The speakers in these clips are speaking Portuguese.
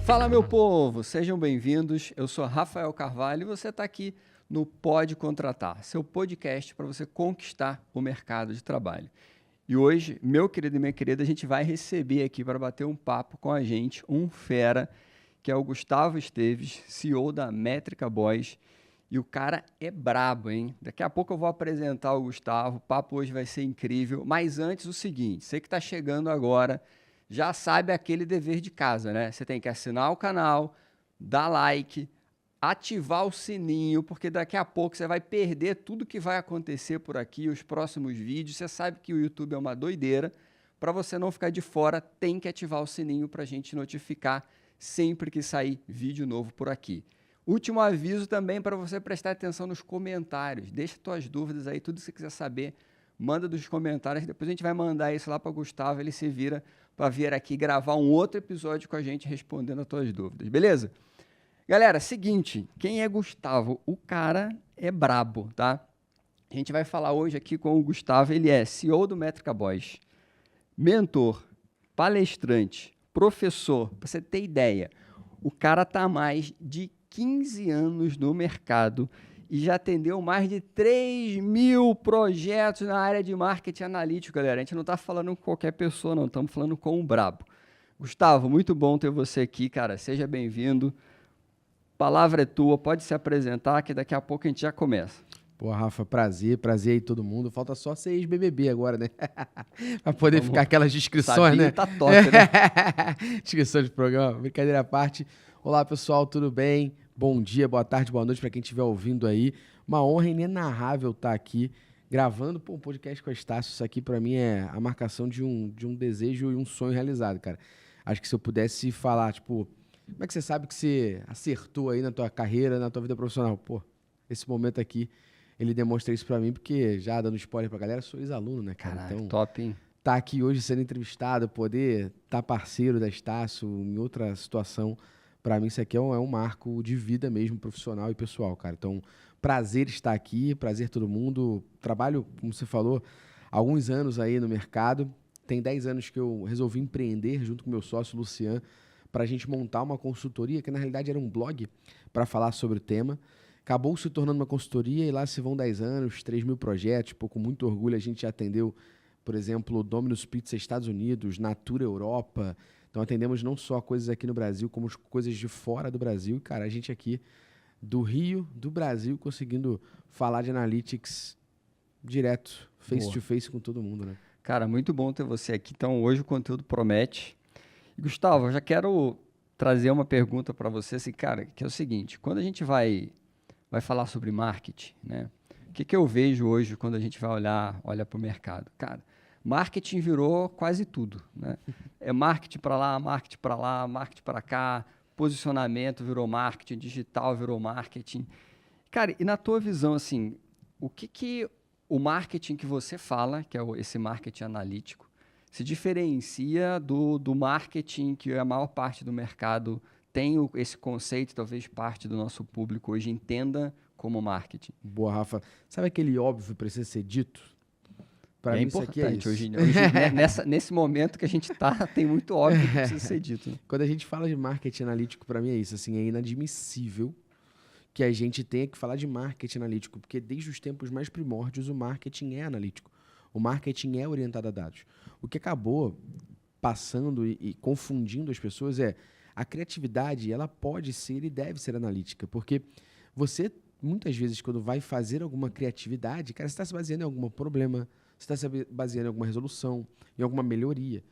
Fala, meu povo! Sejam bem-vindos. Eu sou Rafael Carvalho e você está aqui no Pode Contratar, seu podcast para você conquistar o mercado de trabalho. E hoje, meu querido e minha querida, a gente vai receber aqui para bater um papo com a gente um fera, que é o Gustavo Esteves, CEO da Métrica Boys. E o cara é brabo, hein? Daqui a pouco eu vou apresentar o Gustavo, o papo hoje vai ser incrível. Mas antes, o seguinte, você que está chegando agora, já sabe aquele dever de casa, né? Você tem que assinar o canal, dar like, ativar o sininho, porque daqui a pouco você vai perder tudo que vai acontecer por aqui, os próximos vídeos. Você sabe que o YouTube é uma doideira. Para você não ficar de fora, tem que ativar o sininho para a gente notificar sempre que sair vídeo novo por aqui. Último aviso também para você prestar atenção nos comentários. Deixa suas dúvidas aí, tudo que você quiser saber, manda nos comentários. Depois a gente vai mandar isso lá para o Gustavo, ele se vira para vir aqui gravar um outro episódio com a gente respondendo as tuas dúvidas, beleza? Galera, seguinte, quem é Gustavo? O cara é brabo, tá? A gente vai falar hoje aqui com o Gustavo, ele é CEO do Métrica Boys, mentor, palestrante, professor, para você ter ideia, o cara tá há mais de 15 anos no mercado e já atendeu mais de 3.000 projetos na área de marketing analítico, galera. A gente não está falando com qualquer pessoa, não. Estamos falando com um brabo. Gustavo, muito bom ter você aqui, cara. Seja bem-vindo. Palavra é tua. Pode se apresentar que daqui a pouco a gente já começa. Pô, Rafa, prazer aí todo mundo. Falta só ser ex-BBB agora, né? Pra poder ficar aquelas descrições, Sabinho, né? tá top, né? Descrição de programa, brincadeira à parte. Olá, pessoal, tudo bem? Bom dia, boa tarde, boa noite para quem estiver ouvindo aí. Uma honra inenarrável estar aqui gravando um podcast com a Estácio. Isso aqui para mim é a marcação de um desejo e um sonho realizado, cara. Acho que se eu pudesse falar, tipo, como é que você sabe que você acertou aí na tua carreira, na tua vida profissional? Pô, esse momento aqui, ele demonstra isso para mim, porque já dando spoiler pra galera, sou ex-aluno, né, cara? Caraca, então, top, hein? Tá aqui hoje sendo entrevistado, poder estar parceiro da Estácio em outra situação, para mim isso aqui é um marco de vida mesmo, profissional e pessoal, cara. Então, prazer estar aqui, prazer todo mundo. Trabalho, como você falou, há alguns anos aí no mercado. Tem 10 anos que eu resolvi empreender junto com meu sócio, Lucian, para a gente montar uma consultoria, que na realidade era um blog para falar sobre o tema. Acabou se tornando uma consultoria e lá se vão 10 anos, 3.000 projetos. Pô, com muito orgulho a gente já atendeu, por exemplo, Domino's Pizza Estados Unidos, Natura Europa. Então atendemos não só coisas aqui no Brasil, como coisas de fora do Brasil. Cara, a gente aqui do Rio, do Brasil, conseguindo falar de analytics direto, face to face com todo mundo, né? Cara, muito bom ter você aqui. Então hoje o conteúdo promete. E, Gustavo, eu já quero trazer uma pergunta para você, assim, cara, que é o seguinte, quando a gente vai falar sobre marketing, né? O que eu vejo hoje quando a gente vai olha para o mercado? Cara, marketing virou quase tudo, né? É marketing para lá, marketing para lá, marketing para cá, posicionamento virou marketing, digital virou marketing. Cara, e na tua visão, assim, o que o marketing que você fala, que é esse marketing analítico, se diferencia do marketing que a maior parte do mercado tem esse conceito, talvez parte do nosso público hoje entenda como marketing? Boa, Rafa. Sabe aquele óbvio que precisa ser dito? Para mim isso aqui é isso. Hoje, nesse momento que a gente está, tem muito óbvio que precisa ser dito. Né? Quando a gente fala de marketing analítico, para mim é isso. Assim, é inadmissível que a gente tenha que falar de marketing analítico, porque desde os tempos mais primórdios o marketing é analítico. O marketing é orientado a dados. O que acabou passando e confundindo as pessoas é a criatividade, ela pode ser e deve ser analítica, porque você, muitas vezes, quando vai fazer alguma criatividade, cara, você está se baseando em algum problema, você está se baseando em alguma resolução, em alguma melhoria.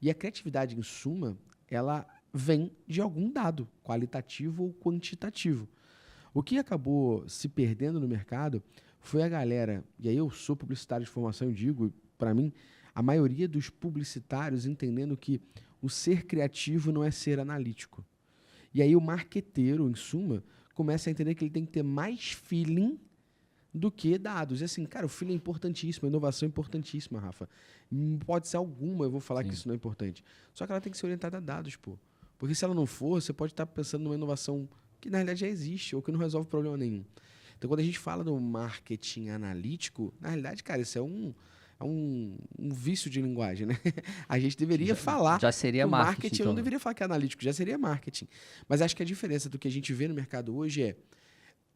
E a criatividade, em suma, ela vem de algum dado, qualitativo ou quantitativo. O que acabou se perdendo no mercado foi a galera, e aí eu sou publicitário de formação e digo, para mim, a maioria dos publicitários entendendo que o ser criativo não é ser analítico. E aí o marqueteiro, em suma, começa a entender que ele tem que ter mais feeling do que dados. E assim, cara, o feeling é importantíssimo, a inovação é importantíssima, Rafa. Pode ser alguma, eu vou falar que isso não é importante. Só que ela tem que ser orientada a dados, pô. Porque se ela não for, você pode estar pensando numa inovação que na realidade já existe ou que não resolve problema nenhum. Então, quando a gente fala do marketing analítico, na realidade, cara, isso é um vício de linguagem, né? A gente deveria falar. Já seria que o marketing. Eu não deveria falar que é analítico, já seria marketing. Mas acho que a diferença do que a gente vê no mercado hoje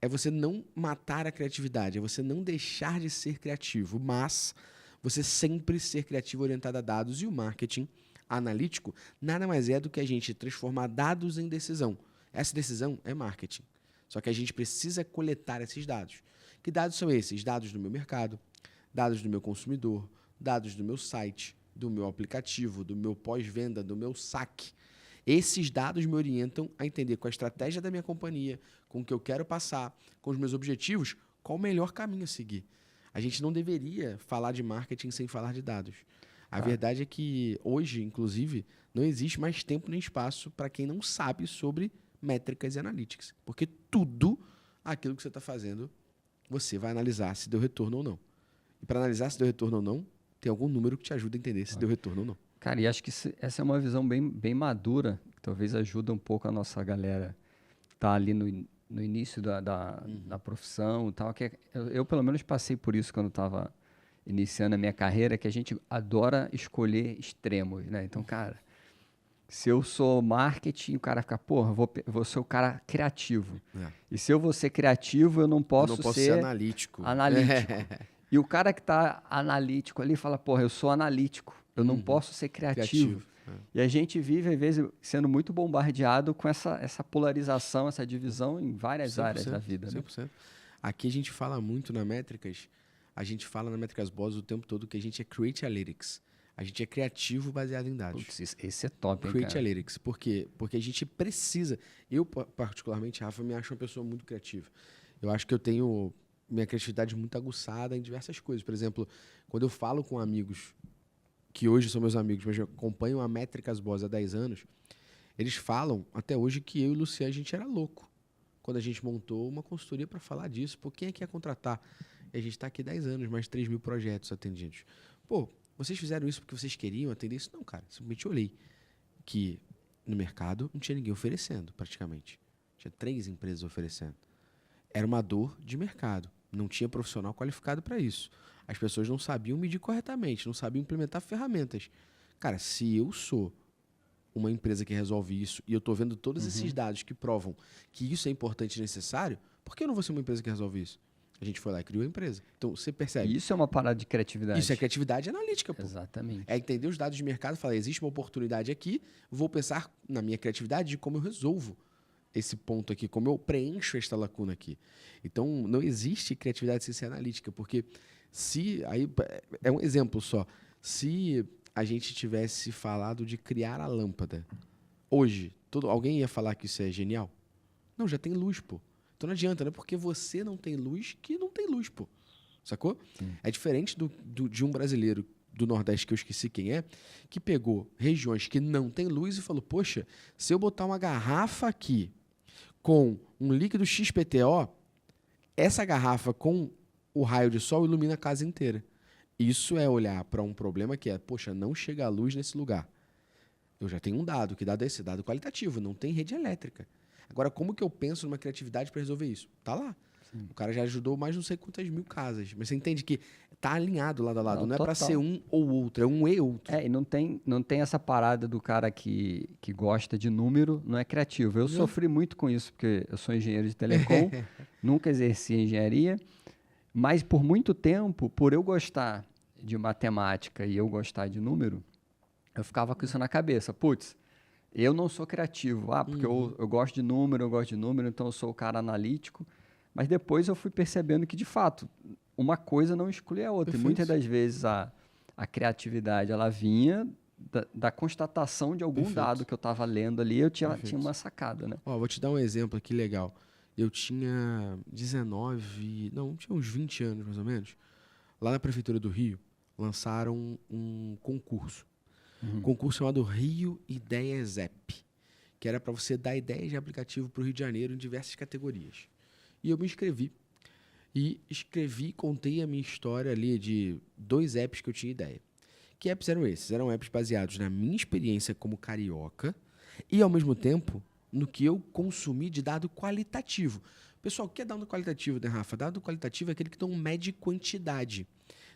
é você não matar a criatividade, é você não deixar de ser criativo, mas você sempre ser criativo orientado a dados. E o marketing analítico nada mais é do que a gente transformar dados em decisão. Essa decisão é marketing. Só que a gente precisa coletar esses dados. Que dados são esses? Dados do meu mercado, dados do meu consumidor, dados do meu site, do meu aplicativo, do meu pós-venda, do meu saque. Esses dados me orientam a entender com a estratégia da minha companhia, com o que eu quero passar, com os meus objetivos, qual o melhor caminho a seguir. A gente não deveria falar de marketing sem falar de dados. A verdade é que hoje, inclusive, não existe mais tempo nem espaço para quem não sabe sobre métricas e analytics. Porque tudo aquilo que você está fazendo, você vai analisar se deu retorno ou não. E para analisar se deu retorno ou não, tem algum número que te ajuda a entender se deu retorno ou não. Cara, e acho que essa é uma visão bem madura, que talvez ajude um pouco a nossa galera que tá ali no início da profissão e tal. Eu, pelo menos, passei por isso quando estava iniciando a minha carreira, que a gente adora escolher extremos, né? Então, cara, se eu sou marketing, o cara fica, porra, vou ser o cara criativo. E se eu vou ser criativo, eu não posso ser analítico. E o cara que está analítico ali fala, porra, eu sou analítico, eu não posso ser criativo. E a gente vive, às vezes, sendo muito bombardeado com essa polarização, essa divisão em várias áreas da vida. 100%. Né? Aqui a gente fala muito na Métricas, a gente fala na Métricas Boss o tempo todo que a gente é Create Analytics. A gente é criativo baseado em dados. Putz, esse é top, hein, Create cara? Analytics. Por quê? Porque a gente precisa... Eu, particularmente, Rafa, me acho uma pessoa muito criativa. Eu acho que eu tenho minha criatividade muito aguçada em diversas coisas. Por exemplo, quando eu falo com amigos, que hoje são meus amigos, mas acompanham a Métricas Boss há 10 anos, eles falam até hoje que eu e o Luciano, a gente era louco. Quando a gente montou uma consultoria para falar disso. Pô, quem é que ia contratar? E a gente está aqui 10 anos, mais 3 mil projetos atendidos. Pô, vocês fizeram isso porque vocês queriam atender isso? Não, cara. Simplesmente olhei que no mercado não tinha ninguém oferecendo, praticamente. Tinha 3 empresas oferecendo. Era uma dor de mercado. Não tinha profissional qualificado para isso. As pessoas não sabiam medir corretamente, não sabiam implementar ferramentas. Cara, se eu sou uma empresa que resolve isso e eu estou vendo todos esses dados que provam que isso é importante e necessário, por que eu não vou ser uma empresa que resolve isso? A gente foi lá e criou a empresa. Então, você percebe. Isso é uma parada de criatividade. Isso é criatividade analítica, pô. Exatamente. É entender os dados de mercado e falar, existe uma oportunidade aqui, vou pensar na minha criatividade de como eu resolvo esse ponto aqui, como eu preencho esta lacuna aqui. Então, não existe criatividade sem ser analítica, porque aí é um exemplo só, se a gente tivesse falado de criar a lâmpada, hoje, alguém ia falar que isso é genial? Não, já tem luz, pô. Então não adianta, não é porque você não tem luz que não tem luz, pô. Sacou? Sim. É diferente de um brasileiro do Nordeste, que eu esqueci quem é, que pegou regiões que não tem luz e falou, poxa, se eu botar uma garrafa aqui com um líquido XPTO, essa garrafa com o raio de sol ilumina a casa inteira. Isso é olhar para um problema que é, poxa, não chega a luz nesse lugar. Eu já tenho um dado, que dado é esse? Dado qualitativo, não tem rede elétrica. Agora, como que eu penso numa criatividade para resolver isso? Tá lá. Sim. O cara já ajudou mais não sei quantas mil casas. Mas você entende que tá alinhado lado a lado. Não é para ser um ou outro, é um e outro. E não tem essa parada do cara que gosta de número, não é criativo. Eu sofri muito com isso, porque eu sou engenheiro de telecom, nunca exerci engenharia, mas por muito tempo, por eu gostar de matemática e eu gostar de número, eu ficava com isso na cabeça. Putz, eu não sou criativo. Porque eu gosto de número, então eu sou o cara analítico. Mas depois eu fui percebendo que, de fato, uma coisa não exclui a outra. Perfeito. E muitas das vezes a criatividade ela vinha da constatação de algum dado que eu estava lendo ali, eu tinha uma sacada, né? Vou te dar um exemplo aqui legal. Eu tinha tinha uns 20 anos mais ou menos. Lá na Prefeitura do Rio, lançaram um concurso. Um concurso chamado Rio Ideias App, que era para você dar ideias de aplicativo para o Rio de Janeiro em diversas categorias. E eu me inscrevi. Contei a minha história ali de 2 apps que eu tinha ideia. Que apps eram esses? Eram apps baseados na minha experiência como carioca e, ao mesmo tempo, no que eu consumi de dado qualitativo. Pessoal, o que é dado qualitativo, né, Rafa? Dado qualitativo é aquele que não mede quantidade.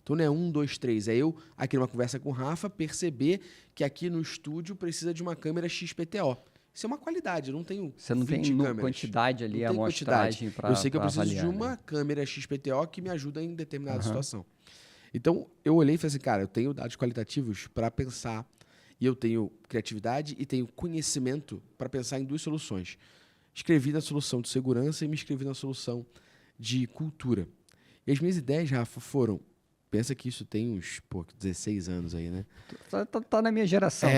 Então não é 1, 2, 3. É eu, aqui numa conversa com o Rafa, perceber que aqui no estúdio precisa de uma câmera XPTO. Isso é uma qualidade, eu não tenho Você não 20 tem câmeras. quantidade ali, Não tem amostragem para Eu sei que eu avaliar, preciso de uma né? câmera XPTO que me ajuda em determinada Aham. situação. Então, eu olhei e falei assim, cara, eu tenho dados qualitativos para pensar, e eu tenho criatividade e tenho conhecimento para pensar em 2 soluções. Escrevi na solução de segurança e me inscrevi na solução de cultura. E as minhas ideias, Rafa, foram... Pensa que isso tem uns 16 anos aí, né? Tá na minha geração.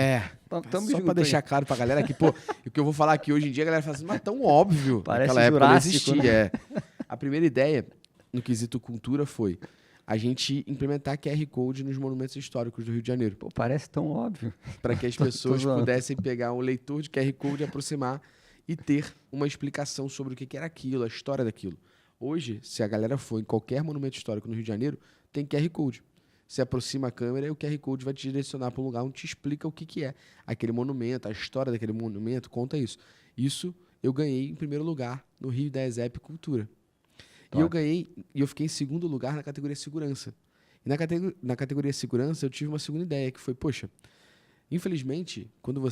Tamo Só junto para deixar aí. claro pra galera que, pô, o que eu vou falar aqui hoje em dia, a galera fala assim, mas tão óbvio. Parece Naquela época não Jurássico, existia. né? É. A primeira ideia, no quesito cultura, foi a gente implementar QR Code nos monumentos históricos do Rio de Janeiro. Pô, parece tão óbvio. Para que as Tô pessoas zoando. pudessem pegar um leitor de QR Code, aproximar e ter uma explicação sobre o que era aquilo, a história daquilo. Hoje, se a galera for em qualquer monumento histórico no Rio de Janeiro, tem QR Code. Você aproxima a câmera e o QR Code vai te direcionar para um lugar onde te explica o que é aquele monumento, a história daquele monumento, conta isso. Isso eu ganhei em primeiro lugar no Rio da ESEP Cultura. Top. E eu fiquei em segundo lugar na categoria segurança. E na categoria segurança eu tive uma segunda ideia, que foi, poxa, infelizmente, quando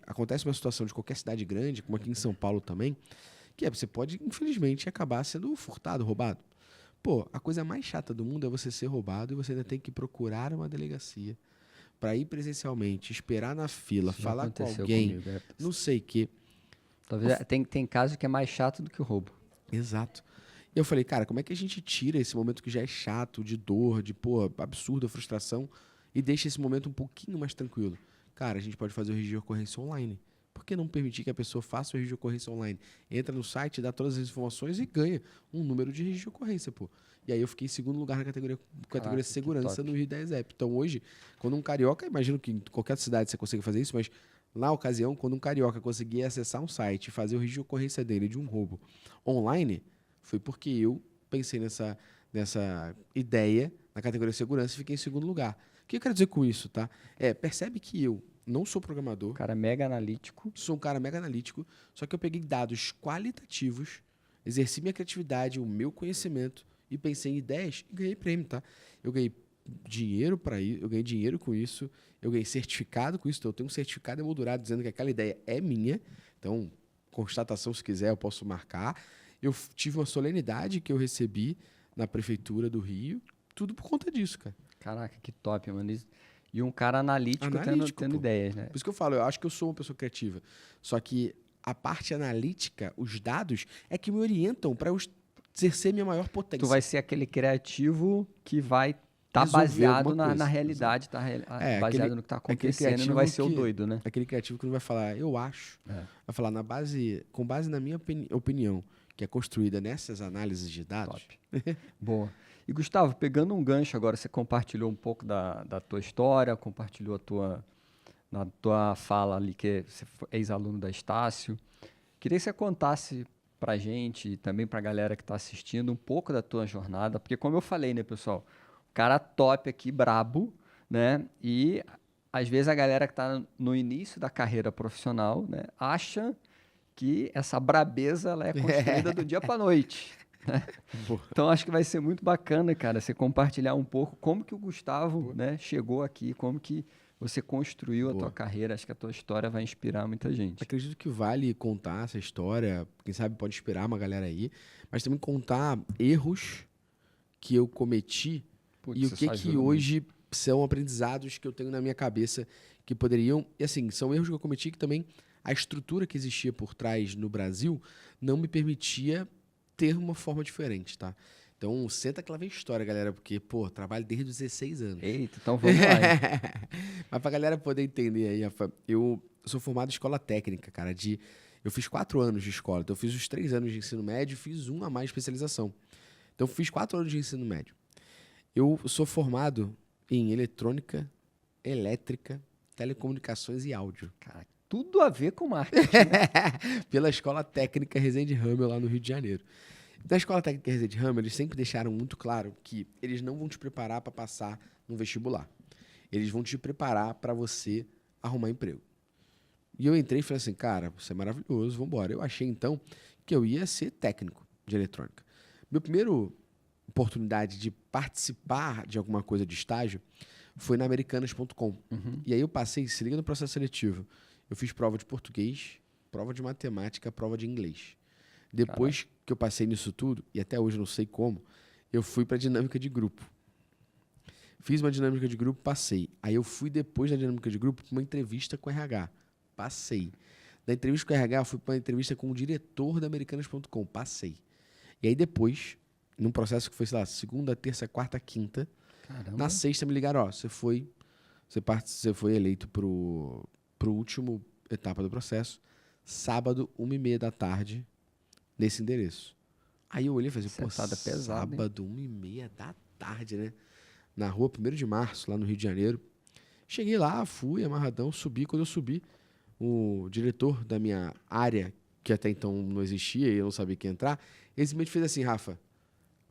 acontece uma situação de qualquer cidade grande, como aqui em São Paulo também, você pode, infelizmente, acabar sendo furtado, roubado. Pô, a coisa mais chata do mundo é você ser roubado e você ainda tem que procurar uma delegacia para ir presencialmente, esperar na fila, Isso já falar com aconteceu alguém, comigo, é. não sei o quê. Talvez tem caso que é mais chato do que o roubo. Exato. E eu falei, cara, como é que a gente tira esse momento que já é chato, de dor, de, pô, absurda frustração, e deixa esse momento um pouquinho mais tranquilo? Cara, a gente pode fazer o registro de ocorrência online. Por que não permitir que a pessoa faça o registro de ocorrência online? Entra no site, dá todas as informações e ganha um número de registro de ocorrência, pô. E aí eu fiquei em segundo lugar na categoria Caraca, segurança que no Rio da ESEP. Então hoje, quando um carioca, imagino que em qualquer cidade você consiga fazer isso, mas na ocasião, quando um carioca conseguia acessar um site e fazer o registro de ocorrência dele de um roubo online, foi porque eu pensei nessa ideia na categoria segurança e fiquei em segundo lugar. O que eu quero dizer com isso, tá? Percebe que eu não sou programador, Cara mega analítico. sou um cara mega analítico, só que eu peguei dados qualitativos, exerci minha criatividade, o meu conhecimento e pensei em ideias e ganhei prêmio, tá? Eu ganhei dinheiro para isso, eu ganhei dinheiro com isso, eu ganhei certificado com isso, então eu tenho um certificado emoldurado dizendo que aquela ideia é minha. Então, constatação, se quiser, eu posso marcar. Eu tive uma solenidade que eu recebi na prefeitura do Rio, tudo por conta disso, cara. Caraca, que top, mano. E um cara analítico, tendo Pô. ideias, né? Por isso que eu falo, eu acho que eu sou uma pessoa criativa. Só que a parte analítica, os dados, é que me orientam para eu exercer minha maior potência. Tu vai ser aquele criativo que vai estar Resolver baseado alguma coisa, na realidade, baseado aquele- no que está aquele acontecendo e não vai ser o criativo doido, né? Aquele criativo que não vai falar, eu acho. É. Vai falar com base na minha opinião, que é construída nessas análises de dados. Top. Boa. E Gustavo, pegando um gancho agora, você compartilhou um pouco da tua história, compartilhou na tua fala ali que você é ex-aluno da Estácio. Queria que você contasse pra gente e também pra galera que está assistindo um pouco da tua jornada, porque como eu falei, né, pessoal, o cara top aqui, brabo, né? E às vezes a galera que está no início da carreira profissional, né, acha que essa brabeza ela é construída do dia para noite. Boa. Então acho que vai ser muito bacana, cara, você compartilhar um pouco como que o Gustavo, né, chegou aqui, como que você construiu a Boa. tua carreira. Acho que a tua história vai inspirar muita gente. Acredito que vale contar essa história, quem sabe pode inspirar uma galera aí, mas também contar erros que eu cometi Putz, e o isso que ajuda hoje são aprendizados que eu tenho na minha cabeça que poderiam... E assim, são erros que eu cometi que também a estrutura que existia por trás no Brasil não me permitia ter uma forma diferente, tá? Então, senta que lá vem história, galera, porque, pô, trabalho desde os 16 anos. Eita, então vamos lá. Hein? Mas pra galera poder entender aí, Rafa, eu sou formado em escola técnica, cara, eu fiz 4 anos de escola, então eu fiz os 3 anos de ensino médio e fiz um a mais de especialização. Então, eu fiz 4 anos de ensino médio. Eu sou formado em eletrônica, elétrica, telecomunicações e áudio. Cara, tudo a ver com marketing. Pela Escola Técnica Resende Râmel, lá no Rio de Janeiro. Na Escola Técnica Resende Râmel, eles sempre deixaram muito claro que eles não vão te preparar para passar no vestibular. Eles vão te preparar para você arrumar emprego. E eu entrei e falei assim, cara, isso é maravilhoso, vamos embora. Eu achei, então, que eu ia ser técnico de eletrônica. Meu primeiro oportunidade de participar de alguma coisa de estágio foi na Americanas.com. E aí eu passei, se liga no processo seletivo, eu fiz prova de português, prova de matemática, prova de inglês. Depois que eu passei nisso tudo, e até hoje eu não sei como, eu fui para dinâmica de grupo. Fiz uma dinâmica de grupo, passei. Aí eu fui depois da dinâmica de grupo para uma entrevista com o RH. Passei. Da entrevista com o RH, eu fui para uma entrevista com o diretor da Americanas.com. Passei. E aí depois, num processo que foi, sei lá, segunda, terça, quarta, quinta, na sexta me ligaram, ó, você foi eleito pro último etapa do processo, sábado, 1h30 da tarde, nesse endereço. Aí eu olhei e falei, pô, pesada, sábado, 1h30 da tarde, né? Na rua 1º de março, lá no Rio de Janeiro. Cheguei lá, fui amarradão, subi. Quando eu subi, o diretor da minha área, que até então não existia e eu não sabia que ia entrar, ele simplesmente fez assim, Rafa,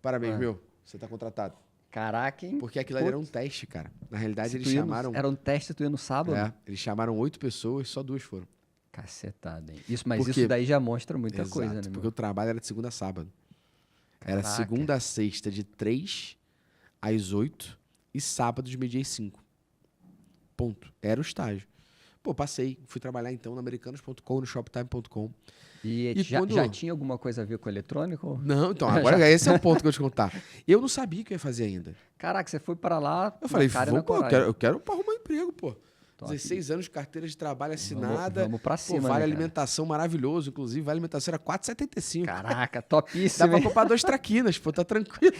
parabéns, meu, você tá contratado. Caraca, hein? Porque aquilo ali era um teste, cara. Na realidade, eles chamaram... Era um teste, tu ia no sábado? Eles chamaram 8 pessoas, só 2 foram. Cacetada, hein? Mas isso daí já mostra muita Exato, coisa, né, porque meu? o trabalho era de segunda a sábado. Era Caraca. segunda a sexta, de 3 às 8 e sábado de meio-dia às 5. Ponto. Era o estágio. Pô, passei. Fui trabalhar então no Americanas.com, no Shoptime.com. E já tinha alguma coisa a ver com eletrônico? Não, então, agora esse é o ponto que eu vou te contar. Eu não sabia o que eu ia fazer ainda. Caraca, você foi para lá. Eu falei, cara, eu quero arrumar um emprego, pô. Top. 16 anos de carteira de trabalho assinada. Vamos pra cima, pô, vale né, alimentação maravilhoso. Inclusive, vale alimentação era R$4,75. Caraca, Dá topíssimo. pra comprar 2 traquinas, pô, tá tranquilo.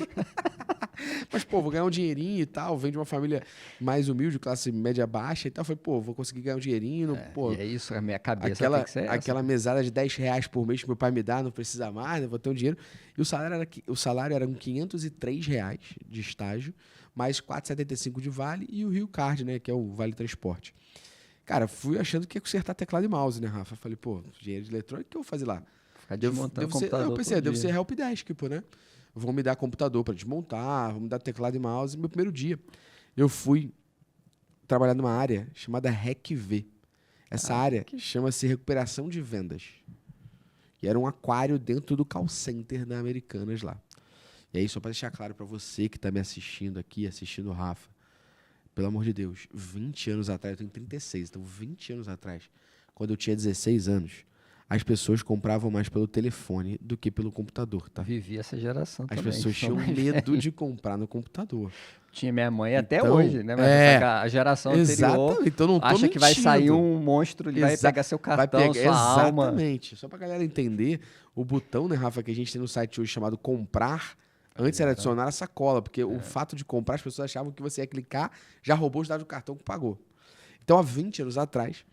Mas, pô, vou ganhar um dinheirinho e tal. Venho de uma família mais humilde, classe média baixa e tal. Falei, pô, vou conseguir ganhar um dinheirinho. Pô, E é isso, a minha cabeça aquela, tem que ser aquela mesada de R$10 por mês que meu pai me dá, não precisa mais, né? Vou ter um dinheiro. E o salário era R$503 de estágio, mais R$4,75 de vale e o Rio Card, né? Que é o Vale Transporte. Cara, fui achando que ia consertar teclado e mouse, né, Rafa? Falei, pô, dinheiro de eletrônica, o que eu vou fazer lá? Ficar desmontando o computador. Eu pensei, devo ser helpdesk, pô, né? Vão me dar computador para desmontar, vão me dar teclado e mouse. Meu primeiro dia, eu fui trabalhar numa área chamada RecV. Essa área chama-se recuperação de vendas. E era um aquário dentro do call center da Americanas lá. E aí, só para deixar claro para você que está me assistindo aqui, assistindo o Rafa, pelo amor de Deus, 20 anos atrás, eu tenho 36, então 20 anos atrás, quando eu tinha 16 anos, as pessoas compravam mais pelo telefone do que pelo computador, tá? Vivi essa geração As também. pessoas tinham medo de comprar no computador. Tinha minha mãe até Então, hoje, né? Mas a geração anterior exatamente, então não tô acha que vai mentindo. sair um monstro, ele vai pegar seu cartão, sua alma. Exatamente. Só pra galera entender, o botão, né, Rafa, que a gente tem no site hoje chamado comprar, antes era adicionar a sacola, porque o fato de comprar, as pessoas achavam que você ia clicar, já roubou os dados do cartão que pagou. Então, há 20 anos atrás,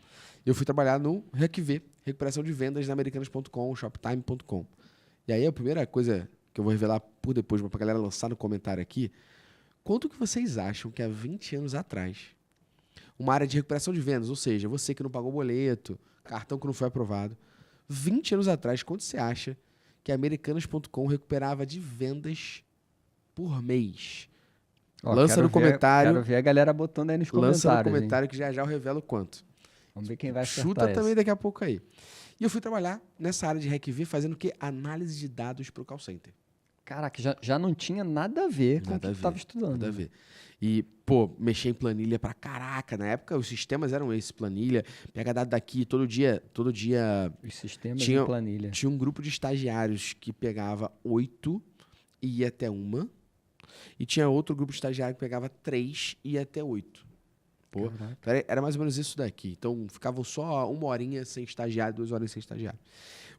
eu fui trabalhar no RecV, recuperação de vendas na Americanas.com, Shoptime.com. E aí, a primeira coisa que eu vou revelar por depois, pra galera lançar no comentário aqui, quanto que vocês acham que há 20 anos atrás, uma área de recuperação de vendas, ou seja, você que não pagou boleto, cartão que não foi aprovado, 20 anos atrás, quanto você acha que a Americanas.com recuperava de vendas por mês? Lança no comentário. Quero ver a galera botando aí nos comentários. Lança no comentário, hein? Que já eu revelo quanto. Vamos ver quem vai acertar. Chuta também daqui a pouco aí. E eu fui trabalhar nessa área de RecV fazendo o quê? Análise de dados para o call center. Caraca, já não tinha nada a ver com o que tu estava estudando. Nada a ver. E, pô, mexer em planilha pra caraca. Na época, os sistemas eram esses, planilha, pega dado daqui, todo dia os sistemas de planilha. Tinha um grupo de estagiários que pegava 8 e ia até 1. E tinha outro grupo de estagiários que pegava 3 e ia até 8. Pô, era mais ou menos isso daqui. Então, ficavam só 1 horinha sem estagiário, 2 horas sem estagiário.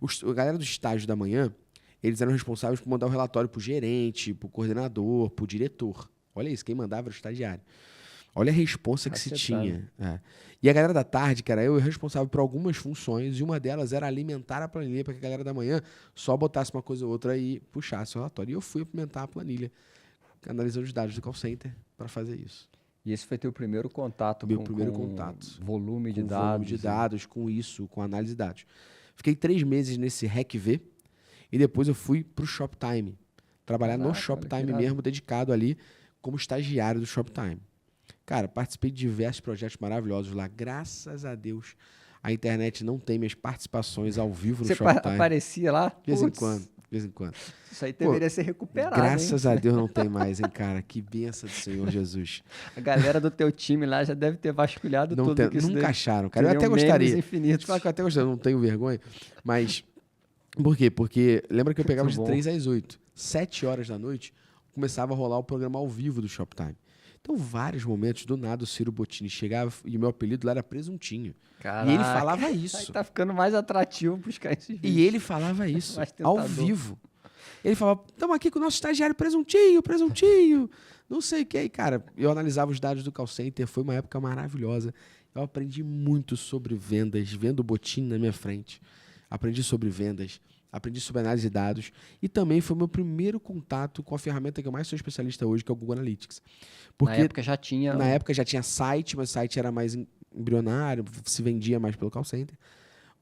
A galera do estágio da manhã, eles eram responsáveis por mandar o relatório pro gerente, pro coordenador, pro diretor. Olha isso, quem mandava era o estagiário. Olha a responsa que se tinha. É. E a galera da tarde, cara, eu era responsável por algumas funções, e uma delas era alimentar a planilha para que a galera da manhã só botasse uma coisa ou outra e puxasse o relatório. E eu fui implementar a planilha, analisando os dados do call center para fazer isso. E esse foi teu primeiro contato com volume de dados. Volume de dados, com isso, com análise de dados. Fiquei 3 meses nesse RecV e depois eu fui pro Shoptime. Trabalhar no Shoptime mesmo, dedicado ali como estagiário do Shoptime. Cara, participei de diversos projetos maravilhosos lá. Graças a Deus, a internet não tem minhas participações ao vivo no Shoptime. Você aparecia lá? De vez em quando. vez em quando. Isso aí deveria ser recuperado, Graças hein? a Deus não tem mais, hein, cara? Que benção do Senhor Jesus. A galera do teu time lá já deve ter vasculhado Não tudo. tem, Que isso nunca daí acharam, cara. Eu teriam até memes gostaria. infinitos. Te falar que eu até gostaria, eu não tenho vergonha. Mas, por quê? Porque lembra que eu pegava Muito de bom. 3 às 8. 7 horas da noite, começava a rolar o programa ao vivo do Shoptime. Então, vários momentos, do nada, o Ciro Bottini chegava e o meu apelido lá era Presuntinho. Caraca. E ele falava Aí isso. tá ficando mais atrativo buscar esses vídeos. E ele falava isso, Mais ao tentador. vivo. Ele falava, estamos aqui com o nosso estagiário Presuntinho, não sei o que. E, cara, eu analisava os dados do call center, foi uma época maravilhosa. Eu aprendi muito sobre vendas, vendo o Bottini na minha frente. Aprendi sobre vendas, aprendi sobre análise de dados. E também foi meu primeiro contato com a ferramenta que eu mais sou especialista hoje, que é o Google Analytics. Porque Na época já tinha... na época já tinha site, mas o site era mais embrionário, se vendia mais pelo call center.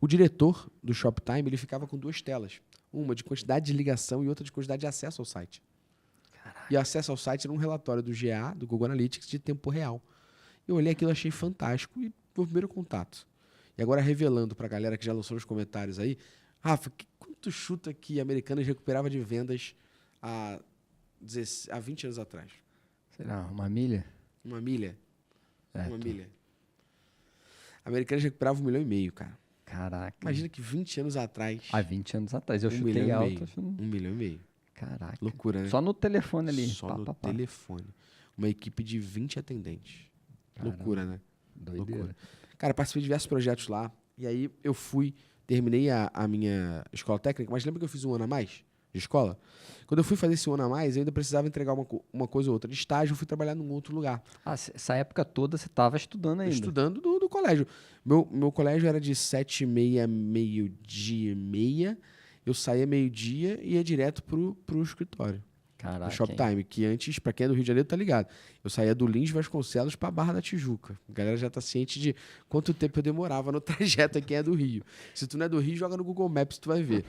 O diretor do Shoptime, ele ficava com 2 telas. Uma de quantidade de ligação e outra de quantidade de acesso ao site. E o acesso ao site era um relatório do GA, do Google Analytics, de tempo real. Eu olhei aquilo, achei fantástico e foi o primeiro contato. E agora revelando para a galera que já lançou nos comentários aí, Rafa, quanto chuta que a Americanas recuperava de vendas há 20 anos atrás? Sei lá, uma milha? Uma milha? É, Uma milha. A Americanas recuperava 1,5 milhão, cara. Caraca. Imagina que 20 anos atrás, Há 20 anos atrás. Eu 1,5 chutei milhão. alto. achando- 1,5 milhão. Caraca. Loucura, né? Só no telefone ali. Só Pá, no pá, pá. telefone. Uma equipe de 20 atendentes. Caramba. Loucura, né? Doideira. Loucura. Cara, participei de diversos projetos lá. E aí eu terminei a minha escola técnica, mas lembra que eu fiz um ano a mais de escola? Quando eu fui fazer esse ano a mais, eu ainda precisava entregar uma coisa ou outra. De estágio, eu fui trabalhar num outro lugar. Ah, essa época toda você estava estudando ainda. Estudando do colégio. Meu colégio era de 7h30, meio-dia e meia. Eu saía meio-dia e ia direto pro escritório. Caraca. No Shoptime, que antes, pra quem é do Rio de Janeiro, tá ligado. Eu saía do Lins Vasconcelos pra Barra da Tijuca. A galera já tá ciente de quanto tempo eu demorava no trajeto a quem é do Rio. Se tu não é do Rio, joga no Google Maps, tu vai ver.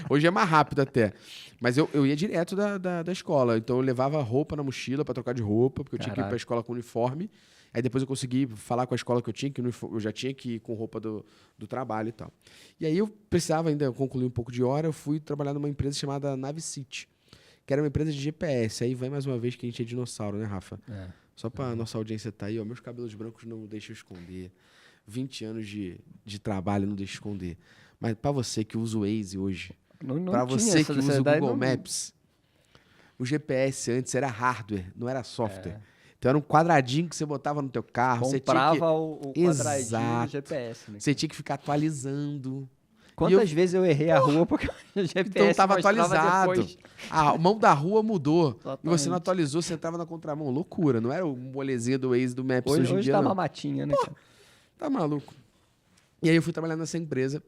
Hoje é mais rápido até. Mas eu ia direto da escola. Então eu levava roupa na mochila pra trocar de roupa, porque eu tinha que ir Caraca. pra escola com uniforme. Aí depois eu consegui falar com a escola que eu tinha, que eu já tinha que ir com roupa do trabalho e tal. E aí eu precisava ainda concluir um pouco de hora, eu fui trabalhar numa empresa chamada Navicity, que era uma empresa de GPS. Aí vai mais uma vez que a gente é dinossauro, né, Rafa? É. Só pra nossa audiência tá aí, ó. Meus cabelos brancos não deixam eu esconder. 20 anos de trabalho não deixa eu esconder. Mas pra você que usa o Waze hoje, Não pra tinha você essa que usa o necessidade, Google não- Maps, o GPS antes era hardware, não era software. É. Então era um quadradinho que você botava no teu carro. Comprava o quadradinho Exato. do GPS. Né? Você tinha que ficar atualizando. Quantas vezes eu errei a rua porque o GPS Então tava mostrava atualizado. depois. A mão da rua mudou. E você Exatamente. não atualizou, você entrava na contramão. Loucura, não era o molezinha do Waze do Maps hoje, em Hoje dia, tá não. uma matinha, né, cara? Tá maluco. E aí eu fui trabalhar nessa empresa,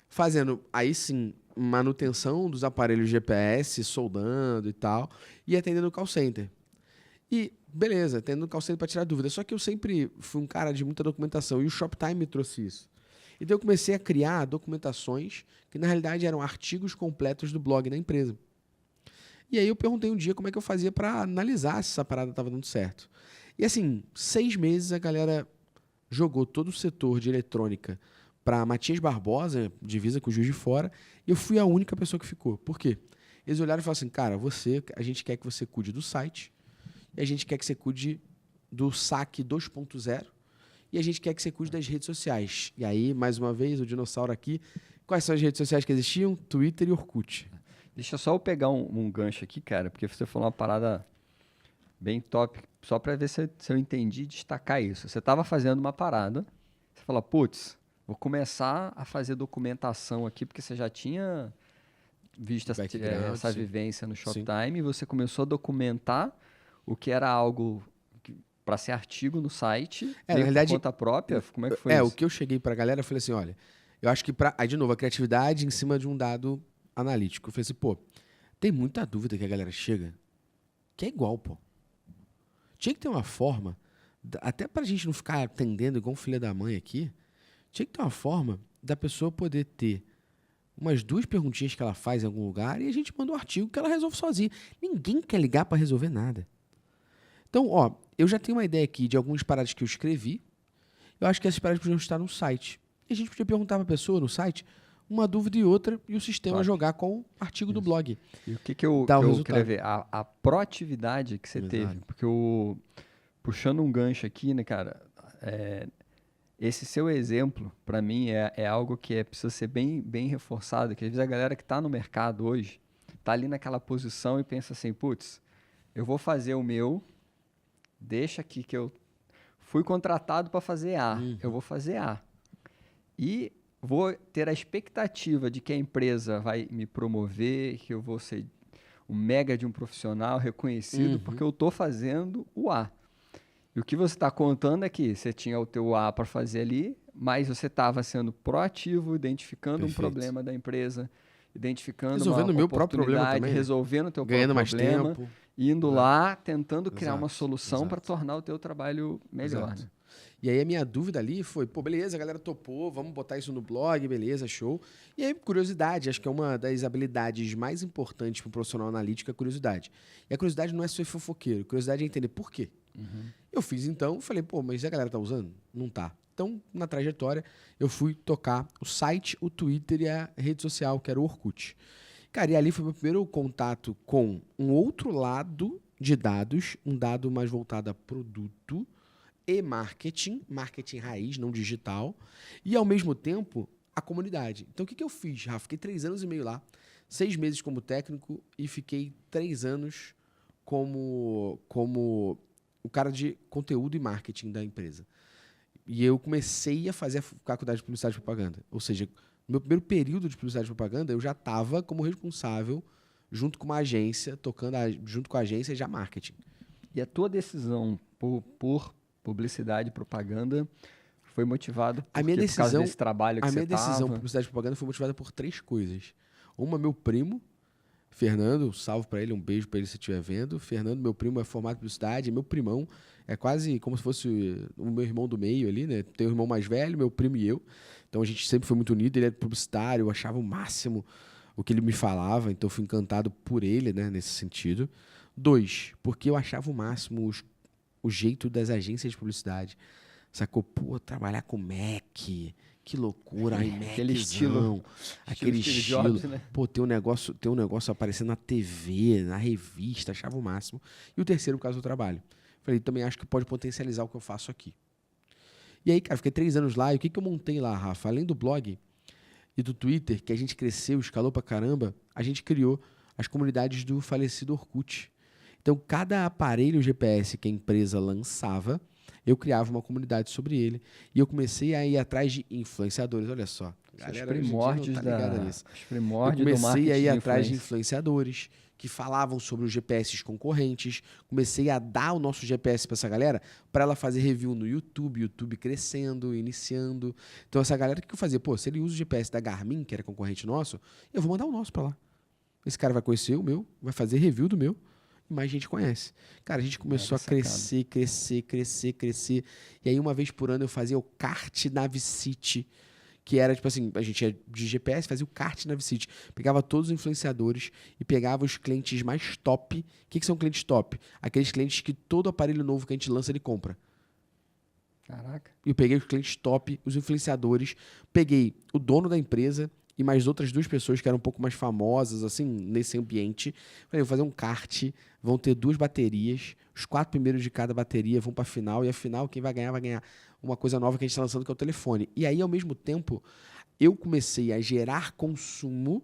fazendo, aí sim, manutenção dos aparelhos GPS, soldando e tal, e atendendo o call center. E, beleza, atendendo o call center para tirar dúvida. Só que eu sempre fui um cara de muita documentação, e o Shoptime me trouxe isso. Então eu comecei a criar documentações que, na realidade, eram artigos completos do blog da empresa. E aí eu perguntei um dia como é que eu fazia para analisar se essa parada estava dando certo. E assim, 6 meses a galera jogou todo o setor de eletrônica para Matias Barbosa, divisa com o Juiz de Fora, e eu fui a única pessoa que ficou. Por quê? Eles olharam e falaram assim, cara, a gente quer que você cuide do site, e a gente quer que você cuide do saque 2.0, e a gente quer que você cuide das redes sociais. E aí, mais uma vez, o dinossauro aqui. Quais são as redes sociais que existiam? Twitter e Orkut. Deixa só eu pegar um gancho aqui, cara, porque você falou uma parada bem top, só para ver se eu entendi e destacar isso. Você estava fazendo uma parada, você falou, putz, vou começar a fazer documentação aqui, porque você já tinha visto Background, essa sim. vivência no Sim. Shoptime, e você começou a documentar o que era algo para ser artigo no site, Na meio por realidade, conta própria. Como é que foi o isso? que eu cheguei pra galera, eu falei assim, olha, eu acho que aí de novo, a criatividade em cima de um dado analítico. Eu falei assim, pô, tem muita dúvida que a galera chega que é igual, pô. Tinha que ter uma forma, até pra gente não ficar atendendo igual um filho da mãe aqui, tinha que ter uma forma da pessoa poder ter umas 2 perguntinhas que ela faz em algum lugar e a gente manda um artigo que ela resolve sozinha. Ninguém quer ligar pra resolver nada. Então, ó, eu já tenho uma ideia aqui de algumas paradas que eu escrevi. Eu acho que essas paradas podiam estar no site. E a gente podia perguntar pra pessoa no site uma dúvida e outra, e o sistema Top. jogar com o artigo do blog. E o que eu, Dá o que eu resultado. queria ver? A proatividade que você Exato. teve. Porque puxando um gancho aqui, né, cara, esse seu exemplo, para mim, é algo que precisa ser bem reforçado, que às vezes a galera que está no mercado hoje está ali naquela posição e pensa assim, putz, eu vou fazer o meu, deixa aqui que eu fui contratado para fazer A, eu vou fazer A. E vou ter a expectativa de que a empresa vai me promover, que eu vou ser um mega de um profissional reconhecido, porque eu estou fazendo o A. E o que você está contando é que você tinha o teu A para fazer ali, mas você estava sendo proativo, identificando um problema da empresa, identificando resolvendo uma o meu próprio problema oportunidade, também, né? resolvendo o teu Ganhando próprio problema, mais tempo. indo lá, tentando criar uma Exato, solução para exato. tornar o teu trabalho melhor. Exato. Né? E aí a minha dúvida ali foi, pô, beleza, a galera topou, vamos botar isso no blog, beleza, show. E aí, curiosidade, acho que é uma das habilidades mais importantes para um profissional analítico, é a curiosidade. E a curiosidade não é ser fofoqueiro, a curiosidade é entender por quê. Eu fiz então, falei, pô, mas a galera tá usando? Não tá. Então, na trajetória, eu fui tocar o site, o Twitter e a rede social, que era o Orkut. Cara, e ali foi meu primeiro contato com um outro lado de dados, um dado mais voltado a produto e marketing raiz, não digital, e ao mesmo tempo a comunidade. Então o que eu fiz, Rafa? Fiquei 3 anos e meio lá, 6 meses como técnico e fiquei 3 anos como o cara de conteúdo e marketing da empresa. E eu comecei a fazer a faculdade de publicidade e propaganda. Ou seja, no meu primeiro período de publicidade e propaganda, eu já estava como responsável, junto com uma agência, tocando junto com a agência já marketing. E a tua decisão por publicidade e propaganda foi motivado por causa desse trabalho que você A minha decisão por tava? publicidade e propaganda foi motivada por 3 coisas. Uma, meu primo, Fernando, salve pra ele, um beijo pra ele se estiver vendo. Fernando, meu primo, é formado em publicidade, meu primão, é quase como se fosse o meu irmão do meio ali, né? Tem um irmão mais velho, meu primo e eu. Então a gente sempre foi muito unido, ele é publicitário, eu achava o máximo o que ele me falava, então eu fui encantado por ele, né, nesse sentido. 2, porque eu achava o máximo o jeito das agências de publicidade. Sacou? Pô, trabalhar com Mac, que loucura, aí Aquele estilo aquele Steve estilo. Jobs, né? Pô, tem um negócio aparecendo na TV, na revista, achava o máximo. E o terceiro, por causa do trabalho. Falei, também acho que pode potencializar o que eu faço aqui. E aí, cara, fiquei 3 anos lá, e o que eu montei lá, Rafa? Além do blog e do Twitter, que a gente cresceu, escalou pra caramba, a gente criou as comunidades do falecido Orkut. Então, cada aparelho GPS que a empresa lançava, eu criava uma comunidade sobre ele. E eu comecei a ir atrás de influenciadores. Olha só. Os primórdios tá ligada nisso. os primórdios Eu do comecei marketing a ir de atrás de influência. influenciadores que falavam sobre os GPS concorrentes. Comecei a dar o nosso GPS para essa galera, para ela fazer review no YouTube, YouTube crescendo, iniciando. Então, essa galera, o que eu fazia? Pô, se ele usa o GPS da Garmin, que era concorrente nosso, eu vou mandar o nosso para lá. Esse cara vai conhecer o meu, vai fazer review do meu, e mais gente conhece. Cara, a gente começou a crescer. E aí, uma vez por ano, eu fazia o kart Navicity, que era, tipo assim, a gente ia de GPS, fazia o kart Navicity. Pegava todos os influenciadores e pegava os clientes mais top. O que são clientes top? Aqueles clientes que todo aparelho novo que a gente lança, ele compra. Caraca. Eu peguei os clientes top, os influenciadores, peguei o dono da empresa e mais outras 2 pessoas que eram um pouco mais famosas, assim, nesse ambiente. Falei, vou fazer um kart, vão ter 2 baterias, os 4 primeiros de cada bateria vão para a final, e a final, quem vai ganhar uma coisa nova que a gente está lançando, que é o telefone. E aí, ao mesmo tempo, eu comecei a gerar consumo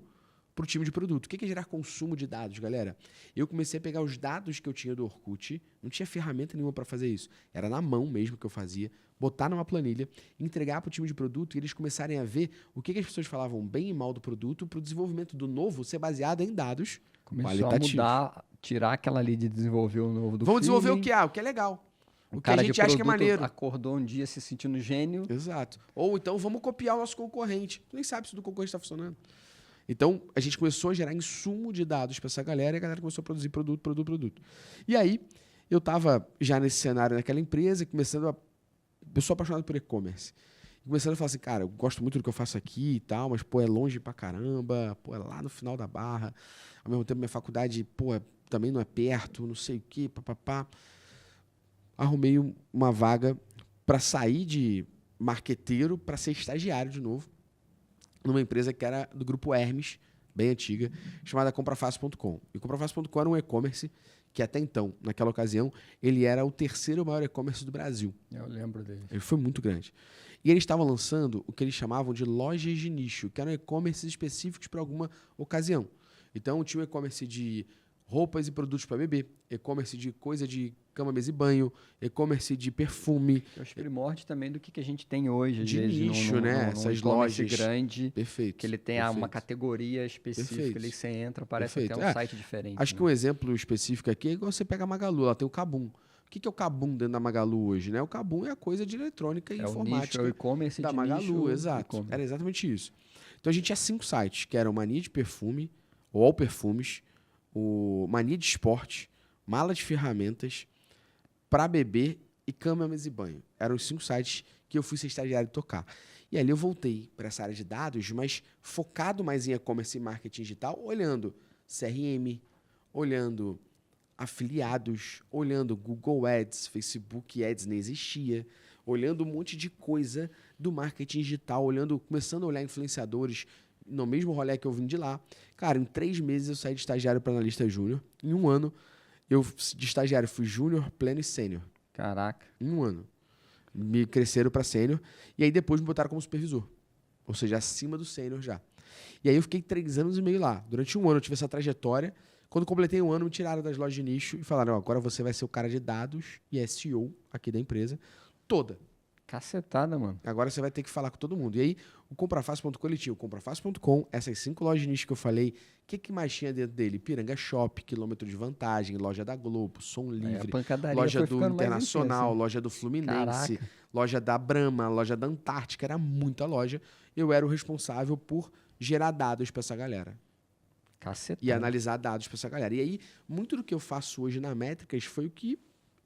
para o time de produto. O que é gerar consumo de dados, galera? Eu comecei a pegar os dados que eu tinha do Orkut, não tinha ferramenta nenhuma para fazer isso, era na mão mesmo que eu fazia, botar numa planilha, entregar para o time de produto e eles começarem a ver o que as pessoas falavam bem e mal do produto para o desenvolvimento do novo ser baseado em dados qualitativos. Começou a mudar, tirar aquela ali de desenvolver o novo do Vamos desenvolver feeling. o que é legal. O que cara a gente de acha que é produto maneiro. acordou um dia se sentindo gênio. Exato. Ou então vamos copiar o nosso concorrente. Tu nem sabe se o do concorrente está funcionando. Então, a gente começou a gerar insumo de dados para essa galera e a galera começou a produzir produto. E aí, eu estava já nesse cenário naquela empresa, começando a... Eu sou apaixonado por e-commerce. Começando a falar assim, cara, eu gosto muito do que eu faço aqui e tal, mas, pô, é longe pra caramba, pô, é lá no final da barra. Ao mesmo tempo, minha faculdade, pô, também não é perto, não sei o quê, papapá. Arrumei uma vaga para sair de marqueteiro para ser estagiário de novo. numa empresa que era do grupo Hermes, bem antiga, chamada comprafácil.com. E o comprafácil.com era um e-commerce que até então, naquela ocasião, ele era o terceiro maior e-commerce do Brasil. Eu lembro dele. Ele foi muito grande. E eles estavam lançando o que eles chamavam de lojas de nicho, que eram e-commerces específicos para alguma ocasião. Então, tinha o e-commerce de roupas e produtos para bebê, e-commerce de coisa de cama, mesa e banho, e-commerce de perfume. É os primórdios também do que a gente tem hoje. De nicho, né? Essas lojas grande, perfeito, que ele tem uma categoria específica, ali que você entra, parece até um site diferente. Acho que um exemplo específico aqui é igual você pega a Magalu, ela tem o Kabum. O que é o Kabum dentro da Magalu hoje, né? O Kabum é a coisa de eletrônica e informática o e-commerce da Magalu, exato. Era exatamente isso. Então a gente tinha 5 sites, que era o Mania de Perfume, o All Perfumes, o Mania de Esporte, Mala de Ferramentas, Pra Beber e Cama, Mesa e Banho. Eram os 5 sites que eu fui ser estagiário tocar. E ali eu voltei para essa área de dados, mas focado mais em e-commerce e marketing digital, olhando CRM, olhando afiliados, olhando Google Ads, Facebook Ads nem existia, olhando um monte de coisa do marketing digital, começando a olhar influenciadores no mesmo rolê que eu vim de lá. Cara, em 3 meses eu saí de estagiário para analista júnior. Em 1 ano, eu de estagiário fui júnior, pleno e sênior. Caraca. Em 1 ano. Me cresceram para sênior e aí depois me botaram como supervisor. Ou seja, acima do sênior já. E aí eu fiquei 3 anos e meio lá. Durante 1 ano eu tive essa trajetória. Quando completei 1 ano, me tiraram das lojas de nicho e falaram, agora você vai ser o cara de dados e SEO aqui da empresa toda. Cacetada, mano. Agora você vai ter que falar com todo mundo. E aí, o comprafácil.com, ele tinha o comprafácil.com, essas 5 lojas de nicho que eu falei. O que mais tinha dentro dele? Piranga Shop, Quilômetro de Vantagem, loja da Globo, Som Livre, loja do Internacional, loja do Fluminense, Caraca. loja da Brahma, loja da Antártica. Era muita loja. Eu era o responsável por gerar dados para essa galera. Cacetada. E analisar dados para essa galera. E aí, muito do que eu faço hoje na Métricas foi o que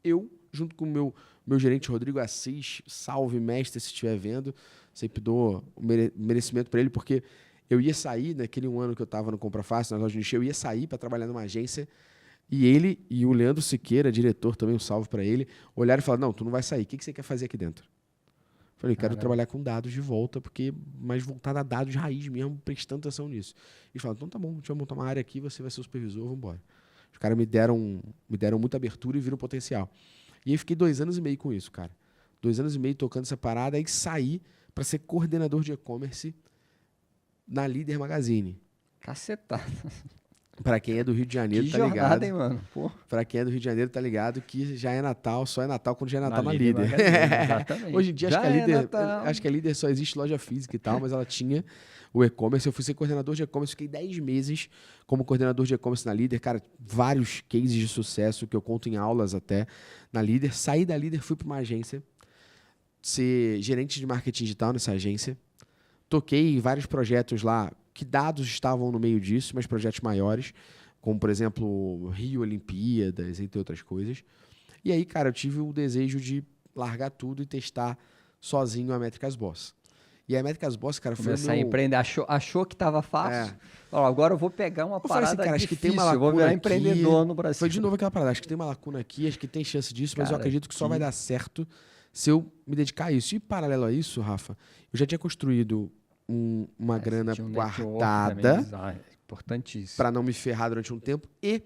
eu, junto com o meu gerente Rodrigo Assis, salve mestre se estiver vendo, sempre dou o merecimento para ele, porque eu ia sair, naquele 1 ano que eu estava no Compra Fácil, na loja de nicho, eu ia sair para trabalhar numa agência, e ele e o Leandro Siqueira, diretor também, um salve para ele, olharam e falaram, não, tu não vai sair, o que você quer fazer aqui dentro? Falei, quero trabalhar com dados de volta, mas voltar a dados de raiz mesmo, prestando atenção nisso. E falaram, então tá bom, a gente vai montar uma área aqui, você vai ser o supervisor, vamos embora. Os caras me deram muita abertura e viram potencial. E aí fiquei 2 anos e meio com isso, cara. 2 anos e meio tocando essa parada, aí saí para ser coordenador de e-commerce na Líder Magazine. Cacetada. Para quem é do Rio de Janeiro, que tá jornada, ligado. Hein, mano? Para quem é do Rio de Janeiro, tá ligado que já é Natal, só é Natal quando já é Natal na Líder. Líder. Exatamente. Hoje em dia, acho que a Líder só existe loja física e tal, mas ela tinha o e-commerce. Eu fui ser coordenador de e-commerce, fiquei 10 meses como coordenador de e-commerce na Líder. Cara, vários cases de sucesso que eu conto em aulas até na Líder. Saí da Líder, fui para uma agência, ser gerente de marketing digital nessa agência. Toquei vários projetos lá, que dados estavam no meio disso, mas projetos maiores, como, por exemplo, Rio Olimpíadas, entre outras coisas. E aí, cara, eu tive o desejo de largar tudo e testar sozinho a Métricas Boss. E a Métricas Boss, cara, foi começar a empreender. Achou que estava fácil? Ó, agora eu vou pegar uma parada assim, cara, difícil, acho que tem uma lacuna, vou virar aqui, empreendedor no Brasil. Foi de novo aquela parada, acho que tem uma lacuna aqui, acho que tem chance disso, mas Cara, eu acredito que só vai dar certo se eu me dedicar a isso. E paralelo a isso, Rafa, eu já tinha construído uma grana guardada importantíssimo para não me ferrar durante um tempo. E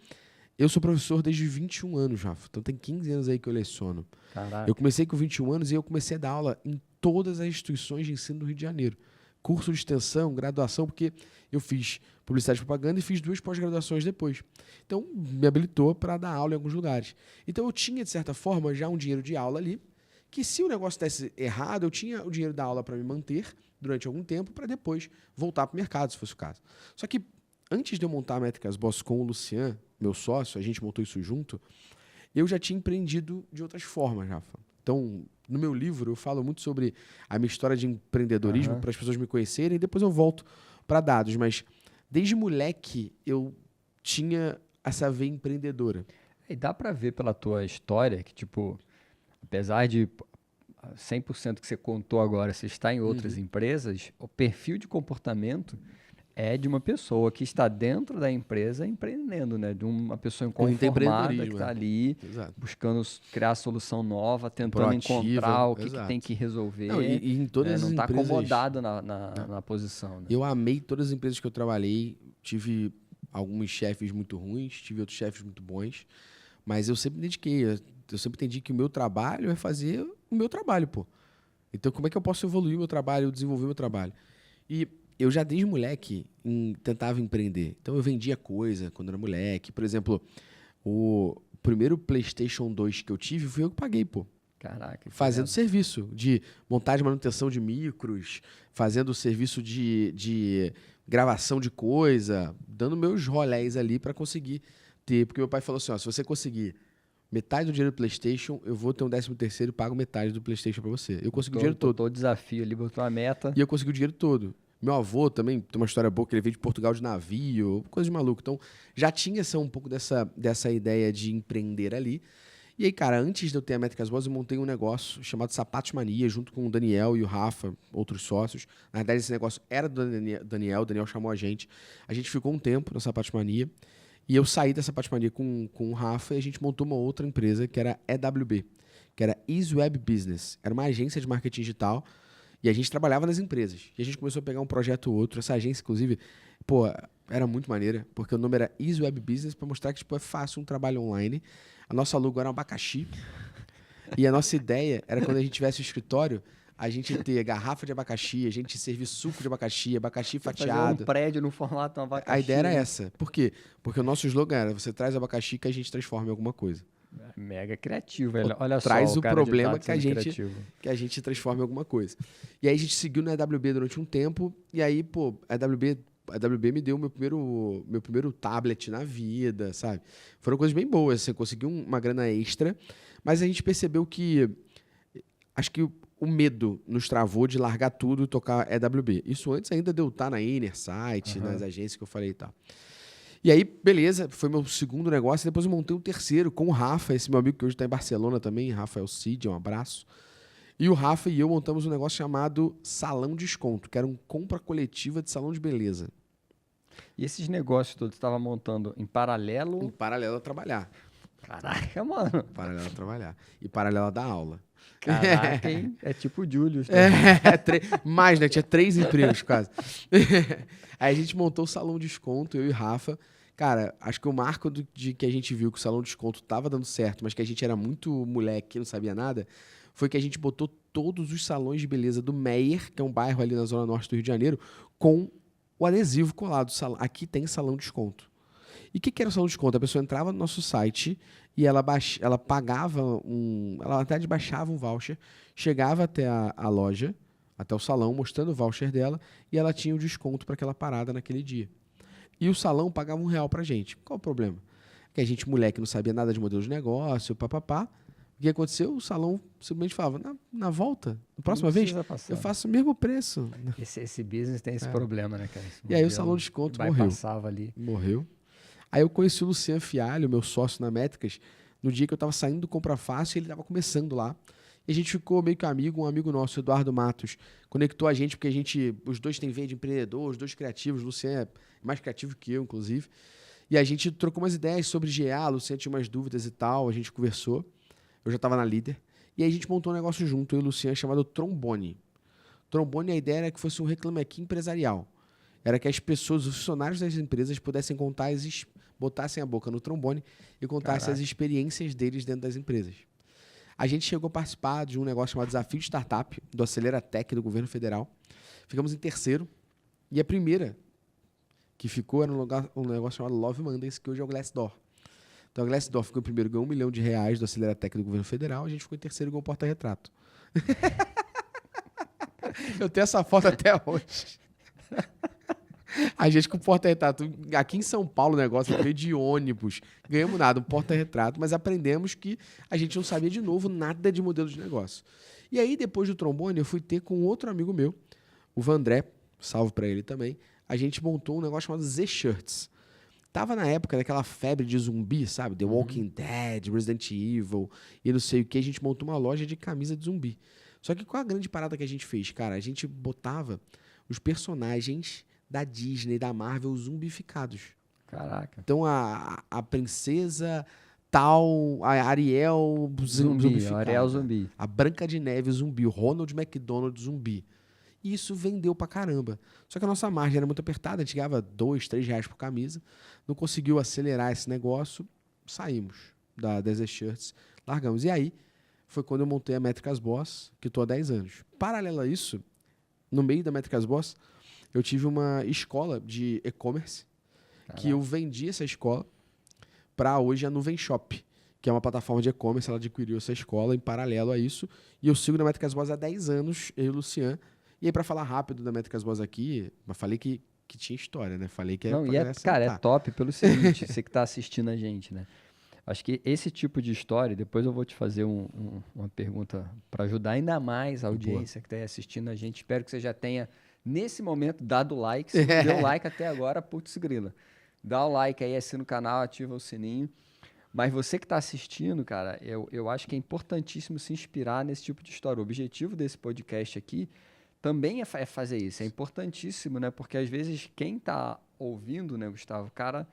eu sou professor desde 21 anos, Rafa. Então tem 15 anos aí que eu leciono. Caraca. Eu comecei com 21 anos e eu comecei a dar aula em todas as instituições de ensino do Rio de Janeiro. Curso de extensão, graduação, porque eu fiz publicidade e propaganda e fiz 2 pós-graduações depois. Então me habilitou para dar aula em alguns lugares. Então eu tinha, de certa forma, já um dinheiro de aula ali, que se o negócio desse errado, eu tinha o dinheiro da aula para me manter durante algum tempo, para depois voltar para o mercado, se fosse o caso. Só que antes de eu montar a Métricas Boss com o Lucian, meu sócio, a gente montou isso junto, eu já tinha empreendido de outras formas, Rafa. Então, no meu livro, eu falo muito sobre a minha história de empreendedorismo, para as pessoas me conhecerem, e depois eu volto para dados. Mas, desde moleque, eu tinha essa veia empreendedora. E dá para ver pela tua história que, tipo, apesar de 100% que você contou agora, você está em outras empresas, o perfil de comportamento é de uma pessoa que está dentro da empresa empreendendo, né? De uma pessoa Com inconformada que empreendedorismo, está ali Exato. buscando criar solução nova, tentando Proativa, encontrar o que exato. tem que resolver. Não, e em Né? todas Não as está empresas... acomodado na posição. Né? Eu amei todas as empresas que eu trabalhei. Tive alguns chefes muito ruins, tive outros chefes muito bons. Mas eu sempre me dediquei. Eu sempre entendi que o meu trabalho é fazer o meu trabalho, pô. Então, como é que eu posso evoluir o meu trabalho, desenvolver o meu trabalho? E eu já desde moleque tentava empreender. Então, eu vendia coisa quando era moleque. Por exemplo, o primeiro PlayStation 2 que eu tive, fui eu que paguei, pô. Caraca. Fazendo serviço de montagem e manutenção de micros, fazendo serviço de gravação de coisa, dando meus rolés ali para conseguir ter. Porque meu pai falou assim, ó, se você conseguir metade do dinheiro do PlayStation, eu vou ter um 13º e pago metade do PlayStation para você. Eu consegui o dinheiro todo. Botou o desafio ali, botou a meta. E eu consegui o dinheiro todo. Meu avô também tem uma história boa, que ele veio de Portugal de navio, coisa de maluco. Então, já tinha um pouco dessa ideia de empreender ali. E aí, cara, antes de eu ter a Métricas Boas, eu montei um negócio chamado Sapatos Mania, junto com o Daniel e o Rafa, outros sócios. Na verdade, esse negócio era do Daniel, o Daniel chamou a gente. A gente ficou um tempo na Sapatos Mania. E eu saí da Sapatos Mania com o Rafa e a gente montou uma outra empresa, que era EWB, que era Easy Web Business. Era uma agência de marketing digital. E a gente trabalhava nas empresas. E a gente começou a pegar um projeto ou outro. Essa agência, inclusive, pô, era muito maneira, porque o nome era Easy Web Business, para mostrar que tipo, é fácil um trabalho online. A nossa logo era um abacaxi. E a nossa ideia era, quando a gente tivesse o escritório, a gente ter garrafa de abacaxi, a gente servir suco de abacaxi fatiado. Fazer um prédio no formato de um abacaxi. A ideia era essa. Por quê? Porque o nosso slogan era, você traz abacaxi que a gente transforma em alguma coisa. Mega criativo, velho. Olha só. Traz o problema que a criativo. gente transforma em alguma coisa. E aí a gente seguiu na EWB durante um tempo, e aí, pô, a EWB me deu meu primeiro tablet na vida, sabe? Foram coisas bem boas, assim, eu consegui uma grana extra, mas a gente percebeu que, acho que o medo nos travou de largar tudo e tocar EWB. Isso antes ainda de eu estar na Innersight, nas agências que eu falei e tal. E aí, beleza, foi meu segundo negócio. E depois eu montei um terceiro com o Rafa, esse meu amigo que hoje está em Barcelona também, Rafael Cid, um abraço. E o Rafa e eu montamos um negócio chamado Salão Desconto, que era um compra coletiva de salão de beleza. E esses negócios todos você estava montando em paralelo? Em paralelo a trabalhar. Caraca, mano. Paralelo a trabalhar. E paralelo a dar aula. Caraca, hein? É tipo o Julius. Mais, né? Tinha 3 empregos quase. Aí a gente montou o Salão Desconto, eu e Rafa. Cara, acho que o marco de que a gente viu que o Salão Desconto tava dando certo, mas que a gente era muito moleque, não sabia nada, foi que a gente botou todos os salões de beleza do Meier, que é um bairro ali na zona norte do Rio de Janeiro, com o adesivo colado. Aqui tem Salão Desconto. E o que era o Salão Desconto? A pessoa entrava no nosso site e ela pagava ela até baixava um voucher, chegava até a loja, até o salão, mostrando o voucher dela, e ela tinha o desconto para aquela parada naquele dia. E o salão pagava R$1 pra gente. Qual o problema? Que a gente, moleque, não sabia nada de modelo de negócio, papapá. O que aconteceu? O salão simplesmente falava, na volta, na próxima vez, eu faço o mesmo preço. Esse business tem esse problema, né, cara? E aí o Salão Desconto morreu. Ali. Morreu. Aí eu conheci o Luciano Fialho, meu sócio na Métricas, no dia que eu estava saindo do Compra Fácil, e ele estava começando lá. E a gente ficou meio que amigo, um amigo nosso, Eduardo Matos, conectou a gente, porque os dois têm veia de empreendedor, os dois criativos, o Luciano é mais criativo que eu, inclusive. E a gente trocou umas ideias sobre GA, o Luciano tinha umas dúvidas e tal, a gente conversou. Eu já estava na Líder. E aí a gente montou um negócio junto, eu e o Luciano, chamado Trombone. Trombone, a ideia era que fosse um Reclame Aqui empresarial. Era que as pessoas, os funcionários das empresas, pudessem contar, botassem a boca no trombone e contassem as experiências deles dentro das empresas. A gente chegou a participar de um negócio chamado Desafio de Startup, do Aceleratec, do governo federal. Ficamos em terceiro. E a primeira que ficou era um negócio chamado Love Mondays, que hoje é o Glassdoor. Então, a Glassdoor ficou em primeiro, ganhou R$1 milhão do Aceleratec do governo federal. A gente ficou em terceiro e ganhou o porta-retrato. Eu tenho essa foto até hoje. A gente com porta-retrato. Aqui em São Paulo o negócio veio de ônibus. Ganhamos nada, um porta-retrato, mas aprendemos que a gente não sabia de novo nada de modelo de negócio. E aí, depois do trombone, eu fui ter com outro amigo meu, o Vandré, salve pra ele também. A gente montou um negócio chamado Z-Shirts. Tava na época daquela febre de zumbi, sabe? The Walking Dead, Resident Evil e não sei o que. A gente montou uma loja de camisa de zumbi. Só que qual a grande parada que a gente fez, cara? A gente botava os personagens da Disney, da Marvel, zumbificados. Caraca. Então, a princesa tal, a Ariel zumbificada. Ariel zumbi. A Branca de Neve zumbi, o Ronald McDonald zumbi. E isso vendeu pra caramba. Só que a nossa margem era muito apertada, a gente ganhava R$2, R$3 por camisa. Não conseguiu acelerar esse negócio, saímos da Desert Shirts, largamos. E aí, foi quando eu montei a Métricas Boss, que estou há 10 anos. Paralelo a isso, no meio da Métricas Boss, eu tive uma escola de e-commerce, que eu vendi essa escola para hoje a Nuvem Shop, que é uma plataforma de e-commerce. Ela adquiriu essa escola em paralelo a isso. E eu sigo na Métricas Boss há 10 anos, eu e o Lucian. E aí, para falar rápido da Métricas Boss aqui, mas falei que tinha história, né? Falei que Não, e cara, é top pelo seguinte, você que está assistindo a gente, né? Acho que esse tipo de história, depois eu vou te fazer uma pergunta para ajudar ainda mais a audiência que está assistindo a gente. Espero que você já tenha, nesse momento, dado like. Se não deu like até agora, putz grila. Dá o like aí, assina o canal, ativa o sininho. Mas você que está assistindo, cara, eu acho que é importantíssimo se inspirar nesse tipo de história. O objetivo desse podcast aqui também é fazer isso. É importantíssimo, né? Porque às vezes quem está ouvindo, né, Gustavo, cara...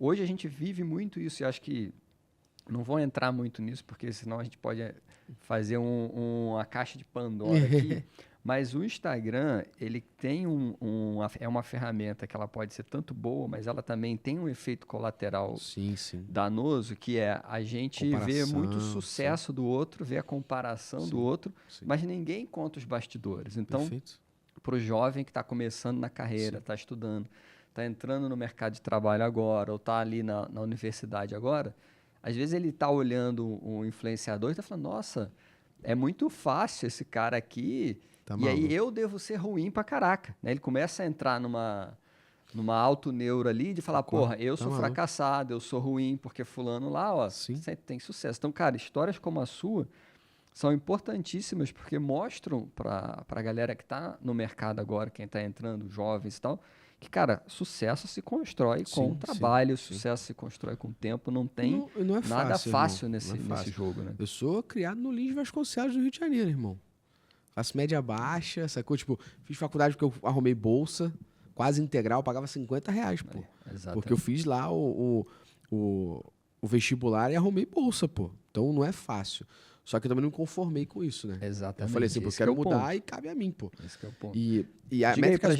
Hoje a gente vive muito isso e acho que não vou entrar muito nisso, porque senão a gente pode fazer uma caixa de Pandora aqui. Mas o Instagram, ele tem é uma ferramenta que ela pode ser tanto boa, mas ela também tem um efeito colateral danoso, que é a gente vê muito sucesso do outro, vê a comparação do outro, mas ninguém conta os bastidores. Então, para o jovem que está começando na carreira, está estudando, está entrando no mercado de trabalho agora, ou está ali na universidade agora, às vezes ele está olhando um influenciador e está falando, nossa, é muito fácil esse cara aqui, aí eu devo ser ruim pra caraca. Né? Ele começa a entrar numa autoneuro ali de falar, porra, eu sou fracassado, eu sou ruim, porque fulano lá, ó, tem sucesso. Então, cara, histórias como a sua são importantíssimas porque mostram para a galera que está no mercado agora, quem está entrando, jovens e tal, que, cara, sucesso se constrói com trabalho, sucesso se constrói com tempo, não tem nada fácil nesse jogo, né? Eu sou criado no Lins Vasconcelos, do Rio de Janeiro, irmão. Classe média baixa, sacou? Tipo, fiz faculdade porque eu arrumei bolsa, quase integral, pagava R$50, pô. Porque eu fiz lá o vestibular e arrumei bolsa, pô. Então não é fácil. Só que eu também não me conformei com isso, né? Exatamente. Eu falei assim, pô, eu quero mudar e cabe a mim, pô. Esse que é o ponto. E a Métricas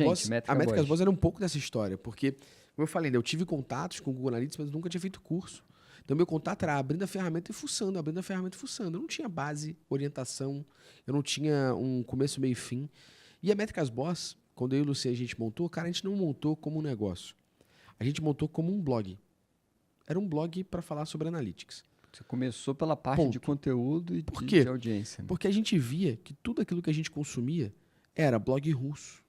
Boss era um pouco dessa história, porque, como eu falei, eu tive contatos com o Google Analytics, mas eu nunca tinha feito curso. Então, meu contato era abrindo a ferramenta e fuçando, abrindo a ferramenta e fuçando. Eu não tinha base, orientação, eu não tinha um começo, meio e fim. E a Métricas Boss, quando eu e o Luciano a gente montou, cara, a gente não montou como um negócio. A gente montou como um blog. Era um blog para falar sobre Analytics. Você começou pela parte de conteúdo e de audiência. Né? Porque a gente via que tudo aquilo que a gente consumia era blog russo,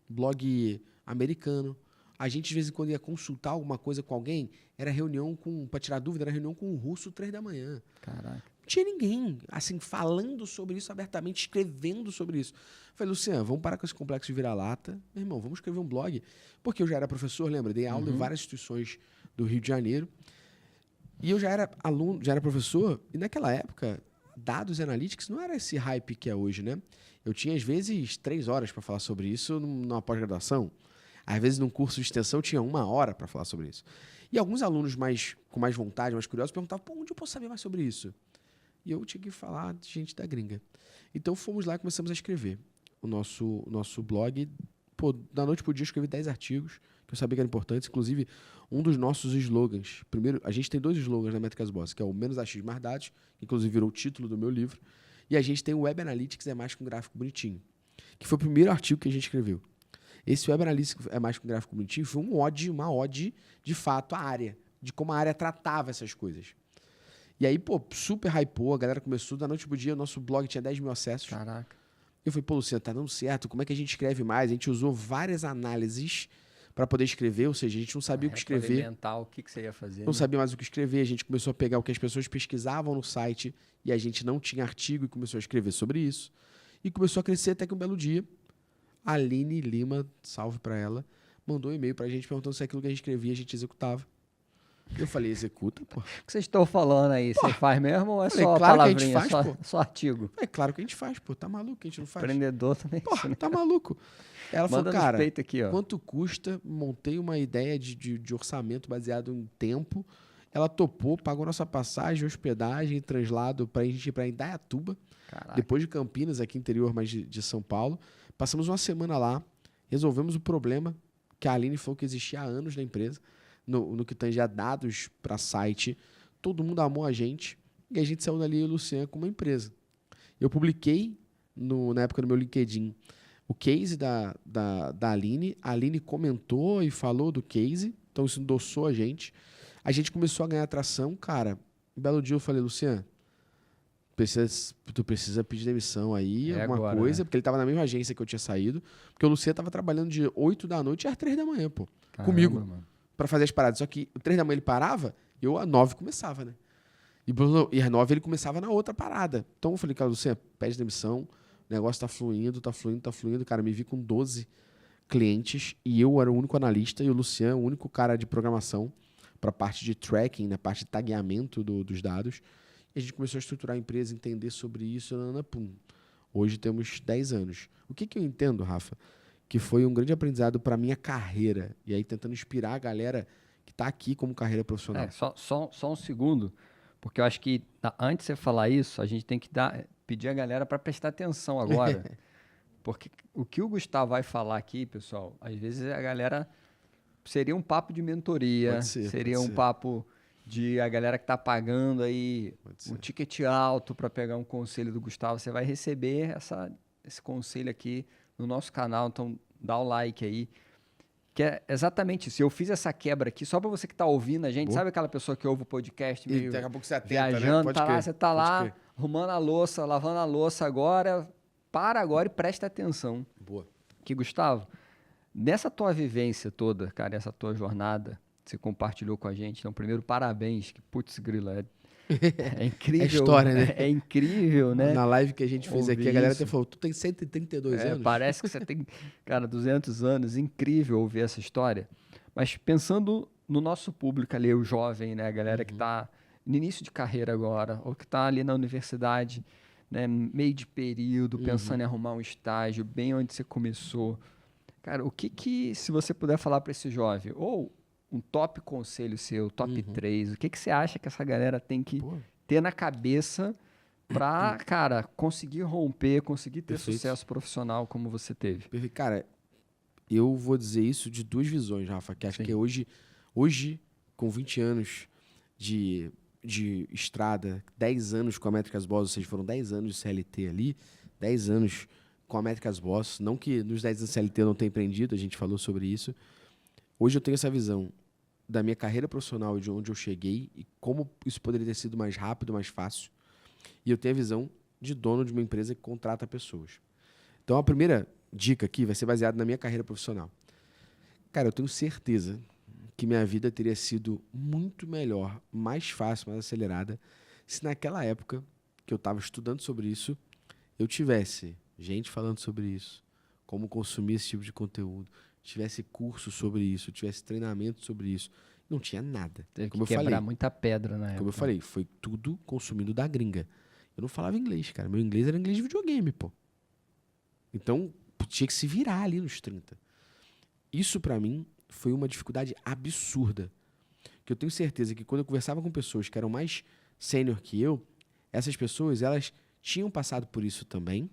blog americano. A gente, de vez em quando, ia consultar alguma coisa com alguém, era reunião para tirar dúvida, era reunião com um russo 3 da manhã. Caraca. Não tinha ninguém, assim, falando sobre isso abertamente, escrevendo sobre isso. Eu falei, Luciano, vamos parar com esse complexo de vira-lata. Meu irmão, vamos escrever um blog. Porque eu já era professor, lembra? Dei aula em várias instituições do Rio de Janeiro. E eu já era aluno, já era professor, e naquela época, dados e analytics não era esse hype que é hoje, né? Eu tinha, às vezes, 3 horas para falar sobre isso numa pós-graduação. Às vezes, num curso de extensão, eu tinha 1 hora para falar sobre isso. E alguns alunos com mais vontade, mais curiosos, perguntavam, pô, onde eu posso saber mais sobre isso? E eu tinha que falar de gente da gringa. Então, fomos lá e começamos a escrever o nosso blog. Pô, da noite pro dia, eu escrevi 10 artigos, que eu sabia que eram importantes. Inclusive, um dos nossos slogans. Primeiro, a gente tem 2 slogans na Métricas Boss, que é o menos achismo, mais dados, que inclusive virou o título do meu livro. E a gente tem o Web Analytics é mais com gráfico bonitinho, que foi o primeiro artigo que a gente escreveu. Esse Web Analytics é mais com gráfico bonitinho foi uma ode, de fato, à área, de como a área tratava essas coisas. E aí, pô, super hypou, a galera começou, da noite pro dia, o nosso blog tinha 10 mil acessos. Caraca. Eu falei, pô, Luciano, tá dando certo, como é que a gente escreve mais? A gente usou várias análises para poder escrever, ou seja, a gente não sabia o que escrever. O que você ia fazer. Não sabia mais o que escrever, a gente começou a pegar o que as pessoas pesquisavam no site e a gente não tinha artigo e começou a escrever sobre isso. E começou a crescer até que um belo dia, a Aline Lima, salve para ela, mandou um e-mail pra gente perguntando se aquilo que a gente escrevia a gente executava. Eu falei, executa, pô. O que vocês estão falando aí? Você faz mesmo ou é Falei, só claro que a palavrinha, gente faz, pô. só artigo? É claro que a gente faz, pô. Tá maluco que a gente não faz? Empreendedor também. Pô, Isso, né? tá maluco. Ela falou, Manda nos cara, peitos aqui, ó. quanto custa? Montei uma ideia de orçamento baseado em tempo. Ela topou, pagou nossa passagem, hospedagem, translado pra gente ir pra Indaiatuba. Caraca. Depois de Campinas, aqui interior mais de São Paulo. Passamos uma semana lá, resolvemos o problema que a Aline falou que existia há anos na empresa, no que tange a dados para site. Todo mundo amou a gente e a gente saiu dali, eu e o Luciano, com uma empresa. Eu publiquei, na época, no meu LinkedIn, o case da Aline. A Aline comentou e falou do case, então isso endossou a gente. A gente começou a ganhar atração. Cara, um belo dia eu falei, Luciano, tu precisa pedir demissão aí, alguma agora, coisa, né? porque ele tava na mesma agência que eu tinha saído, porque o Luciano tava trabalhando de 8 da noite às 3 da manhã, pô, Caramba, comigo, mano. pra fazer as paradas. Só que 3 da manhã ele parava, eu às 9 começava, né? E às 9 ele começava na outra parada. Então eu falei, cara, Luciano, pede demissão, o negócio tá fluindo. Cara, me vi com 12 clientes e eu era o único analista e o Luciano, o único cara de programação pra parte de tracking, na parte de tagueamento dos dados. E a gente começou a estruturar a empresa, entender sobre isso, pum. Hoje temos 10 anos. O que eu entendo, Rafa? Que foi um grande aprendizado para minha carreira. E aí tentando inspirar a galera que está aqui como carreira profissional. Só um segundo, porque eu acho que antes de você falar isso, a gente tem que pedir a galera para prestar atenção agora. Porque o que o Gustavo vai falar aqui, pessoal, às vezes a galera seria um papo de mentoria, seria um papo de a galera que está pagando aí um ticket alto para pegar um conselho do Gustavo. Você vai receber esse conselho aqui no nosso canal, então dá o like aí. Que é exatamente isso. Eu fiz essa quebra aqui só para você que está ouvindo a gente. Boa. Sabe aquela pessoa que ouve o podcast meio E daqui a pouco você atenta, viajando, né? tá lá, você tá lá crer. arrumando a louça, lavando a louça agora. Para agora e presta atenção. Boa. Que, Gustavo, nessa tua vivência toda, cara, essa tua jornada, você compartilhou com a gente. Então, primeiro, parabéns. Que putz, grila, é incrível. É história, né? É incrível, né? Na live que a gente fez aqui, Ouvir a galera isso. até falou, tu tem 132 anos? Parece que você tem, cara, 200 anos. Incrível ouvir essa história. Mas pensando no nosso público ali, o jovem, né? A galera que está no início de carreira agora, ou que está ali na universidade, né? Meio de período, pensando em arrumar um estágio, bem onde você começou. Cara, o que se você puder falar para esse jovem, ou um top conselho seu, top 3, o que você acha que essa galera tem que ter na cabeça para, cara, conseguir romper, conseguir ter sucesso profissional como você teve? Perfeito. Cara, eu vou dizer isso de duas visões, Rafa, que acho que hoje, com 20 anos de estrada, 10 anos com a Métricas Boss, ou seja, foram 10 anos de CLT ali, 10 anos com a Métricas Boss, não que nos 10 anos de CLT eu não tenha empreendido, a gente falou sobre isso. Hoje eu tenho essa visão da minha carreira profissional e de onde eu cheguei e como isso poderia ter sido mais rápido, mais fácil. E eu tenho a visão de dono de uma empresa que contrata pessoas. Então, a primeira dica aqui vai ser baseada na minha carreira profissional. Cara, eu tenho certeza que minha vida teria sido muito melhor, mais fácil, mais acelerada, se naquela época que eu estava estudando sobre isso, eu tivesse gente falando sobre isso, como consumir esse tipo de conteúdo, tivesse curso sobre isso, tivesse treinamento sobre isso. Não tinha nada. Teve Como que eu quebrar falei, muita pedra na época. Como eu falei, foi tudo consumido da gringa. Eu não falava inglês, cara. Meu inglês era inglês de videogame, pô. Então, tinha que se virar ali nos 30. Isso, pra mim, foi uma dificuldade absurda. Que eu tenho certeza que quando eu conversava com pessoas que eram mais sênior que eu, essas pessoas, elas tinham passado por isso também,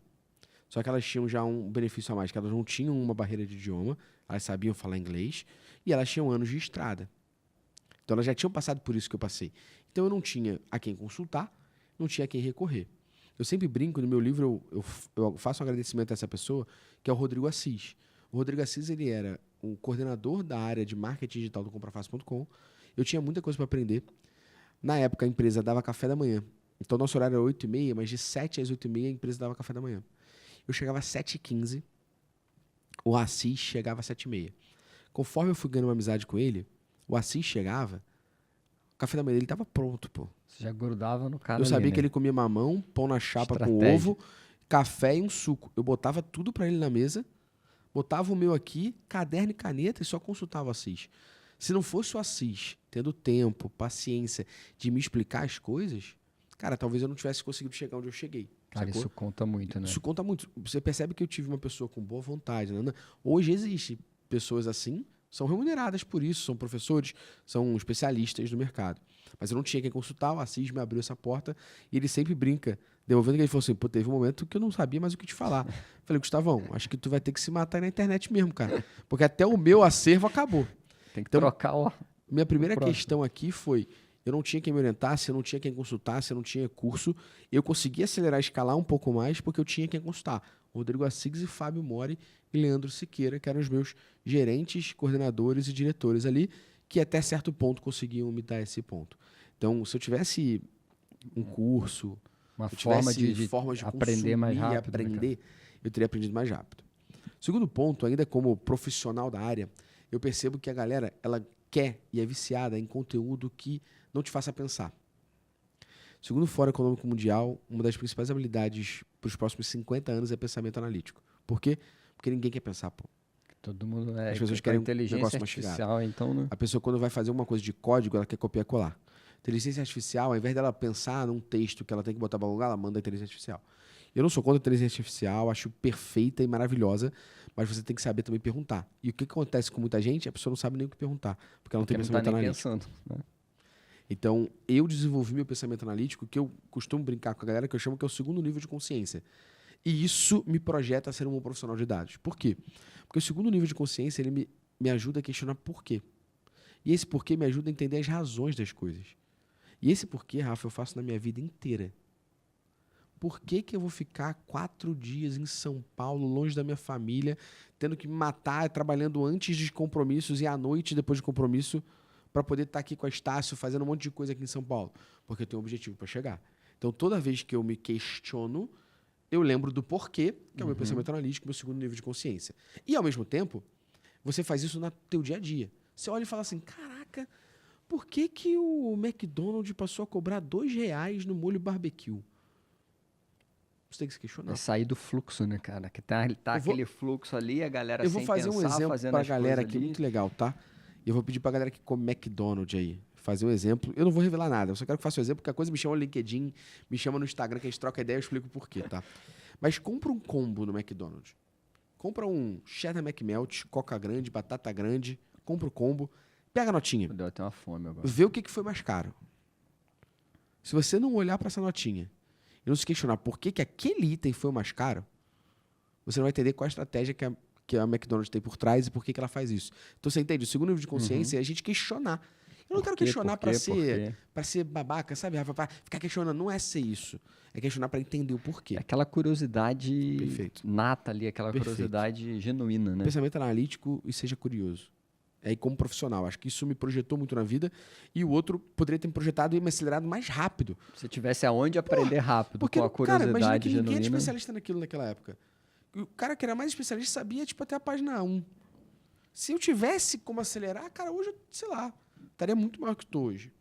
só que elas tinham já um benefício a mais, que elas não tinham uma barreira de idioma, elas sabiam falar inglês, e elas tinham anos de estrada. Então, elas já tinham passado por isso que eu passei. Então, eu não tinha a quem consultar, não tinha a quem recorrer. Eu sempre brinco, no meu livro, eu faço um agradecimento a essa pessoa, que é o Rodrigo Assis. O Rodrigo Assis, ele era um coordenador da área de marketing digital do comprafácil.com. Eu tinha muita coisa para aprender. Na época, a empresa dava café da manhã. Então, nosso horário era 8h30, mas de 7 às 8h30 a empresa dava café da manhã. Eu chegava às 7h15, o Assis chegava às 7h30. Conforme eu fui ganhando uma amizade com ele, o Assis chegava, o café da manhã dele estava pronto, pô. Você já grudava no cara Eu sabia ali, que né? ele comia mamão, pão na chapa com Estratégia. ovo, café e um suco. Eu botava tudo para ele na mesa, botava o meu aqui, caderno e caneta e só consultava o Assis. Se não fosse o Assis tendo tempo, paciência de me explicar as coisas, cara, talvez eu não tivesse conseguido chegar onde eu cheguei. Cara, sacou? isso conta muito, né? Isso conta muito. Você percebe que eu tive uma pessoa com boa vontade. Né? Hoje existe pessoas assim, são remuneradas por isso, são professores, são especialistas do mercado. Mas eu não tinha quem consultar, o Assis me abriu essa porta e ele sempre brinca, devolvendo que ele falou assim, pô, teve um momento que eu não sabia mais o que te falar. Falei, Gustavão, acho que tu vai ter que se matar aí na internet mesmo, cara. Porque até o meu acervo acabou. Tem que Então, trocar minha primeira próximo. questão aqui foi, eu não tinha quem me orientasse, eu não tinha quem consultasse, eu não tinha curso. Eu consegui acelerar e escalar um pouco mais porque eu tinha quem consultar. Rodrigo Assis e Fábio Mori e Leandro Siqueira, que eram os meus gerentes, coordenadores e diretores ali, que até certo ponto conseguiam me dar esse ponto. Então, se eu tivesse um curso, uma se eu forma tivesse de formas de aprender mais consumir e rápido. Né, aprender, eu teria aprendido mais rápido. Segundo ponto, ainda como profissional da área, eu percebo que a galera, ela quer e é viciada em conteúdo que não te faça pensar. Segundo o Fórum Econômico Mundial, uma das principais habilidades para os próximos 50 anos é pensamento analítico. Por quê? Porque ninguém quer pensar, pô. Todo mundo As pessoas com querem um inteligência negócio mastigado. artificial, então, né? A pessoa, quando vai fazer uma coisa de código, ela quer copiar e colar. Inteligência artificial, ao invés dela pensar num texto que ela tem que botar para lugar, ela manda a inteligência artificial. Eu não sou contra a inteligência artificial, acho perfeita e maravilhosa, mas você tem que saber também perguntar. E o que acontece com muita gente? A pessoa não sabe nem o que perguntar, porque ela não tem Porque não tá pensamento nem analítico. pensando, né? Então, eu desenvolvi meu pensamento analítico, que eu costumo brincar com a galera, que eu chamo que é o segundo nível de consciência. E isso me projeta a ser um bom profissional de dados. Por quê? Porque o segundo nível de consciência, ele me ajuda a questionar por quê. E esse porquê me ajuda a entender as razões das coisas. E esse porquê, Rafa, eu faço na minha vida inteira. Por que que eu vou ficar 4 dias em São Paulo, longe da minha família, tendo que me matar, trabalhando antes de compromissos e à noite, depois de compromisso, para poder estar aqui com a Estácio, fazendo um monte de coisa aqui em São Paulo? Porque eu tenho um objetivo para chegar. Então, toda vez que eu me questiono, eu lembro do porquê, que é o meu pensamento analítico, meu segundo nível de consciência. E, ao mesmo tempo, você faz isso no teu dia a dia. Você olha e fala assim, caraca, por que que o McDonald's passou a cobrar R$2 no molho barbecue? Você tem que se questionar. É sair do fluxo, né, cara? Que tá aquele fluxo ali, a galera Eu vou sem fazer um pensar, exemplo fazendo pra as galera coisas aqui ali. muito legal, tá? E eu vou pedir pra galera que come McDonald's aí fazer um exemplo. Eu não vou revelar nada, eu só quero que faça um exemplo, porque a coisa me chama no LinkedIn, me chama no Instagram, que a gente troca ideia, eu explico por quê, tá? Mas compra um combo no McDonald's. Compra um cheddar McMelt, coca grande, batata grande, compra o combo, pega a notinha, Deu até uma fome agora. vê o que foi mais caro. Se você não olhar pra essa notinha e não se questionar por que que aquele item foi o mais caro, você não vai entender qual a estratégia que a McDonald's tem por trás e por que que ela faz isso. Então você entende? O segundo nível de consciência é a gente questionar. Eu não quero questionar Por quê? para ser babaca, sabe, Rafa? Pra ficar questionando. Não é ser isso. É questionar para entender o porquê. É aquela curiosidade Perfeito. nata ali, aquela Perfeito. curiosidade genuína, né? Pensamento analítico e seja curioso. É, e como profissional. Acho que isso me projetou muito na vida. E o outro poderia ter me projetado e me acelerado mais rápido. Se tivesse aonde aprender rápido, Porque, com a cara, imagina curiosidade que ninguém era genuína. especialista naquilo naquela época. O cara que era mais especialista sabia, tipo, até a página 1. Se eu tivesse como acelerar, cara, hoje, sei lá, estaria muito maior que estou hoje.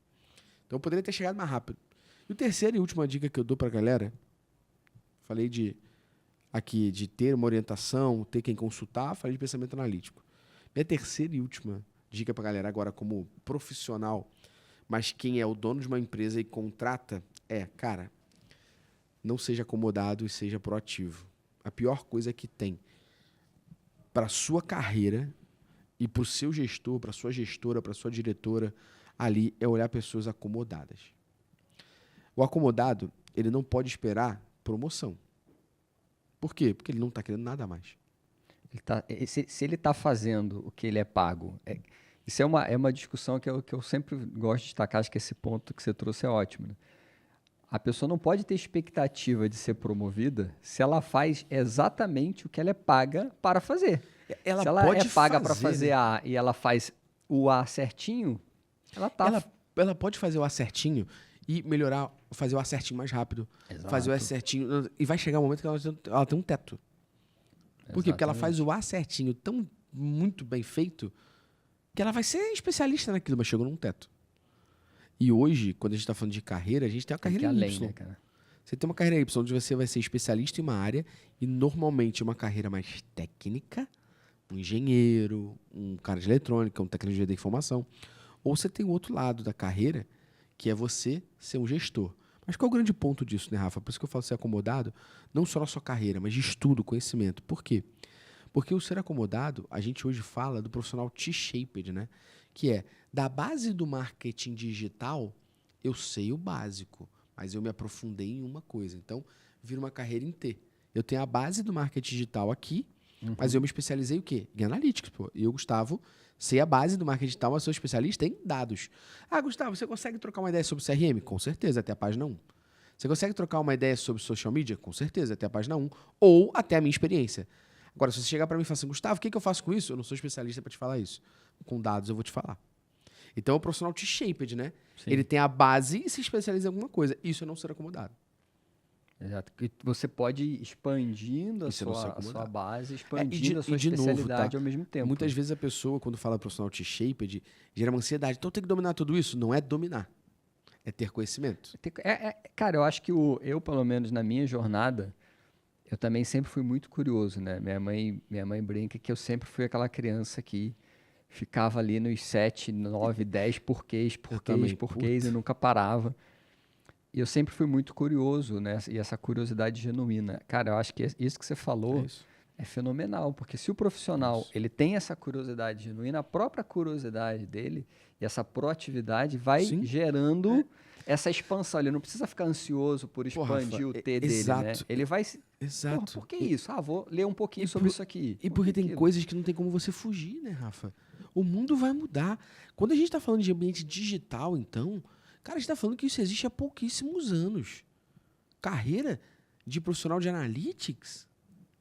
Então eu poderia ter chegado mais rápido. E a terceira e última dica que eu dou pra galera, falei de ter uma orientação, ter quem consultar, falei de pensamento analítico. Minha terceira e última dica pra galera agora como profissional, mas quem é o dono de uma empresa e contrata, cara, não seja acomodado e seja proativo. A pior coisa que tem para sua carreira e para o seu gestor, para sua gestora, para sua diretora ali é olhar pessoas acomodadas. O acomodado, ele não pode esperar promoção. Por quê? Porque ele não está querendo nada mais. Se ele está fazendo o que ele é pago, isso é uma discussão que eu sempre gosto de destacar, acho que esse ponto que você trouxe é ótimo, né? A pessoa não pode ter expectativa de ser promovida se ela faz exatamente o que ela é paga para fazer. Ela se ela pode é paga para fazer, fazer né? A e ela faz o A certinho, ela tá... Ela pode fazer o A certinho e melhorar, fazer o A certinho mais rápido. Exato. Fazer o A certinho. E vai chegar um momento que ela tem um teto. Por quê? Porque ela faz o A certinho tão muito bem feito que ela vai ser especialista naquilo, mas chegou num teto. E hoje, quando a gente está falando de carreira, a gente tem uma carreira além, Y. né, cara? Você tem uma carreira Y onde você vai ser especialista em uma área e normalmente uma carreira mais técnica, um engenheiro, um cara de eletrônica, um tecnologia da informação. Ou você tem o outro lado da carreira, que é você ser um gestor. Mas qual é o grande ponto disso, né, Rafa? Por isso que eu falo ser acomodado, não só na sua carreira, mas de estudo, conhecimento. Por quê? Porque o ser acomodado, a gente hoje fala do profissional T-shaped, né? Que é, da base do marketing digital, eu sei o básico, mas eu me aprofundei em uma coisa. Então, vira uma carreira em T. Eu tenho a base do marketing digital aqui, mas eu me especializei o quê? Em analytics, pô. E eu, Gustavo, sei a base do marketing digital, mas sou especialista em dados. Ah, Gustavo, você consegue trocar uma ideia sobre CRM? Com certeza, até a página 1. Você consegue trocar uma ideia sobre social media? Com certeza, até a página 1. Ou até a minha experiência. Agora, se você chegar para mim e falar assim, Gustavo, o que eu faço com isso? Eu não sou especialista para te falar isso. Com dados eu vou te falar. Então, é o profissional T-shaped, né? Sim. Ele tem a base e se especializa em alguma coisa. Isso é não ser acomodado. Exato. E você pode ir expandindo Isso é não ser a sua acomodado. base, expandindo a sua E de novo, especialidade tá? ao mesmo tempo. Muitas vezes a pessoa, quando fala profissional T-shaped, gera uma ansiedade. Então, tem que dominar tudo isso? Não é dominar. É ter conhecimento. Cara, eu acho que eu, pelo menos na minha jornada, eu também sempre fui muito curioso, né? Minha mãe brinca que eu sempre fui aquela criança que ficava ali nos 7, 9, 10 porquês, também. e nunca parava. E eu sempre fui muito curioso, né? E essa curiosidade genuína. Cara, eu acho que isso que você É falou isso. é fenomenal, porque se o profissional Isso. ele tem essa curiosidade genuína, a própria curiosidade dele e essa proatividade vai Sim. gerando essa expansão. Ele não precisa ficar ansioso por Pô, Rafa, expandir o T dele, né? exato. Ele vai se... Porra, Exato. por que isso? Ah, vou ler um pouquinho E sobre por- isso aqui. E Por porque que tem aquilo? coisas que não tem como você fugir, né, Rafa? O mundo vai mudar. Quando a gente está falando de ambiente digital, então, cara, a gente está falando que isso existe há pouquíssimos anos. Carreira de profissional de analytics,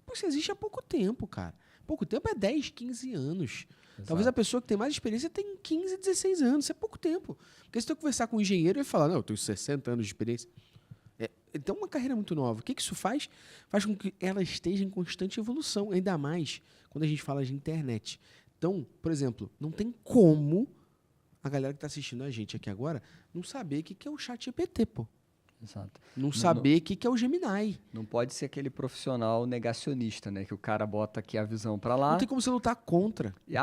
pô, isso existe há pouco tempo, cara. Pouco tempo é 10, 15 anos. Talvez a pessoa que tem mais experiência tenha 15, 16 anos. Isso é pouco tempo. Porque se tu conversar com um engenheiro, ele fala, não, eu tenho 60 anos de experiência. Então, uma carreira muito nova. O que isso faz? Faz com que ela esteja em constante evolução. Ainda mais quando a gente fala de internet. Então, por exemplo, não tem como a galera que está assistindo a gente aqui agora não saber o que é o chat GPT, pô. Exato. Não saber o que é o Gemini. Não pode ser aquele profissional negacionista, né? Que o cara bota aqui a visão para lá. Não tem como você lutar contra. E,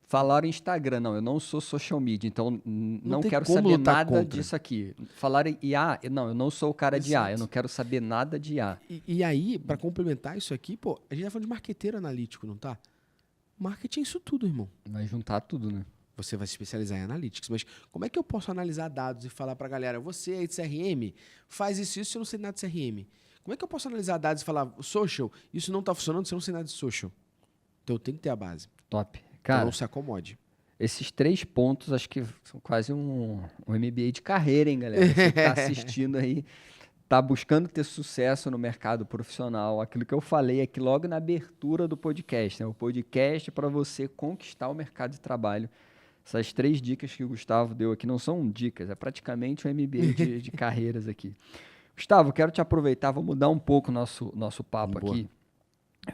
falaram Instagram. Não, eu não sou social media, então não tem quero como saber lutar nada contra. disso aqui. Falaram IA, não, eu não sou o cara de IA, eu Exato. não quero saber nada de IA. E aí, para complementar isso aqui, pô, a gente tá falando de marqueteiro analítico, não tá? Marketing é isso tudo, irmão. Vai juntar tudo, né? Você vai se especializar em analytics, mas como é que eu posso analisar dados e falar pra galera, você aí de CRM, faz isso, eu não sei nada de CRM. Como é que eu posso analisar dados e falar, social, isso não tá funcionando, você não sei nada de social. Então eu tenho que ter a base. Top. Então Cara, não se acomode. esses 3 pontos acho que são quase um MBA de carreira, hein, galera? Você que tá assistindo aí, tá buscando ter sucesso no mercado profissional. Aquilo que eu falei aqui logo na abertura do podcast, né? O podcast para você conquistar o mercado de trabalho. Essas 3 dicas que o Gustavo deu aqui não são dicas, é praticamente um MBA de carreiras aqui. Gustavo, quero te aproveitar, vou mudar um pouco o nosso papo Boa. aqui.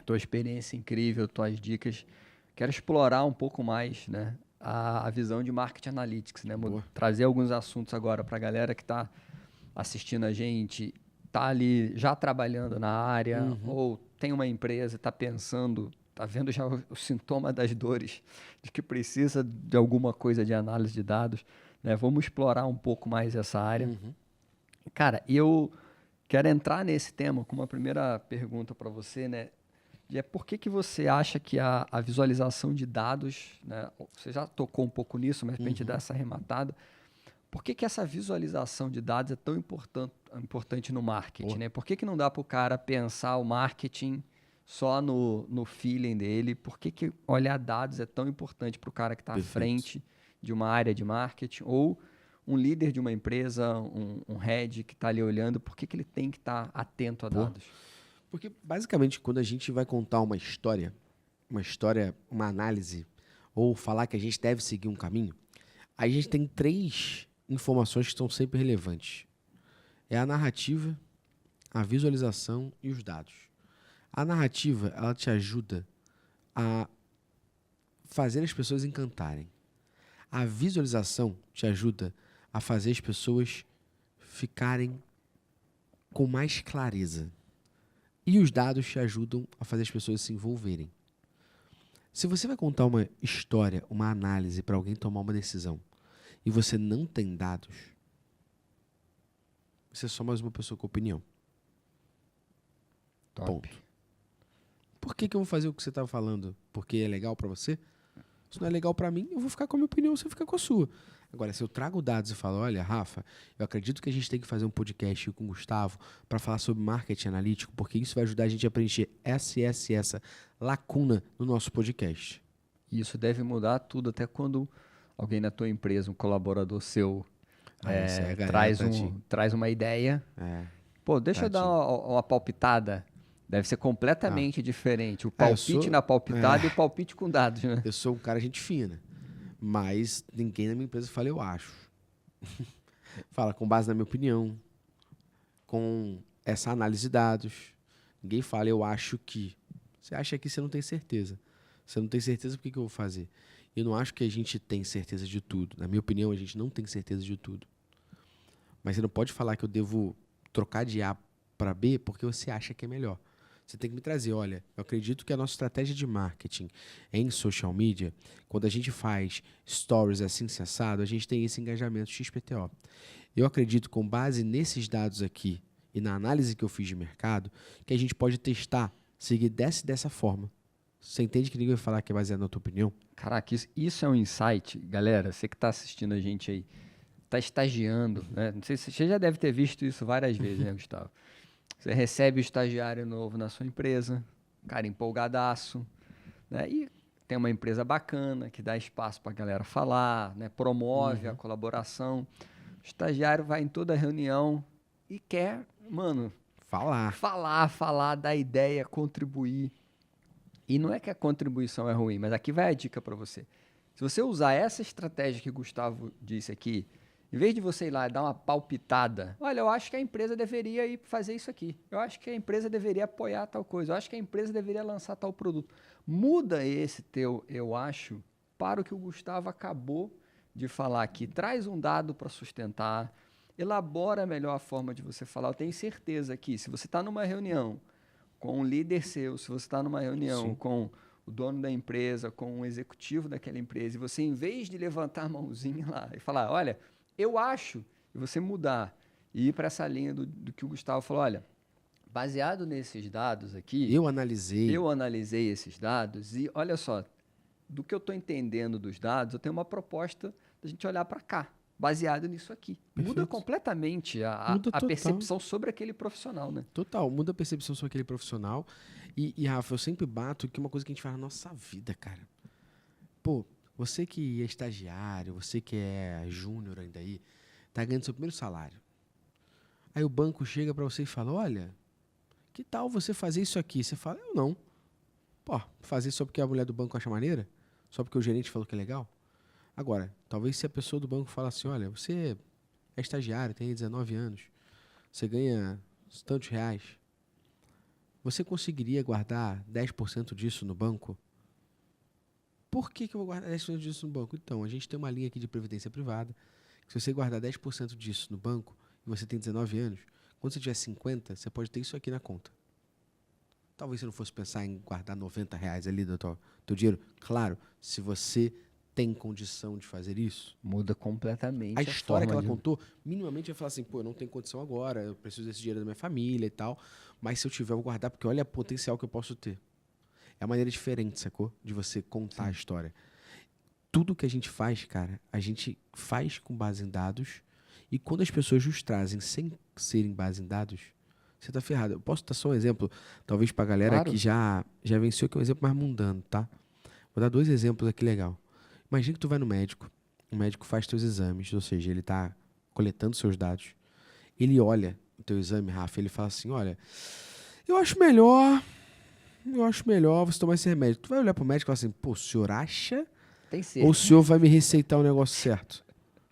Tua experiência incrível, tuas dicas. Quero explorar um pouco mais, né, a visão de Marketing Analytics, né? Boa. Trazer alguns assuntos agora para a galera que está assistindo a gente, está ali já trabalhando na área, ou tem uma empresa, está pensando, está vendo já o sintoma das dores, de que precisa de alguma coisa de análise de dados, né? Vamos explorar um pouco mais essa área. Cara, eu quero entrar nesse tema com uma primeira pergunta para você, né? Por que você acha que a visualização de dados, né? Você já tocou um pouco nisso, mas de repente dar essa arrematada. Por que essa visualização de dados é tão importante no marketing, né? Por que não dá para o cara pensar o marketing só no feeling dele? Por que olhar dados é tão importante para o cara que está à frente de uma área de marketing? Ou um líder de uma empresa, um head que está ali olhando, por que ele tem que estar atento a dados? Porque, basicamente, quando a gente vai contar uma história, uma análise, ou falar que a gente deve seguir um caminho, aí a gente tem 3 informações que estão sempre relevantes. É a narrativa, a visualização e os dados. A narrativa, ela te ajuda a fazer as pessoas encantarem. A visualização te ajuda a fazer as pessoas ficarem com mais clareza. E os dados te ajudam a fazer as pessoas se envolverem. Se você vai contar uma história, uma análise para alguém tomar uma decisão e você não tem dados, você é só mais uma pessoa com opinião. Top. Ponto. Por que eu vou fazer o que você estava falando? Porque é legal para você? Se não é legal para mim, eu vou ficar com a minha opinião, você fica com a sua. Agora, se eu trago dados e falo, olha, Rafa, eu acredito que a gente tem que fazer um podcast com o Gustavo para falar sobre marketing analítico, porque isso vai ajudar a gente a preencher essa lacuna no nosso podcast. Isso deve mudar tudo, até quando alguém na tua empresa, um colaborador seu, Isso aí a galera traz uma ideia. Pô, deixa eu dar uma palpitada. Deve ser completamente diferente. O palpite na palpitada e o palpite com dados, né? Eu sou um cara gente fina, mas ninguém na minha empresa fala eu acho. Fala com base na minha opinião, com essa análise de dados. Ninguém fala eu acho que. Você acha que você não tem certeza. Você não tem certeza, por que eu vou fazer? Eu não acho que a gente tem certeza de tudo. Na minha opinião, a gente não tem certeza de tudo. Mas você não pode falar que eu devo trocar de A para B porque você acha que é melhor. Você tem que me trazer, olha, eu acredito que a nossa estratégia de marketing em social media, quando a gente faz stories assim, assado, a gente tem esse engajamento XPTO. Eu acredito, com base nesses dados aqui e na análise que eu fiz de mercado, que a gente pode testar, seguir dessa forma. Você entende que ninguém vai falar que é baseado na tua opinião? Caraca, isso é um insight. Galera, você que está assistindo a gente aí, está estagiando, né? Não sei se você já deve ter visto isso várias vezes, né, Gustavo? Você recebe o estagiário novo na sua empresa, cara empolgadaço, né? E tem uma empresa bacana que dá espaço para a galera falar, né? Promove a colaboração. O estagiário vai em toda reunião e quer, mano, falar, dar ideia, contribuir. E não é que a contribuição é ruim, mas aqui vai a dica para você. Se você usar essa estratégia que o Gustavo disse aqui, em vez de você ir lá e dar uma palpitada, olha, eu acho que a empresa deveria ir fazer isso aqui. Eu acho que a empresa deveria apoiar tal coisa. Eu acho que a empresa deveria lançar tal produto. Muda esse teu eu acho para o que o Gustavo acabou de falar aqui. Traz um dado para sustentar, elabora melhor a forma de você falar. Eu tenho certeza que se você está numa reunião com um líder seu, se você está numa reunião com o dono da empresa, com um executivo daquela empresa, e você, em vez de levantar a mãozinha lá e falar, olha, eu acho, e você mudar e ir para essa linha do que o Gustavo falou, olha, baseado nesses dados aqui, eu analisei esses dados e olha só, do que eu estou entendendo dos dados, eu tenho uma proposta da gente olhar para cá, baseado nisso aqui. Perfeito. Muda completamente a percepção sobre aquele profissional, né? Total, muda a percepção sobre aquele profissional. E, Rafa, eu sempre bato que uma coisa que a gente faz na nossa vida, cara. Pô, você que é estagiário, você que é júnior ainda aí, tá ganhando seu primeiro salário. Aí o banco chega pra você e fala, olha, que tal você fazer isso aqui? Você fala, eu não. Pô, fazer só porque a mulher do banco acha maneira? Só porque o gerente falou que é legal? Agora, talvez se a pessoa do banco fala assim, olha, você é estagiário, tem 19 anos, você ganha tantos reais, você conseguiria guardar 10% disso no banco? Por que eu vou guardar 10% disso no banco? Então, a gente tem uma linha aqui de previdência privada, que se você guardar 10% disso no banco, e você tem 19 anos, quando você tiver 50, você pode ter isso aqui na conta. Talvez você não fosse pensar em guardar 90 reais ali do teu dinheiro. Claro, se você tem condição de fazer isso, muda completamente a história que ela contou, minimamente vai falar assim, pô, eu não tenho condição agora, eu preciso desse dinheiro da minha família e tal, mas se eu tiver, eu vou guardar, porque olha o potencial que eu posso ter. É uma maneira diferente, sacou? De você contar a história. Tudo que a gente faz, cara, a gente faz com base em dados, e quando as pessoas nos trazem sem serem base em dados, você tá ferrado. Eu posso dar só um exemplo, talvez pra galera que já venceu, que é um exemplo mais mundano, tá? Vou dar 2 exemplos aqui legal. Imagina que tu vai no médico, o médico faz teus exames, ou seja, ele tá coletando seus dados, ele olha o teu exame, Rafa, ele fala assim, olha, eu acho melhor você tomar esse remédio. Tu vai olhar pro médico e falar assim, pô, o senhor acha? Ou o senhor vai me receitar o negócio certo?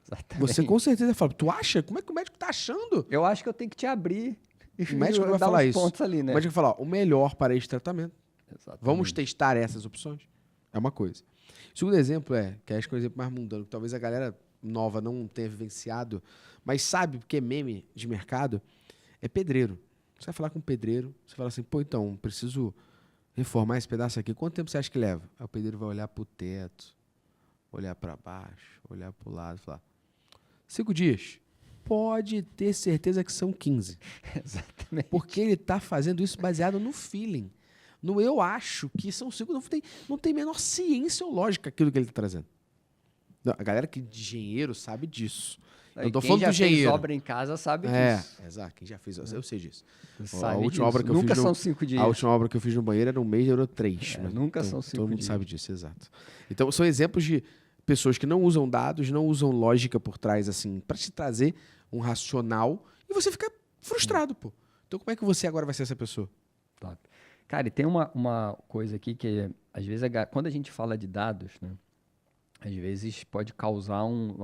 Exatamente. Você com certeza fala, tu acha? Como é que o médico tá achando? Eu acho que eu tenho que te abrir e o médico não vai falar isso. Ali, né? O médico vai falar, o melhor para este tratamento. Exatamente. Vamos testar essas opções. É uma coisa. O segundo exemplo que acho que é um exemplo mais mundano, que talvez a galera nova não tenha vivenciado, mas sabe porque é meme de mercado, é pedreiro. Você vai falar com um pedreiro, você fala assim, pô, então, preciso reformar esse pedaço aqui, quanto tempo você acha que leva? Aí o pedreiro vai olhar pro teto, olhar para baixo, olhar pro lado e falar, 5 dias. Pode ter certeza que são 15. Exatamente. Porque ele tá fazendo isso baseado no feeling. No eu acho que são 5. Não tem a menor ciência ou lógica aquilo que ele tá trazendo. Não, a galera que de engenheiro sabe disso. Eu tô falando do engenheiro. Quem já fez obra em casa sabe disso. Exato. Quem já fez, eu sei disso. Sabe A última disso. obra que eu Nunca fiz são 5 dias. A última obra que eu fiz no banheiro era um mês, durou 3. Nunca são 5 dias. Todo mundo sabe disso, exato. Então, são exemplos de pessoas que não usam dados, não usam lógica por trás, assim, para te trazer um racional e você fica frustrado, pô. Então, como é que você agora vai ser essa pessoa? Top. Cara, e tem uma coisa aqui que, às vezes, quando a gente fala de dados, né, às vezes pode causar um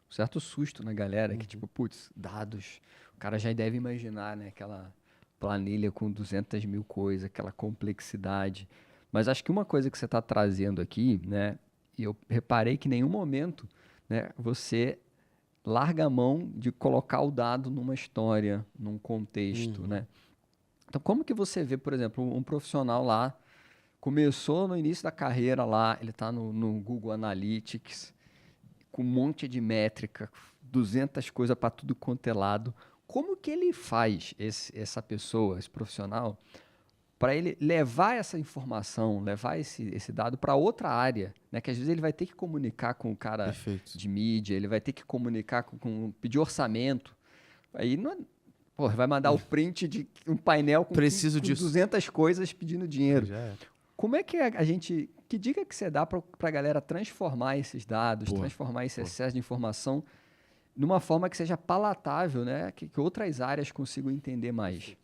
certo susto na galera, que tipo, putz, dados, o cara já deve imaginar, né, aquela planilha com 200 mil coisas, aquela complexidade. Mas acho que uma coisa que você está trazendo aqui, né, e eu reparei que em nenhum momento, né, você larga a mão de colocar o dado numa história, num contexto, né? Então, como que você vê, por exemplo, um profissional lá, começou no início da carreira lá, ele está no Google Analytics, com um monte de métrica, 200 coisas para tudo quanto é lado. Como que ele faz, essa pessoa, esse profissional, para ele levar essa informação, levar esse dado para outra área, né? Que às vezes ele vai ter que comunicar com o cara Perfeito. de mídia, ele vai ter que comunicar pedir orçamento. Aí não, porra, vai mandar o print de um painel com 200 coisas pedindo dinheiro. Já é. Como é que a gente... Que dica que você dá para a galera transformar esses dados, transformar esse excesso de informação numa forma que seja palatável, né? Que outras áreas consigam entender mais?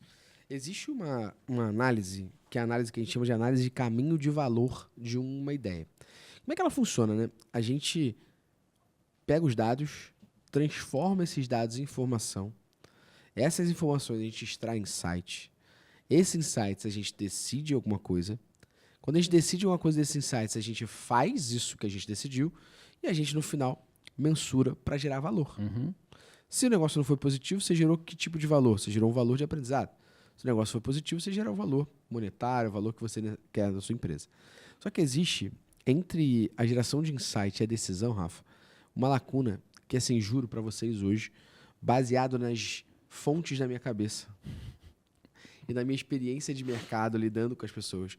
Existe uma análise, que é a análise que a gente chama de análise de caminho de valor de uma ideia. Como é que ela funciona, né? A gente pega os dados, transforma esses dados em informação. Essas informações a gente extrai insights. Esses insights a gente decide alguma coisa. Quando a gente decide uma coisa desses insights, a gente faz isso que a gente decidiu e a gente, no final, mensura para gerar valor. Se o negócio não foi positivo, você gerou que tipo de valor? Você gerou um valor de aprendizado. Se o negócio foi positivo, você gera o valor monetário, o valor que você quer da sua empresa. Só que existe, entre a geração de insight e a decisão, Rafa, uma lacuna que, assim, juro para vocês hoje, baseado nas fontes da minha cabeça e na minha experiência de mercado lidando com as pessoas,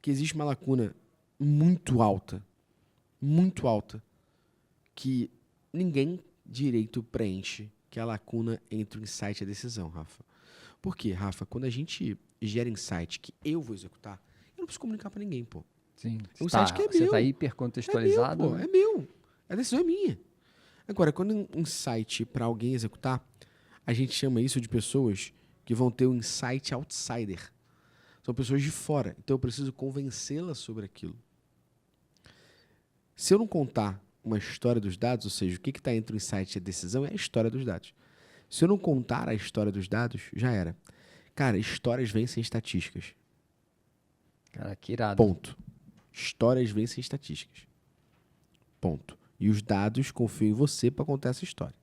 que existe uma lacuna muito alta, que ninguém direito preenche, que é a lacuna entre o insight e a decisão, Rafa. Por quê, Rafa? Quando a gente gera insight que eu vou executar, eu não preciso comunicar para ninguém, pô. Sim. Um insight que é meu. Você está hipercontextualizado. É meu, pô. Né? É meu. A decisão é minha. Agora, quando um insight para alguém executar, a gente chama isso de pessoas que vão ter um insight outsider. São pessoas de fora. Então, eu preciso convencê-las sobre aquilo. Se eu não contar uma história dos dados, ou seja, o que está entre o insight e a decisão, é a história dos dados. Se eu não contar a história dos dados, já era. Cara, histórias vencem estatísticas. Cara, que irado. Ponto. Histórias vencem estatísticas. Ponto. E os dados confiam em você para contar essa história.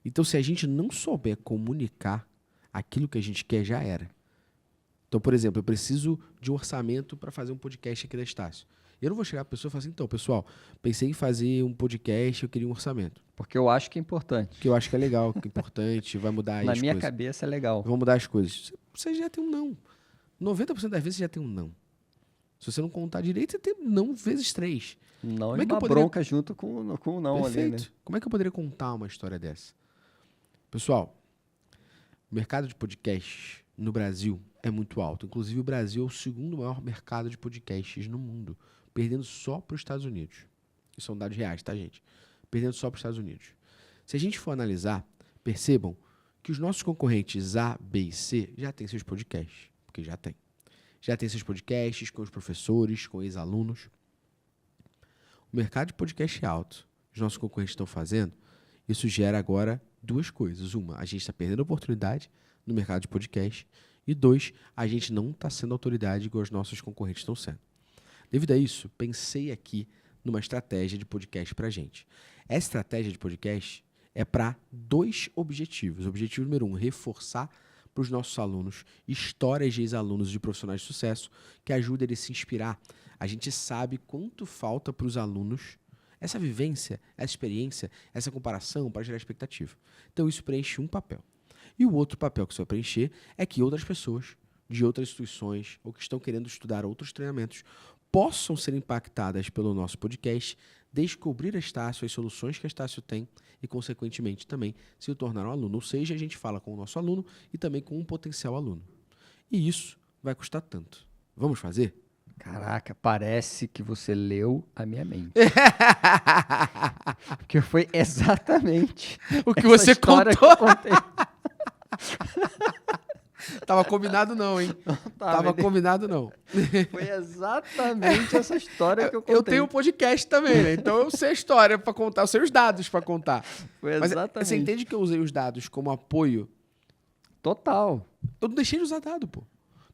Então, se a gente não souber comunicar aquilo que a gente quer, já era. Então, por exemplo, eu preciso de um orçamento para fazer um podcast aqui da Estácio. Eu não vou chegar para a pessoa e falar assim, então, pessoal, pensei em fazer um podcast, eu queria um orçamento. Porque eu acho que é importante. Porque eu acho que é legal, que é importante, vai mudar aí Na as minha coisas. cabeça é legal. Vão mudar as coisas. Você já tem um não. 90% das vezes você já tem um não. Se você não contar direito, você tem não vezes 3. Não, Como é que uma eu poderia... bronca junto com o não. Perfeito. Ali, né? Como é que eu poderia contar uma história dessa? Pessoal, o mercado de podcasts no Brasil é muito alto. Inclusive, o Brasil é o segundo maior mercado de podcasts no mundo, perdendo só para os Estados Unidos. Isso são dados reais, tá, gente? Perdendo só para os Estados Unidos. Se a gente for analisar, percebam que os nossos concorrentes A, B e C já têm seus podcasts, porque já tem. Já tem seus podcasts com os professores, com ex-alunos. O mercado de podcast é alto. Os nossos concorrentes estão fazendo. Isso gera agora duas coisas. Uma, a gente está perdendo oportunidade no mercado de podcast. E 2, a gente não está sendo autoridade igual os nossos concorrentes estão sendo. Devido a isso, pensei aqui numa estratégia de podcast para a gente. Essa estratégia de podcast é para 2 objetivos. O objetivo número 1, reforçar para os nossos alunos histórias de ex-alunos de profissionais de sucesso que ajudem eles a se inspirar. A gente sabe quanto falta para os alunos essa vivência, essa experiência, essa comparação para gerar expectativa. Então isso preenche um papel. E o outro papel que você vai preencher é que outras pessoas de outras instituições ou que estão querendo estudar outros treinamentos possam ser impactadas pelo nosso podcast, descobrir a Estácio, as soluções que a Estácio tem e, consequentemente, também se tornar um aluno. Ou seja, a gente fala com o nosso aluno e também com um potencial aluno. E isso vai custar tanto. Vamos fazer? Caraca, parece que você leu a minha mente. Porque foi exatamente o que essa você história contou. que eu contei. Tava combinado não, hein? Tava combinado não. Foi exatamente essa história que eu contei. Eu tenho um podcast também, né? Então eu sei a história para contar, eu sei os dados para contar. Foi Mas exatamente. você entende que eu usei os dados como apoio? Total. Eu não deixei de usar dado, pô.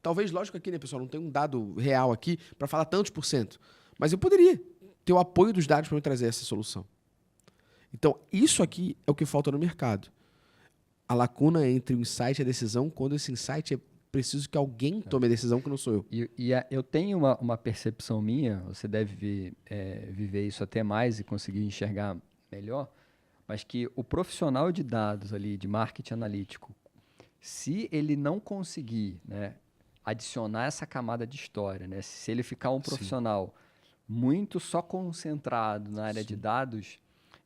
Talvez, lógico aqui, né, pessoal, não tem um dado real aqui para falar tantos por cento. Mas eu poderia ter o apoio dos dados para me trazer essa solução. Então, isso aqui é o que falta no mercado. A lacuna entre o insight e a decisão, quando esse insight é preciso que alguém tome a decisão, que não sou eu. Eu tenho uma percepção minha, você deve viver isso até mais e conseguir enxergar melhor, mas que o profissional de dados ali, de marketing analítico, se ele não conseguir, né, adicionar essa camada de história, né, se ele ficar um profissional muito só concentrado na área de dados,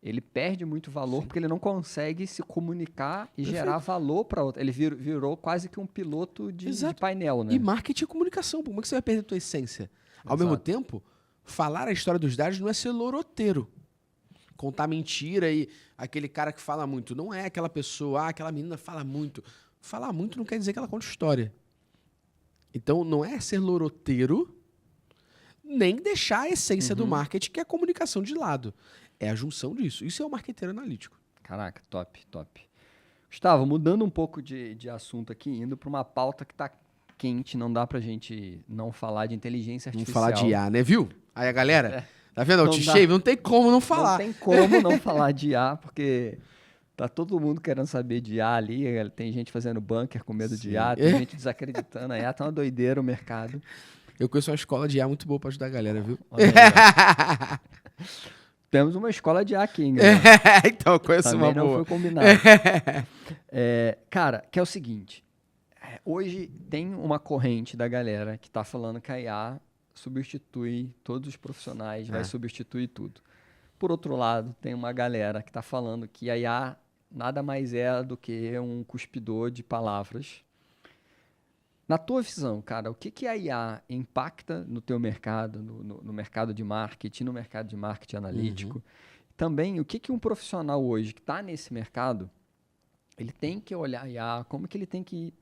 ele perde muito valor porque ele não consegue se comunicar e gerar valor para outro. Ele virou quase que um piloto de painel, né? E marketing é comunicação. Como é que você vai perder a tua essência? Ao mesmo tempo, falar a história dos dados não é ser loroteiro. Contar mentira e aquele cara que fala muito. Não é aquela pessoa, aquela menina fala muito. Falar muito não quer dizer que ela conta história. Então, não é ser loroteiro, nem deixar a essência do marketing, que é a comunicação, de lado. É a junção disso. Isso é o marqueteiro analítico. Caraca, top, top. Gustavo, mudando um pouco de assunto aqui, indo para uma pauta que está quente, não dá pra gente não falar de inteligência artificial. Não falar de IA, né, viu? Aí a galera, tá vendo? O Não T-Shave, não tem como não falar. Não tem como não falar de IA, porque tá todo mundo querendo saber de IA ali, tem gente fazendo bunker com medo de IA, tem gente desacreditando a IA, tá uma doideira o mercado. Eu conheço uma escola de IA muito boa pra ajudar a galera, viu? Olha aí, temos uma escola de IA aqui, hein, galera? Então eu conheço Também uma não boa. foi combinado. Cara, que é o seguinte, hoje tem uma corrente da galera que tá falando que a IA substitui todos os profissionais, vai substituir tudo. Por outro lado, tem uma galera que está falando que a IA nada mais é do que um cuspidor de palavras. Na tua visão, cara, o que a IA impacta no teu mercado, no mercado de marketing, no mercado de marketing analítico? Também, o que um profissional hoje que está nesse mercado, ele tem que olhar a IA, como que ele tem que,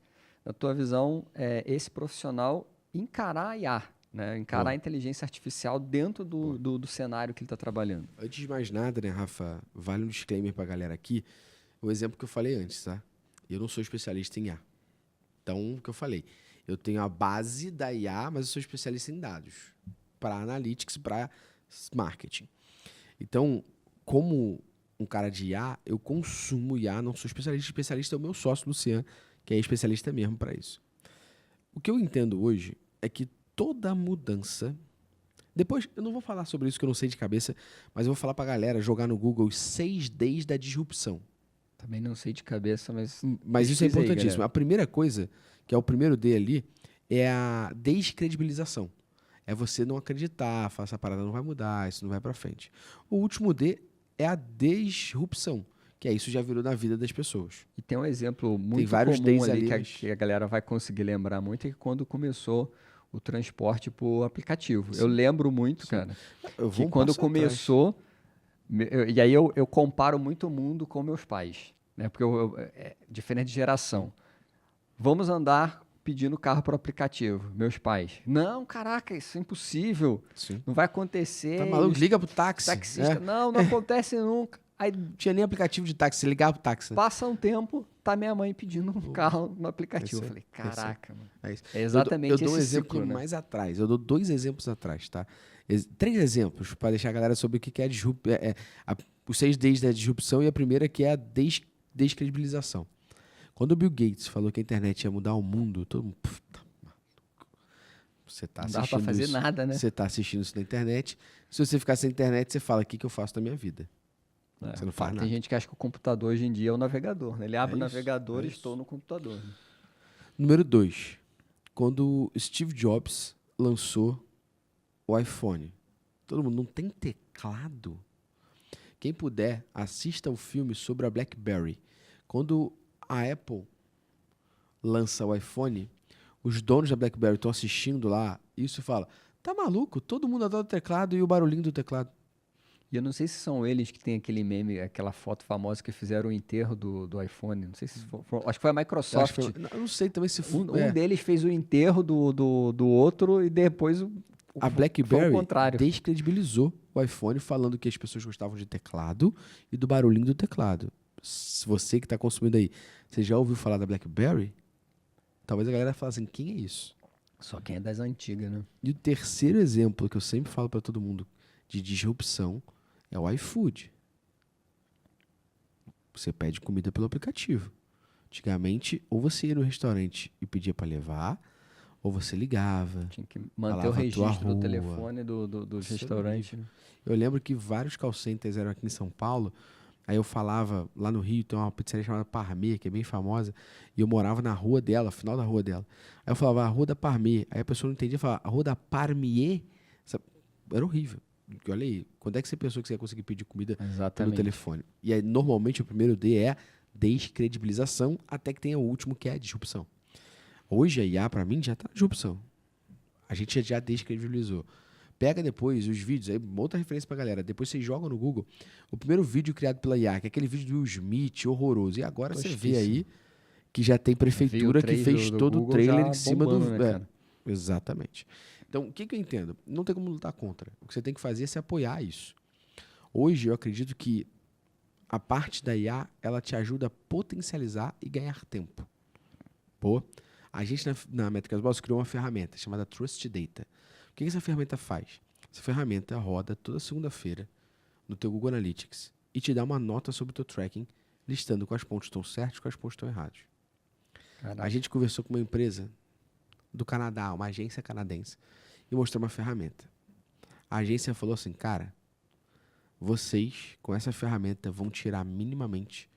na tua visão, esse profissional encarar a IA? Né? Encarar a inteligência artificial dentro do cenário que ele está trabalhando. Antes de mais nada, né, Rafa, vale um disclaimer para a galera aqui, o exemplo que eu falei antes, tá? Eu não sou especialista em IA. Então, o que eu falei, eu tenho a base da IA, mas eu sou especialista em dados, para analytics, para marketing. Então, como um cara de IA, eu consumo IA, não sou especialista. Especialista é o meu sócio, Luciano, que é especialista mesmo para isso. O que eu entendo hoje é que toda mudança... Depois, eu não vou falar sobre isso que eu não sei de cabeça, mas eu vou falar pra galera jogar no Google os 6 Ds da disrupção. Também não sei de cabeça, mas isso é importantíssimo. Aí, a primeira coisa, que é o primeiro D ali, é a descredibilização. É você não acreditar, falar essa parada não vai mudar, isso não vai pra frente. O último D é a disrupção, que é isso já virou na vida das pessoas. E tem um exemplo muito tem vários comum Ds ali que a galera vai conseguir lembrar muito, é que quando começou o transporte por aplicativo. Sim. Eu lembro muito, cara, que quando começou... E aí eu comparo muito o mundo com meus pais, né? Porque diferente de geração. Vamos andar pedindo carro por aplicativo. Meus pais. Não, caraca, isso é impossível. Sim. Não vai acontecer. Tá maluco? Liga pro táxi. Taxista. Não acontece nunca. Aí não tinha nem aplicativo de táxi, ligava pro táxi. Passa um tempo, tá minha mãe pedindo um carro no aplicativo. Eu falei, caraca, mano. É exatamente esse eu dou um exemplo ciclo, né? mais atrás. Eu dou 2 exemplos atrás, tá? 3 exemplos para deixar a galera sobre o que é os 6 Ds da disrupção, e a primeira que é a descredibilização. Quando o Bill Gates falou que a internet ia mudar o mundo, todo mundo... Puta, você tá Não dá assistindo pra fazer isso, nada, né? Você tá assistindo isso na internet. Se você ficar sem internet, você fala, o que, que eu faço da minha vida? Você não faz nada. Tem gente que acha que o computador hoje em dia é o navegador, né? Ele abre o isso, navegador é e isso. estou no computador. Né? Número 2. Quando Steve Jobs lançou o iPhone. Todo mundo, não tem teclado? Quem puder, assista o filme sobre a BlackBerry. Quando a Apple lança o iPhone, os donos da BlackBerry estão assistindo lá, isso e fala, tá maluco? Todo mundo adora o teclado e o barulhinho do teclado. E eu não sei se são eles que tem aquele meme, aquela foto famosa que fizeram o enterro do iPhone. Não sei se acho que foi a Microsoft. Eu não sei também se foi. Um deles fez o enterro do outro e depois A foi o BlackBerry contrário. descredibilizou o iPhone falando que as pessoas gostavam de teclado e do barulhinho do teclado. Se você que está consumindo aí, você já ouviu falar da BlackBerry? Talvez a galera fale assim, quem é isso? Só quem é das antigas, né? E o terceiro exemplo que eu sempre falo para todo mundo de disrupção é o iFood. Você pede comida pelo aplicativo. Antigamente, ou você ia no restaurante e pedia para levar, ou você ligava. Tinha que manter o falava a tua registro do rua. telefone dos Isso é restaurantes. Né? Eu lembro que vários call centers eram aqui em São Paulo. Aí eu falava, lá no Rio tem uma pizzaria chamada Parmê, que é bem famosa, e eu morava na rua dela, final da rua dela. Aí eu falava, a rua da Parmê. Aí a pessoa não entendia, falava, a rua da Parmier? Era horrível. Porque olha aí, quando é que você pensou que você ia conseguir pedir comida pelo Exatamente. telefone? E aí, normalmente, o primeiro D é descredibilização, até que tenha o último, que é a disrupção. Hoje, a IA, pra mim, já tá na disrupção. A gente já descredibilizou. Pega depois os vídeos, aí outra referência pra galera. Depois você joga no Google o primeiro vídeo criado pela IA, que é aquele vídeo do Will Smith, horroroso. E agora você vê aí que já tem prefeitura que fez todo o trailer em cima do... Né, cara? Exatamente. Então, o que eu entendo? Não tem como lutar contra. O que você tem que fazer é se apoiar a isso. Hoje, eu acredito que a parte da IA, ela te ajuda a potencializar e ganhar tempo. Pô, a gente na Métricas Boss criou uma ferramenta chamada Trust Data. O que essa ferramenta faz? Essa ferramenta roda toda segunda-feira no teu Google Analytics e te dá uma nota sobre o teu tracking, listando quais pontos estão certos e quais pontos estão errados. Caraca. A gente conversou com uma empresa do Canadá, uma agência canadense, e mostrou uma ferramenta. A agência falou assim, cara, vocês, com essa ferramenta, vão tirar minimamente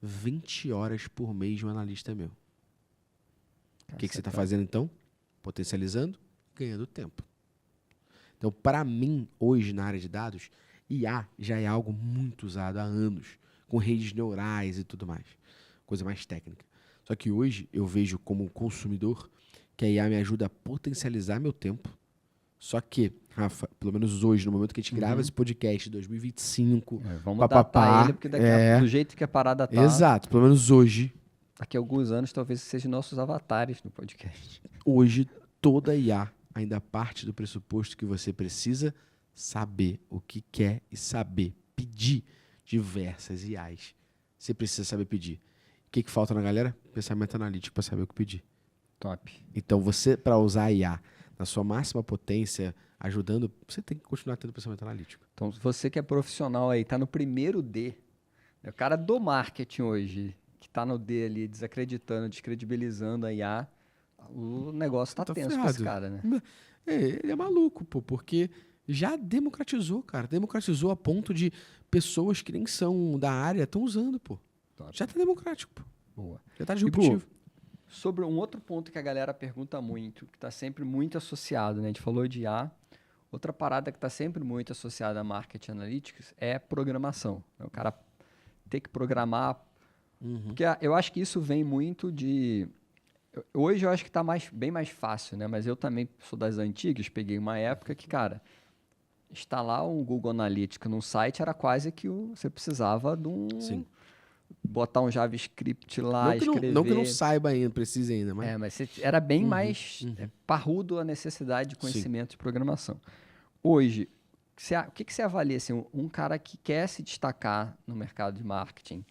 20 horas por mês de um analista meu. O que você está fazendo, então? Potencializando, ganhando tempo. Então, para mim, hoje, na área de dados, IA já é algo muito usado há anos, com redes neurais e tudo mais. Coisa mais técnica. Só que hoje, eu vejo como consumidor que a IA me ajuda a potencializar meu tempo. Só que, Rafa, pelo menos hoje, no momento que a gente grava esse podcast, 2025... vamos datar ele, porque do jeito que a parada tá... Exato, pelo menos hoje... Daqui a alguns anos, talvez sejam nossos avatares no podcast. Hoje, toda IA ainda parte do pressuposto que você precisa saber o que quer e saber pedir diversas IAs. Você precisa saber pedir. O que falta na galera? Pensamento analítico para saber o que pedir. Top. Então, você, para usar a IA na sua máxima potência, ajudando, você tem que continuar tendo pensamento analítico. Então, você que é profissional aí, tá no primeiro D, o cara do marketing hoje, que tá no D ali, desacreditando, descredibilizando a IA, o negócio tá tenso ferrado. com esse cara, né? Ele é maluco, pô, porque já democratizou, cara. Democratizou a ponto de pessoas que nem são da área estão usando, pô. Top. Já tá democrático, pô. Boa. Já tá disruptivo. Sobre um outro ponto que a galera pergunta muito, que está sempre muito associado, né? A gente falou de IA. Outra parada que está sempre muito associada a marketing analytics é programação. O cara ter que programar. Porque eu acho que isso vem muito de... Hoje eu acho que está bem mais fácil, né? Mas eu também sou das antigas, peguei uma época que, cara, instalar um Google Analytics num site era quase que você precisava de um... Sim. Botar um JavaScript lá, escrever... Não que não saiba ainda, precise ainda, mas... mas era bem mais parrudo a necessidade de conhecimento de programação. Hoje, o que você avalia? Assim, um cara que quer se destacar no mercado de marketing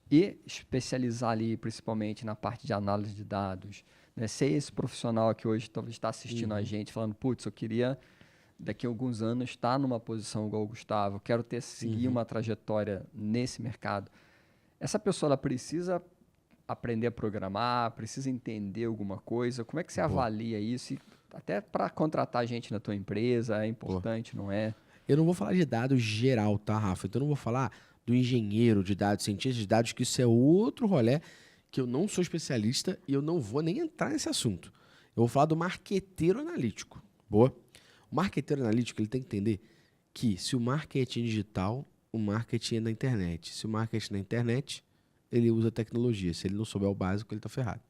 e especializar ali, principalmente na parte de análise de dados, né? Ser esse profissional que hoje talvez está assistindo a gente, falando, putz, eu queria, daqui a alguns anos, estar numa posição igual o Gustavo, quero seguir uma trajetória nesse mercado. Essa pessoa ela precisa aprender a programar, precisa entender alguma coisa? Como é que você avalia isso? E até para contratar gente na tua empresa, é importante, não é? Eu não vou falar de dados geral, tá, Rafa? Então eu não vou falar do engenheiro de dados, cientista de dados, que isso é outro rolê, que eu não sou especialista e eu não vou nem entrar nesse assunto. Eu vou falar do marqueteiro analítico. Boa? O marqueteiro analítico, ele tem que entender que se o marketing é digital, o marketing é na internet. Se o marketing é na internet, ele usa tecnologia. Se ele não souber o básico, ele está ferrado.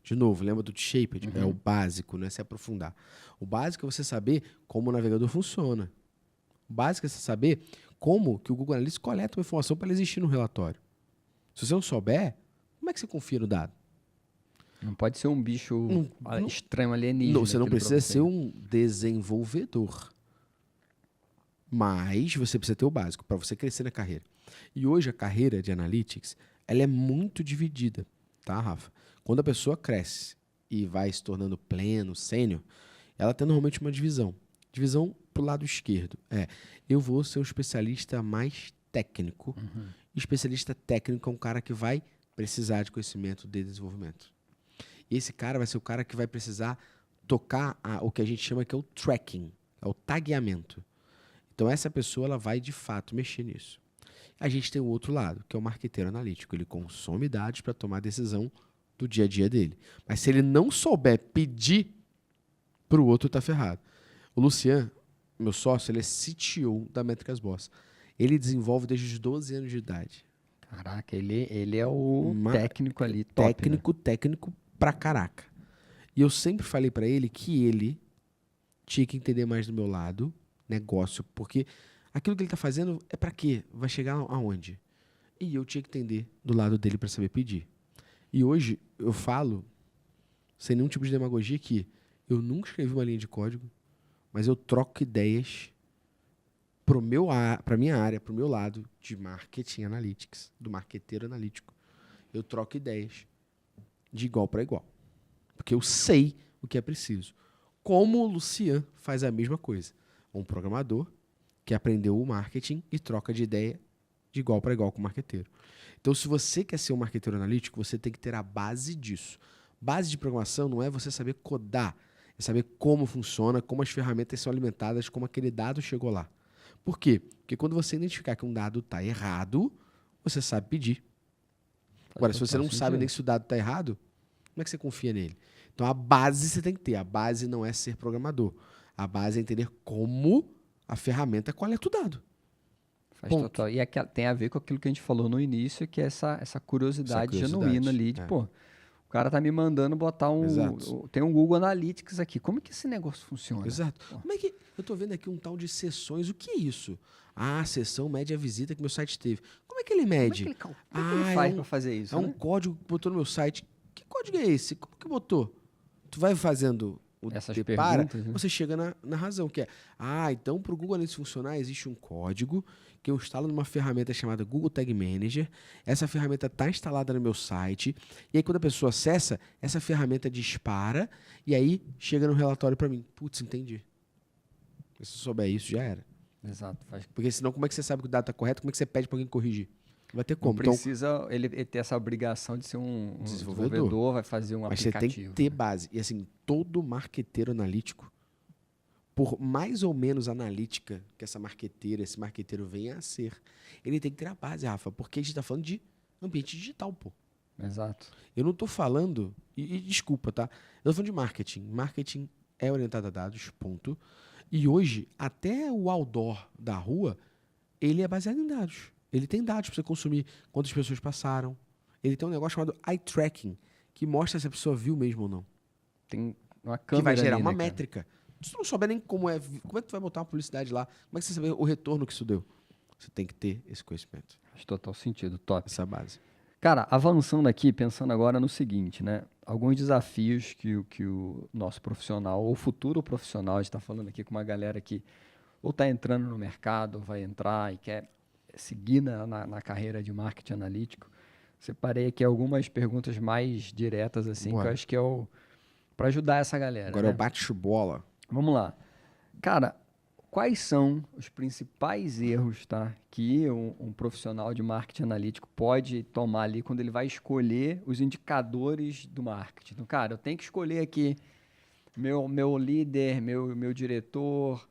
De novo, lembra do T-Shaped? É o básico, não é se aprofundar. O básico é você saber como o navegador funciona. O básico é você saber como que o Google Analytics coleta uma informação para ela existir no relatório. Se você não souber, como é que você confia no dado? Não pode ser um bicho estranho alienígena. Não, você não precisa ser um desenvolvedor. Mas você precisa ter o básico para você crescer na carreira. E hoje a carreira de Analytics, ela é muito dividida, tá, Rafa? Quando a pessoa cresce e vai se tornando pleno, sênior, ela tem normalmente uma divisão. Divisão pro lado esquerdo. Eu vou ser um especialista mais técnico. Especialista técnico é um cara que vai precisar de conhecimento de desenvolvimento. E esse cara vai ser o cara que vai precisar tocar o que a gente chama que é o tracking, é o tagueamento. Então essa pessoa ela vai de fato mexer nisso. A gente tem o outro lado, que é o marqueteiro analítico. Ele consome dados para tomar a decisão do dia a dia dele. Mas se ele não souber pedir para o outro, tá ferrado. O Lucian, meu sócio, ele é CTO da Métricas Boss. Ele desenvolve desde os 12 anos de idade. Caraca, ele é o técnico ali, top, técnico pra caraca. E eu sempre falei pra ele que ele tinha que entender mais do meu lado, negócio, porque aquilo que ele tá fazendo é pra quê? Vai chegar aonde? E eu tinha que entender do lado dele pra saber pedir. E hoje eu falo, sem nenhum tipo de demagogia, que eu nunca escrevi uma linha de código, mas eu troco ideias para minha área, para o meu lado de marketing analytics, do marqueteiro analítico. Eu troco ideias de igual para igual. Porque eu sei o que é preciso. Como o Lucian faz a mesma coisa. Um programador que aprendeu o marketing e troca de ideia de igual para igual com o marqueteiro. Então, se você quer ser um marqueteiro analítico, você tem que ter a base disso. Base de programação não é você saber codar, é saber como funciona, como as ferramentas são alimentadas, como aquele dado chegou lá. Por quê? Porque quando você identificar que um dado está errado, você sabe pedir. Agora, se você não sabe nem se o dado está errado, como é que você confia nele? Então, a base você tem que ter. A base não é ser programador. A base é entender como a ferramenta coleta o dado. Faz total. E tem a ver com aquilo que a gente falou no início, que é essa curiosidade genuína ali de, pô, o cara tá me mandando botar tem um Google Analytics aqui. Como é que esse negócio funciona? Exato. Como é que... Eu tô vendo aqui um tal de sessões. O que é isso? A sessão mede a visita que meu site teve. Como é que ele mede? Como é que ele faz para fazer isso? É um código que botou no meu site. Que código é esse? Como que botou? Tu vai fazendo essas perguntas, né? Você chega na razão, que é, então para o Google Analytics funcionar, existe um código que eu instalo numa ferramenta chamada Google Tag Manager. Essa ferramenta está instalada no meu site. E aí, quando a pessoa acessa, essa ferramenta dispara e aí chega no relatório para mim. Putz, entendi. Se eu souber isso, já era. Exato. Porque senão, como é que você sabe que o dado está correto? Como é que você pede para alguém corrigir? Não vai ter como. Não precisa ele ter essa obrigação de ser um desenvolvedor, vai fazer um aplicativo. Mas você tem que ter base. E assim, todo marqueteiro analítico, por mais ou menos analítica que esse marqueteiro venha a ser, ele tem que ter a base, Rafa, porque a gente está falando de ambiente digital, pô. Exato. Eu não estou falando, e desculpa, tá? Eu estou falando de marketing. Marketing é orientado a dados, ponto. E hoje, até o outdoor da rua, ele é baseado em dados. Ele tem dados para você consumir, quantas pessoas passaram. Ele tem um negócio chamado eye tracking, que mostra se a pessoa viu mesmo ou não. Tem uma câmera que vai gerar ali, uma né, métrica. Se tu não souber nem como é que tu vai botar uma publicidade lá? Como é que você sabe o retorno que isso deu? Você tem que ter esse conhecimento. Faz total sentido, top. Essa base. Cara, avançando aqui, pensando agora no seguinte, né? Alguns desafios que o nosso profissional, ou futuro profissional, a gente está falando aqui com uma galera que ou está entrando no mercado, ou vai entrar e quer seguir na carreira de marketing analítico. Separei aqui algumas perguntas mais diretas, assim, que eu acho que é para ajudar essa galera. Agora é o bate-bola. Vamos lá. Cara, quais são os principais erros, tá, que um profissional de marketing analítico pode tomar ali quando ele vai escolher os indicadores do marketing? Então, cara, eu tenho que escolher aqui meu líder, meu diretor,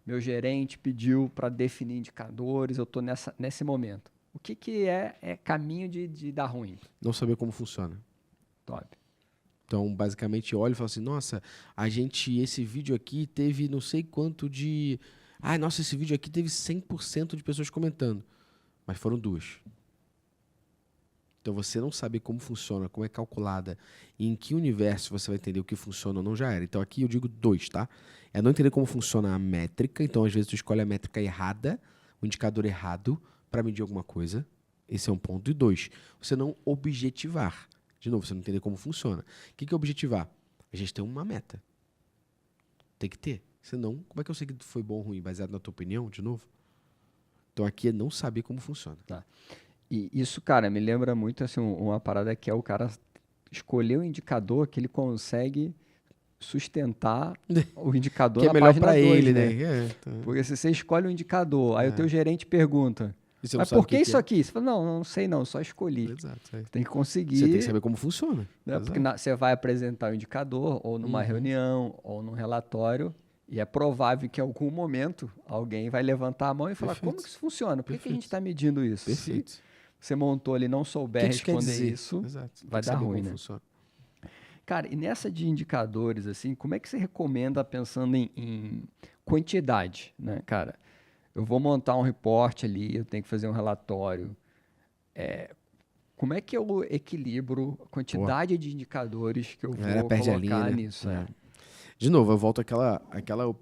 meu gerente pediu para definir indicadores, eu estou nesse momento. O que é caminho de dar ruim? Não saber como funciona. Top. Então, basicamente, olha e fala assim, nossa, esse vídeo aqui teve não sei quanto de... Ah, nossa, esse vídeo aqui teve 100% de pessoas comentando. Mas foram 2. Então, você não saber como funciona, como é calculada, e em que universo você vai entender o que funciona ou não, já era. Então, aqui eu digo 2, tá? É não entender como funciona a métrica. Então, às vezes, tu escolhe a métrica errada, o indicador errado, para medir alguma coisa. Esse é um ponto. E 2, você não objetivar. De novo, você não entender como funciona. O que é objetivar? A gente tem uma meta. Tem que ter. Senão, como é que eu sei que foi bom ou ruim? Baseado na tua opinião, de novo? Então, aqui é não saber como funciona. Tá. E isso, cara, me lembra muito assim, uma parada que é o cara escolher o indicador que ele consegue sustentar o indicador Que é na melhor página para 2, ele, né? né? Porque se você escolhe o indicador, aí o teu gerente pergunta, E você não mas sabe por o que isso é. aqui? Você fala, não sei não, só escolhi. Exato. É. Tem que conseguir, Você tem que saber como funciona. né? Porque você vai apresentar o indicador ou numa reunião ou num relatório e é provável que em algum momento alguém vai levantar a mão e falar, como que isso funciona? Por que a gente está medindo isso? Perfeito. Se você montou ali e não souber responder isso, Exato. vai dar ruim, né? Funciona. Cara, e nessa de indicadores, assim, como é que você recomenda pensando em quantidade, né, cara? Eu vou montar um report ali, eu tenho que fazer um relatório. Como é que eu equilibro a quantidade de indicadores que eu vou perde a colocar linha, né? nisso? De novo, eu volto àquela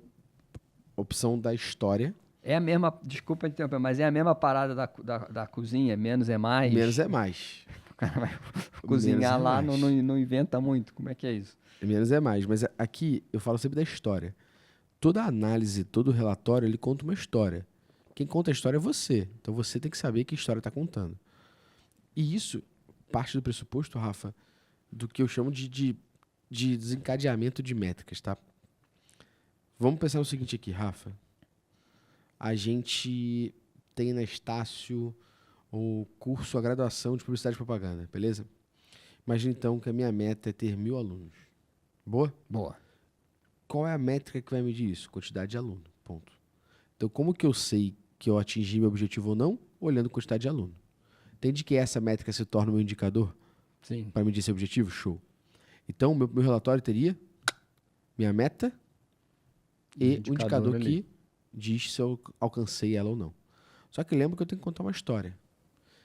opção da história. É a mesma, desculpa interromper, mas é a mesma parada da cozinha, menos é mais? Menos é mais. O cara vai cozinhar lá, não inventa muito. Como é que é isso? Menos é mais. Mas aqui eu falo sempre da história. Toda análise, todo relatório, ele conta uma história. Quem conta a história é você. Então você tem que saber que história está contando. E isso parte do pressuposto, Rafa, do que eu chamo de desencadeamento de métricas, tá? Vamos pensar no seguinte aqui, Rafa. A gente tem na Estácio o curso, a graduação de Publicidade e Propaganda, beleza? Imagina então que a minha meta é ter 1.000 alunos. Boa? Boa. Qual é a métrica que vai medir isso? Quantidade de aluno, ponto. Então, como que eu sei que eu atingi meu objetivo ou não? Olhando a quantidade de aluno. Entende que essa métrica se torna o meu indicador? Sim. Para medir esse objetivo? Show. Então, meu relatório teria minha meta e o indicador que diz se eu alcancei ela ou não. Só que lembra que eu tenho que contar uma história.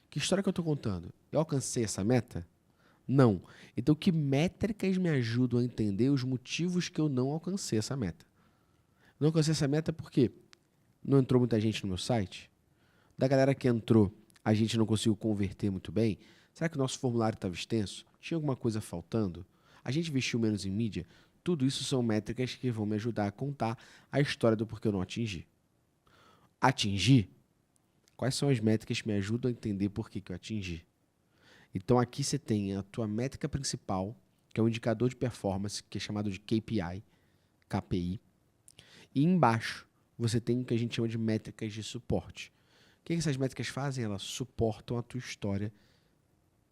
Que história que eu estou contando? Eu alcancei essa meta? Não. Então, que métricas me ajudam a entender os motivos que eu não alcancei essa meta? Não alcancei essa meta porque não entrou muita gente no meu site? Da galera que entrou, a gente não conseguiu converter muito bem? Será que o nosso formulário estava extenso? Tinha alguma coisa faltando? A gente investiu menos em mídia? Tudo isso são métricas que vão me ajudar a contar a história do porquê eu não atingi. Atingir? Quais são as métricas que me ajudam a entender por que eu atingi? Então, aqui você tem a tua métrica principal, que é um indicador de performance, que é chamado de KPI, KPI. E embaixo, você tem o que a gente chama de métricas de suporte. O que essas métricas fazem? Elas suportam a tua história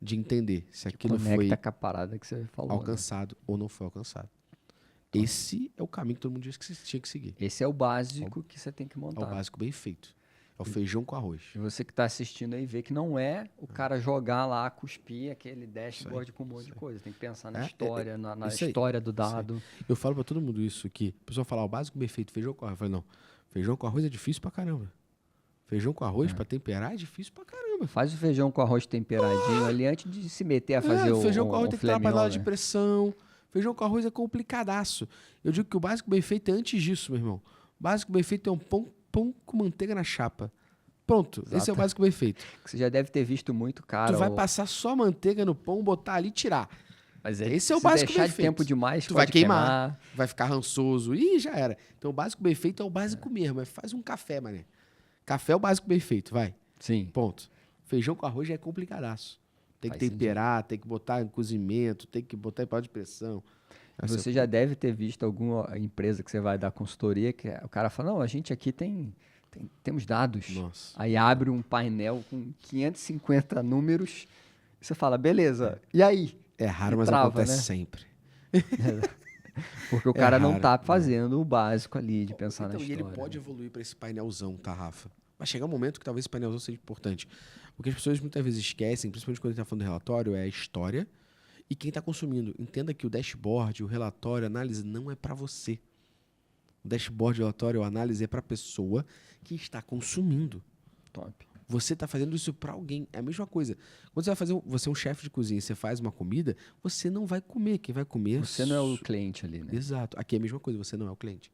de entender se aquilo foi com a parada que você falou, alcançado, né? Ou não foi alcançado. Esse é o caminho que todo mundo diz que você tinha que seguir. Esse é o básico que você tem que montar. É o básico bem feito. É o feijão com arroz. E você que está assistindo aí vê que não é o cara jogar lá, cuspir aquele dashboard com um monte de coisa. Tem que pensar na história, na história do dado. Eu falo para todo mundo isso, que a pessoa fala, o básico bem feito, feijão com arroz. Eu falo, não, feijão com arroz é difícil pra caramba. Feijão com arroz para temperar é difícil pra caramba. Faz o feijão com arroz temperadinho ali antes de se meter a fazer o feijão com arroz tem que estar na panela de né? pressão. Feijão com arroz é complicadaço. Eu digo que o básico bem feito é antes disso, meu irmão. O básico bem feito é um pão com manteiga na chapa. Pronto, exato. Esse é o básico bem feito. Você já deve ter visto muito, cara. Tu vai passar só manteiga no pão, botar ali e tirar. Mas esse é o básico bem feito. Se deixar de tempo demais, tu vai queimar, vai ficar rançoso. Ih, já era. Então o básico bem feito é o básico mesmo. Faz um café, mané. Café é o básico bem feito, vai. Sim. Ponto. Feijão com arroz já é complicadaço. Tem que temperar, tem que botar em cozimento, tem que botar em panela de pressão. Você já deve ter visto alguma empresa que você vai dar consultoria, que o cara fala, não, a gente aqui temos dados. Nossa. Aí abre um painel com 550 números e você fala, beleza, e aí? É raro, E mas trava, acontece né? sempre. Porque o cara não raro, tá fazendo o básico ali de pensar Então, na e ele história. pode evoluir para esse painelzão, tá, Rafa? Vai chegar um momento que talvez esse painelzão seja importante. O que as pessoas muitas vezes esquecem, principalmente quando a gente tá falando do relatório, é a história e quem está consumindo. Entenda que o dashboard, o relatório, a análise não é para você. O dashboard, o relatório, a análise é para a pessoa que está consumindo. Top. Você está fazendo isso para alguém. É a mesma coisa. Quando você vai fazer, você é um chefe de cozinha, você faz uma comida, você não vai comer. Quem vai comer... Você não é o cliente ali, né? Exato. Aqui é a mesma coisa, você não é o cliente.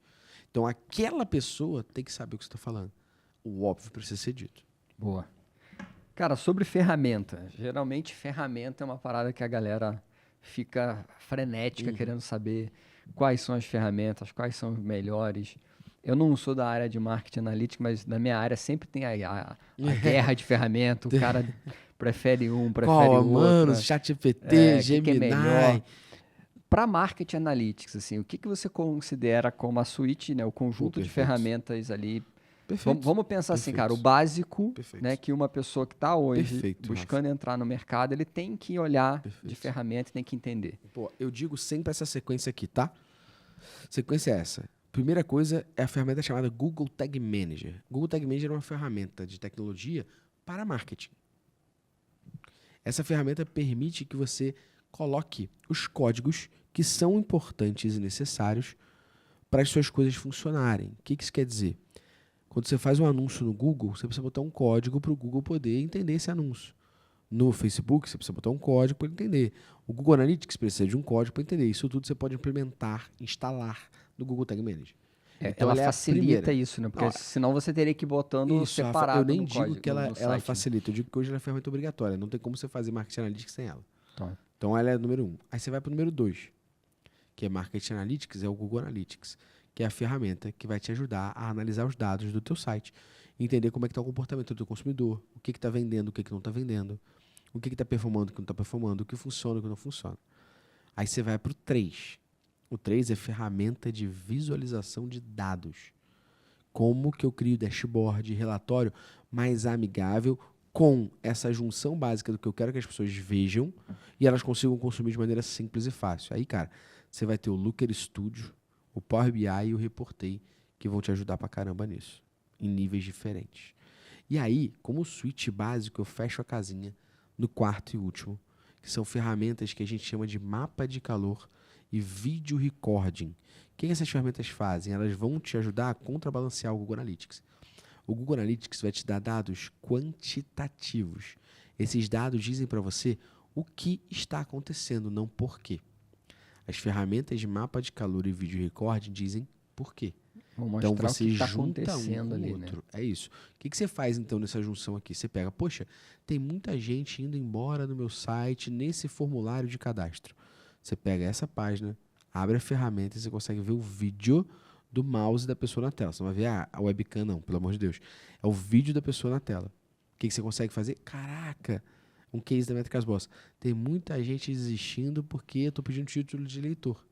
Então, aquela pessoa tem que saber o que você está falando. O óbvio precisa ser dito. Boa. Cara, sobre ferramenta. Geralmente, ferramenta é uma parada que a galera fica frenética querendo saber quais são as ferramentas, quais são os melhores. Eu não sou da área de marketing analítico, mas na minha área sempre tem a guerra de ferramenta. O cara prefere um, prefere Qual, outro. mano? ChatGPT, que é Gemini. melhor? Para marketing analytics, assim, o que você considera como a suite, né, o conjunto de perfeito. ferramentas ali? Perfeito. Vamos pensar assim, cara, o Perfeito. básico, Perfeito. né, que uma pessoa que está hoje Perfeito, buscando entrar no mercado, ele tem que olhar de Perfeito. ferramenta e tem que entender. Pô, eu digo sempre essa sequência aqui, tá? Sequência é essa. Primeira coisa é a ferramenta chamada Google Tag Manager. Google Tag Manager é uma ferramenta de tecnologia para marketing. Essa ferramenta permite que você coloque os códigos que são importantes e necessários para as suas coisas funcionarem. O que isso quer dizer? Quando você faz um anúncio no Google, você precisa botar um código para o Google poder entender esse anúncio. No Facebook, você precisa botar um código para ele entender. O Google Analytics precisa de um código para entender. Isso tudo você pode implementar, instalar no Google Tag Manager. Então, ela é a facilita primeira. isso, né? Porque Não, senão você teria que ir botando Isso, Rafa, separado eu nem no digo código, que ela no site, né? facilita. Eu digo que hoje ela é ferramenta obrigatória. Não tem como você fazer Marketing Analytics sem ela. Tá. Então, ela é a número 1. Aí você vai para o número 2, que é Marketing Analytics, é o Google Analytics, que é a ferramenta que vai te ajudar a analisar os dados do teu site, entender como é que está o comportamento do teu consumidor, o que está vendendo, o que não está vendendo, o que está performando, o que não está performando, o que funciona, o que não funciona. Aí você vai para o 3. O 3 é ferramenta de visualização de dados. Como que eu crio dashboard, relatório mais amigável com essa junção básica do que eu quero que as pessoas vejam e elas consigam consumir de maneira simples e fácil. Aí, cara, você vai ter o Looker Studio, o Power BI e o Reportei, que vão te ajudar pra caramba nisso, em níveis diferentes. E aí, como switch básico, eu fecho a casinha no quarto e último, que são ferramentas que a gente chama de mapa de calor e vídeo recording. O que essas ferramentas fazem? Elas vão te ajudar a contrabalancear o Google Analytics. O Google Analytics vai te dar dados quantitativos. Esses dados dizem para você o que está acontecendo, não por quê. As ferramentas de mapa de calor e vídeo recording dizem por quê. Então você junta um com o outro. Né? É isso. O que você faz então nessa junção aqui? Você pega, poxa, tem muita gente indo embora no meu site nesse formulário de cadastro. Você pega essa página, abre a ferramenta e você consegue ver o vídeo do mouse da pessoa na tela. Você não vai ver a webcam não, pelo amor de Deus. É o vídeo da pessoa na tela. O que você consegue fazer? Caraca! Um case da Métricas Boss. Tem muita gente desistindo porque eu estou pedindo título de eleitor.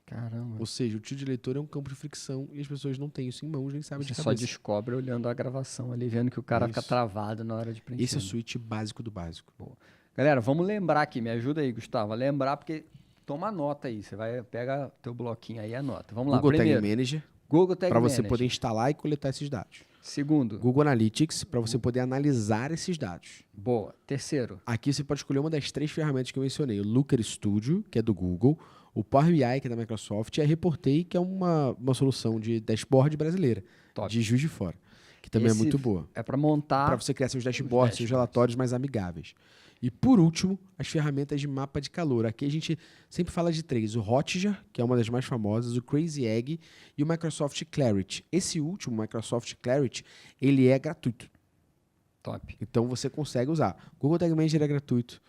Caramba. Ou seja, o título de eleitor é um campo de fricção e as pessoas não têm isso em mãos, nem sabem de Você cabeça. só descobre olhando a gravação ali, vendo que o cara Isso. fica travado na hora de preencher. Esse é o switch básico do básico. Boa. Galera, vamos lembrar aqui, me ajuda aí, Gustavo, a lembrar, porque toma nota aí, você vai, pega teu bloquinho aí e anota. Vamos lá, Google primeiro. Tag Manager, Google Tag para Manager. você poder instalar e coletar esses dados. Segundo. Google Analytics, para você poder analisar esses dados. Boa. Terceiro. Aqui você pode escolher uma das 3 ferramentas que eu mencionei. O Looker Studio, que é do Google, o Power BI, que é da Microsoft, e a Reportei, que é uma solução de dashboard brasileira, Top. de Juiz de Fora, que também é muito boa. É para montar... Para você criar seus dashboards, seus relatórios mais amigáveis. E, por último, as ferramentas de mapa de calor. Aqui a gente sempre fala de 3. O Hotjar, que é uma das mais famosas, o Crazy Egg e o Microsoft Clarity. Esse último, o Microsoft Clarity, ele é gratuito. Top. Então, você consegue usar. Google Tag Manager é gratuito.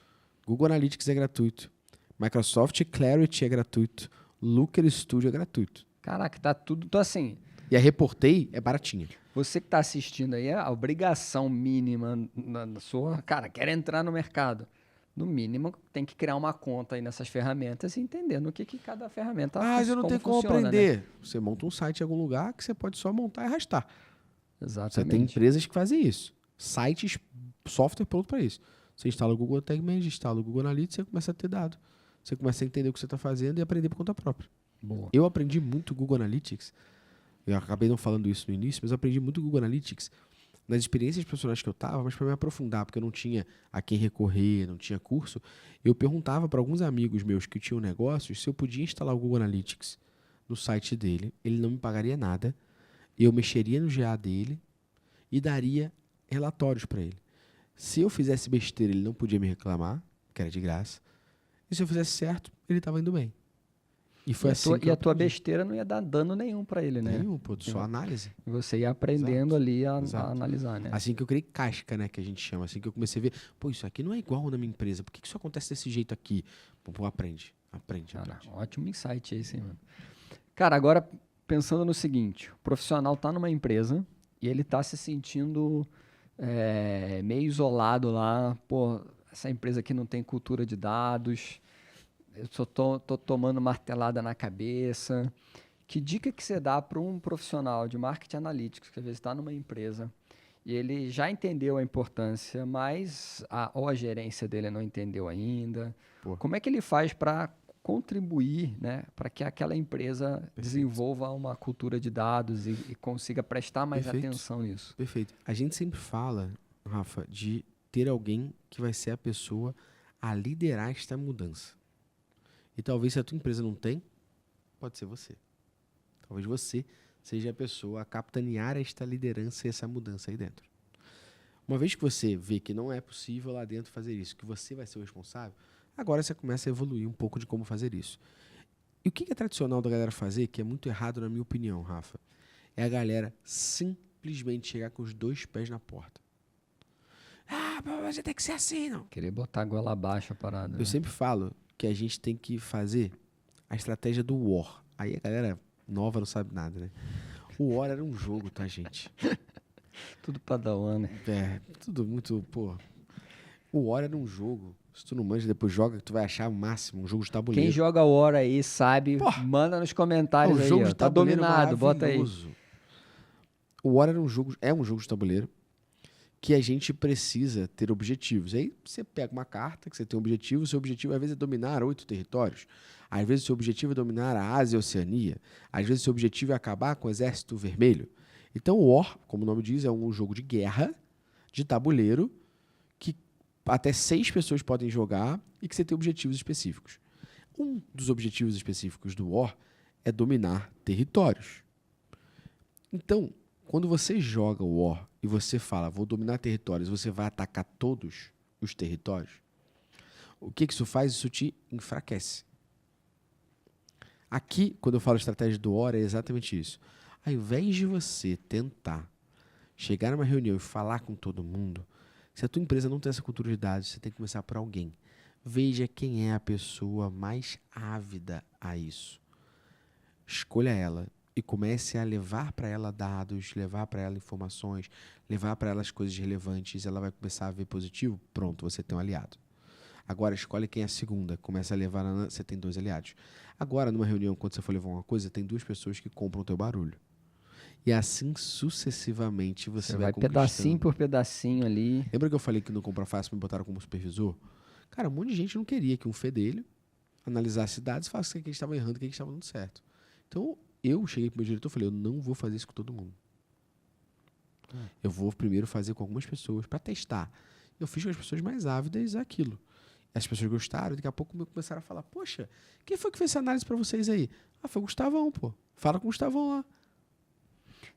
Google Analytics é gratuito. Microsoft Clarity é gratuito. Looker Studio é gratuito. Caraca, tá tudo... Então, assim... E a Reportei é baratinha. Você que está assistindo aí, a obrigação mínima na sua... Cara, quer entrar no mercado. no mínimo, tem que criar uma conta aí nessas ferramentas e entender no que cada ferramenta Mas eu não tenho como funciona, né? aprender. Você monta um site em algum lugar que você pode só montar e arrastar. Você tem Exatamente. empresas que fazem isso. Sites, software pronto para isso. Você instala o Google Tag Manager, instala o Google Analytics, você começa a ter dado. Você começa a entender o que você está fazendo e aprender por conta própria. Boa. Eu aprendi muito o Google Analytics. Eu acabei não falando isso no início, mas eu aprendi muito o Google Analytics nas experiências profissionais que eu estava, mas para me aprofundar, porque eu não tinha a quem recorrer, não tinha curso, eu perguntava para alguns amigos meus que tinham negócios se eu podia instalar o Google Analytics no site dele, ele não me pagaria nada, eu mexeria no GA dele e daria relatórios para ele. Se eu fizesse besteira, ele não podia me reclamar, que era de graça, e se eu fizesse certo, ele estava indo bem. E foi assim que E eu a tua aprendi. besteira não ia dar dano nenhum para ele, né? Nenhum, pô, só análise. E você ia aprendendo ali a Exato. analisar, né? Assim que eu criei casca, né, que a gente chama. Assim que eu comecei a ver, pô, isso aqui não é igual na minha empresa. Por que isso acontece desse jeito aqui? Pô, aprende. Cara, ótimo insight esse, mano. Cara, agora pensando no seguinte, o profissional tá numa empresa e ele tá se sentindo meio isolado lá. Pô, essa empresa aqui não tem cultura de dados, eu só tô tomando martelada na cabeça. Que dica que você dá para um profissional de marketing analítico que às vezes está numa empresa e ele já entendeu a importância, mas ou a gerência dele não entendeu ainda? Pô. Como é que ele faz para contribuir, né, para que aquela empresa desenvolva uma cultura de dados e consiga prestar mais atenção nisso? Perfeito. A gente sempre fala, Rafa, de ter alguém que vai ser a pessoa a liderar esta mudança. E talvez se a tua empresa não tem, pode ser você. Talvez você seja a pessoa a capitanear esta liderança e essa mudança aí dentro. Uma vez que você vê que não é possível lá dentro fazer isso, que você vai ser o responsável, agora você começa a evoluir um pouco de como fazer isso. E o que é tradicional da galera fazer, que é muito errado na minha opinião, Rafa, é a galera simplesmente chegar com os 2 pés na porta. Ah, mas você tem que ser assim, não. Querer botar a goela abaixo a parada. Eu sempre falo que a gente tem que fazer a estratégia do War. Aí a galera nova não sabe nada, né? O War era um jogo, tá, gente? Tudo padawan, né? Tudo muito, pô. O War era um jogo. Se tu não manja, depois joga, que tu vai achar o máximo, um jogo de tabuleiro. Quem joga o War aí sabe, manda nos comentários aí, jogo ó. de Tá tabuleiro dominado, bota aí. O War era um jogo, é um jogo de tabuleiro que a gente precisa ter objetivos. Aí você pega uma carta que você tem um objetivo, o seu objetivo às vezes é dominar 8 territórios. Às vezes o seu objetivo é dominar a Ásia e a Oceania. Às vezes o seu objetivo é acabar com o Exército Vermelho. Então o War, como o nome diz, é um jogo de guerra, de tabuleiro, que até 6 pessoas podem jogar e que você tem objetivos específicos. Um dos objetivos específicos do War é dominar territórios. Então, quando você joga o War e você fala, vou dominar territórios, você vai atacar todos os territórios, o que isso faz? Isso te enfraquece. Aqui, quando eu falo estratégia do War, é exatamente isso. Ao invés de você tentar chegar numa reunião e falar com todo mundo, se a tua empresa não tem essa cultura de dados, você tem que começar por alguém. Veja quem é a pessoa mais ávida a isso. Escolha ela e comece a levar para ela dados, levar para ela informações, levar para ela as coisas relevantes. Ela vai começar a ver positivo. Pronto, você tem um aliado. Agora, escolhe quem é a segunda. Começa a levar, você tem 2 aliados. Agora, numa reunião, quando você for levar uma coisa, tem 2 pessoas que compram o teu barulho. E assim, sucessivamente, você vai conquistando. Pedacinho por pedacinho ali. Lembra que eu falei que no Compra Fácil me botaram como supervisor? Cara, um monte de gente não queria que um fedelho analisasse dados e falasse o que a gente estava errando e o que a gente estava dando certo. Então, eu cheguei pro meu diretor e falei, eu não vou fazer isso com todo mundo. Eu vou primeiro fazer com algumas pessoas para testar. Eu fiz com as pessoas mais ávidas aquilo. As pessoas gostaram, daqui a pouco começaram a falar, poxa, quem foi que fez essa análise para vocês aí? Ah, foi o Gustavão, pô. Fala com o Gustavão lá.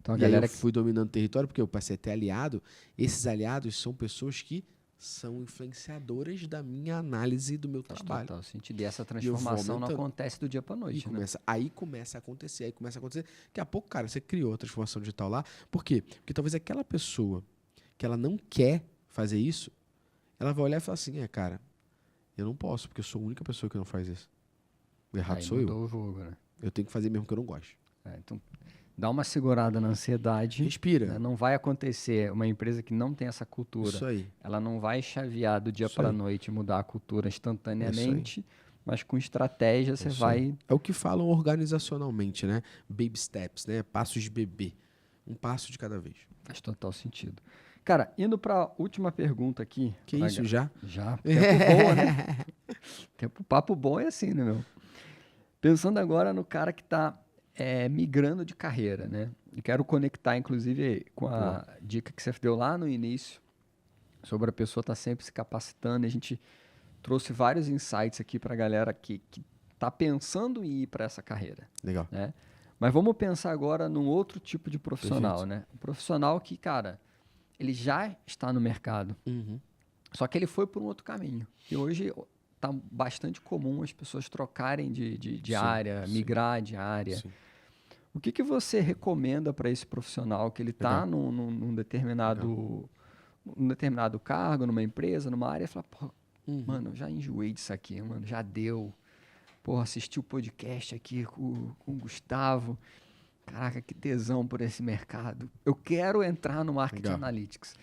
Então, a E aí galera eu fui dominando o território, porque eu passei a ter aliado. Esses aliados são pessoas que são influenciadoras da minha análise do meu trabalho. Total sentido. E essa transformação não acontece do dia para noite, né? Aí começa a acontecer. Daqui a pouco, cara, você criou a transformação digital lá. Por quê? Porque talvez aquela pessoa que ela não quer fazer isso, ela vai olhar e falar assim, cara, eu não posso, porque eu sou a única pessoa que não faz isso. O errado sou eu. O jogo, né? Eu tenho que fazer mesmo que eu não goste. Então, dá uma segurada na ansiedade. Respira. Né? Não vai acontecer. Uma empresa que não tem essa cultura, Isso aí. ela não vai chavear do dia Isso para a aí. noite e mudar a cultura Isso instantaneamente, mas com estratégia você vai... É o que falam organizacionalmente, né? Baby steps, né? Passos de bebê. Um passo de cada vez. Faz total sentido. Cara, indo para a última pergunta aqui. Que isso, já? Já. Tempo bom, né? Papo bom é assim, né, meu? Pensando agora no cara que está migrando de carreira, né? E quero conectar, inclusive, com a dica que você deu lá no início, sobre a pessoa estar sempre se capacitando. E a gente trouxe vários insights aqui para a galera que está pensando em ir para essa carreira. Legal. Né? Mas vamos pensar agora num outro tipo de profissional, Perfeito. né? Um profissional que, cara, ele já está no mercado, Uhum. só que ele foi por um outro caminho. E hoje está bastante comum as pessoas trocarem de Sim, área, sim. migrar de área. Sim. O que você recomenda para esse profissional que ele está Legal. num determinado cargo, numa empresa, numa área, e fala, pô, mano, eu já enjoei disso aqui, mano, já deu. Pô, assisti o podcast aqui com o Gustavo. Caraca, que tesão por esse mercado. Eu quero entrar no Marketing Legal. Analytics. O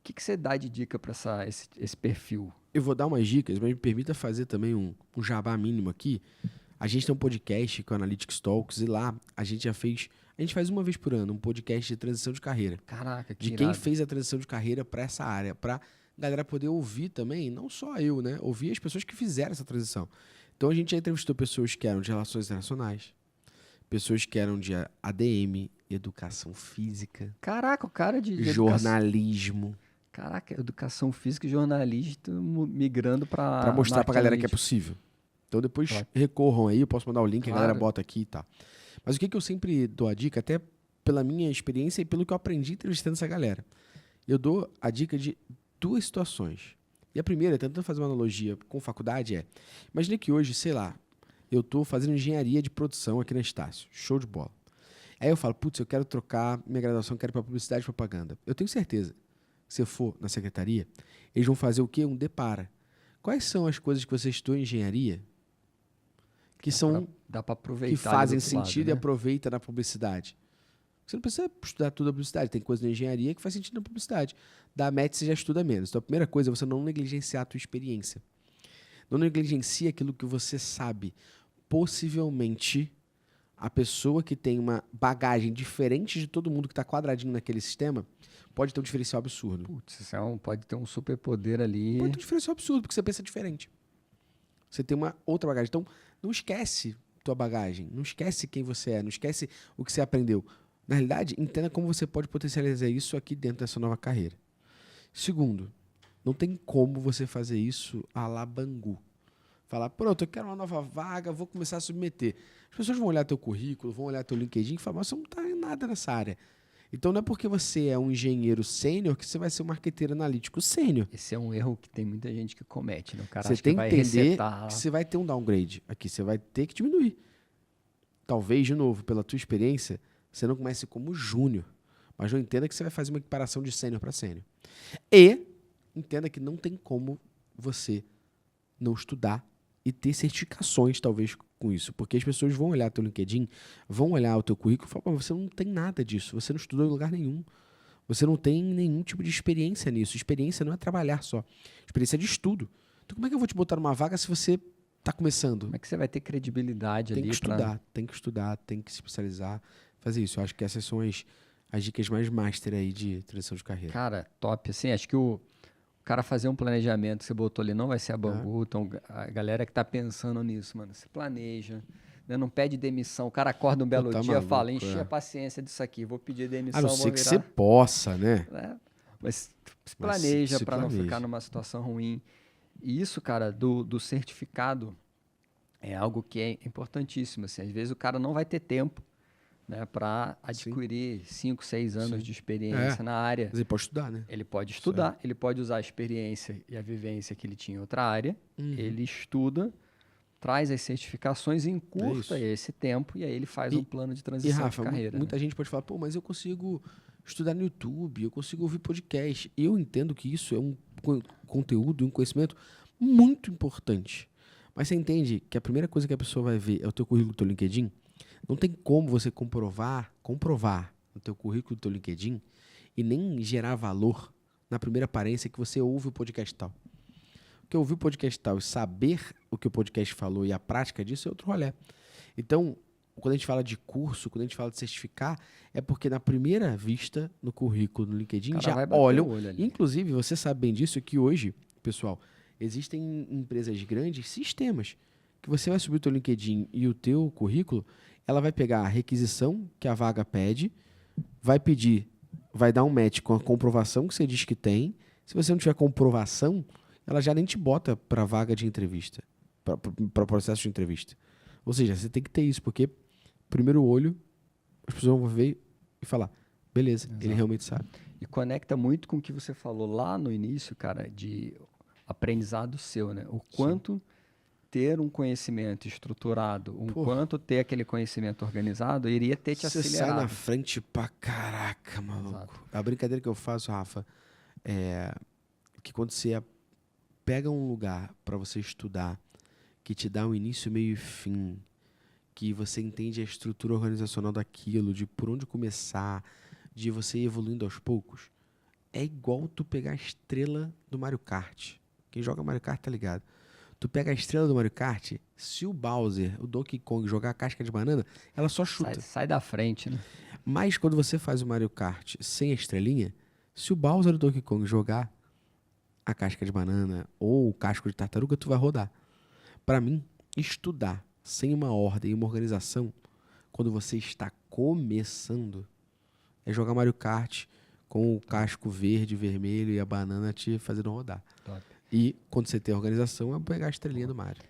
que você dá de dica para esse perfil? Eu vou dar umas dicas, mas me permita fazer também um jabá mínimo aqui. A gente tem um podcast com o Analytics Talks e lá a gente já fez... A gente faz uma vez por ano um podcast de transição de carreira. Caraca, que De quem irado. fez a transição de carreira para essa área. Para galera poder ouvir também, não só eu, né? Ouvir as pessoas que fizeram essa transição. Então a gente já entrevistou pessoas que eram de relações internacionais, pessoas que eram de ADM, educação física, Caraca, o cara de jornalismo. Caraca, educação física e jornalista migrando para Para mostrar pra galera que é Analytics. possível. Então depois Claro. recorram aí, eu posso mandar o link, a galera Claro. bota aqui e tal. Mas o que eu sempre dou a dica, até pela minha experiência e pelo que eu aprendi entrevistando essa galera, eu dou a dica de 2 situações. E a primeira, tentando fazer uma analogia com faculdade, imagine que hoje, sei lá, eu estou fazendo engenharia de produção aqui na Estácio. Show de bola. Aí eu falo, putz, eu quero trocar minha graduação, quero ir para publicidade e propaganda. Eu tenho certeza que se eu for na secretaria, eles vão fazer o quê? Um depara. Quais são as coisas que você estudou em engenharia que são Dá para aproveitar que fazem ali do outro lado, sentido e né? aproveita na publicidade? Você não precisa estudar tudo a publicidade. Tem coisa na engenharia que faz sentido na publicidade. Da MET você já estuda menos. Então a primeira coisa é você não negligenciar a tua experiência. Não negligencie aquilo que você sabe. Possivelmente, a pessoa que tem uma bagagem diferente de todo mundo que está quadradinho naquele sistema pode ter um diferencial absurdo. Putz, isso pode ter um superpoder ali. Pode ter um diferencial absurdo, porque você pensa diferente. Você tem uma outra bagagem. Então, não esquece tua bagagem. Não esquece quem você é. Não esquece o que você aprendeu. Na realidade, entenda como você pode potencializar isso aqui dentro dessa nova carreira. Segundo, não tem como você fazer isso à la Bangu. Falar, pronto, eu quero uma nova vaga, vou começar a submeter. As pessoas vão olhar teu currículo, vão olhar teu LinkedIn e falar, mas você não está em nada nessa área. Então não é porque você é um engenheiro sênior que você vai ser um marqueteiro analítico sênior. Esse é um erro que tem muita gente que comete, né? O cara Você acha tem que que vai entender resetar. que você vai ter um downgrade aqui, você vai ter que diminuir. Talvez, de novo, pela tua experiência, você não comece como júnior, mas não entenda que você vai fazer uma equiparação de sênior para sênior. E entenda que não tem como você não estudar e ter certificações, talvez, com isso. Porque as pessoas vão olhar teu LinkedIn, vão olhar o teu currículo e falar, pô, você não tem nada disso, você não estudou em lugar nenhum. Você não tem nenhum tipo de experiência nisso. Experiência não é trabalhar só. Experiência é de estudo. Então como é que eu vou te botar numa vaga se você está começando? Como é que você vai ter credibilidade Tem ali que estudar, tem que se especializar, fazer isso. Eu acho que essas são as dicas mais master aí de transição de carreira. Cara, top. Assim, acho que o cara fazer um planejamento que você botou ali não vai ser a Bangu. Então, a galera que tá pensando nisso, mano, se planeja, né? Não pede demissão. O cara acorda um belo tá dia e maluco, fala, enchi a paciência disso aqui, vou pedir demissão, A não vou ser que virar... você possa, né? Né? Mas se Mas planeja se para não planeja. ficar numa situação ruim. E isso, cara, do certificado é algo que é importantíssimo. Assim. Às vezes o cara não vai ter tempo, né, para adquirir 5, 6 anos de experiência na área. Mas ele pode estudar, né? Ele pode estudar, ele pode usar a experiência e a vivência que ele tinha em outra área. Ele estuda, traz as certificações, encurta esse tempo e aí ele faz um plano de E, transição Rafa, de carreira. muita gente pode falar, pô, mas eu consigo estudar no YouTube, eu consigo ouvir podcast. Eu entendo que isso é um conteúdo, um conhecimento muito importante. Mas você entende que a primeira coisa que a pessoa vai ver é o teu currículo, o teu LinkedIn? Não tem como você comprovar comprovar no teu currículo, no teu LinkedIn, e nem gerar valor na primeira aparência que você ouve o podcast tal. Porque ouvir o podcast tal e saber o que o podcast falou e a prática disso é outro rolê. Então, quando a gente fala de curso, quando a gente fala de certificar, é porque na primeira vista, no currículo, no LinkedIn, já olham. Inclusive, você sabe bem disso, que hoje, pessoal, existem empresas grandes, sistemas, que você vai subir o teu LinkedIn e o teu currículo, ela vai pegar a requisição que a vaga pede, vai dar um match com a comprovação que você diz que tem. Se você não tiver comprovação, ela já nem te bota para vaga de entrevista, para processo de entrevista. Ou seja, você tem que ter isso, porque primeiro olho, as pessoas vão ver e falar, beleza, exato, ele realmente sabe. E conecta muito com o que você falou lá no início, cara, de aprendizado seu, né? O quanto Sim. ter um conhecimento estruturado, quanto ter aquele conhecimento organizado, iria ter te acelerado. Você sai na frente pra caraca, maluco. Exato. A brincadeira que eu faço, Rafa, é que quando você pega um lugar para você estudar, que te dá um início, meio e fim, que você entende a estrutura organizacional daquilo, de por onde começar, de você ir evoluindo aos poucos, é igual tu pegar a estrela do Mario Kart. Quem joga Mario Kart tá ligado. Tu pega a estrela do Mario Kart, se o Bowser, o Donkey Kong, jogar a casca de banana, ela só chuta. Sai da frente, né? Mas quando você faz o Mario Kart sem a estrelinha, se o Bowser ou o Donkey Kong jogar a casca de banana ou o casco de tartaruga, tu vai rodar. Para mim, estudar sem uma ordem e uma organização, quando você está começando, é jogar Mario Kart com o casco verde, vermelho e a banana te fazendo rodar. Top. E quando você tem a organização, é pegar a estrelinha do Mario.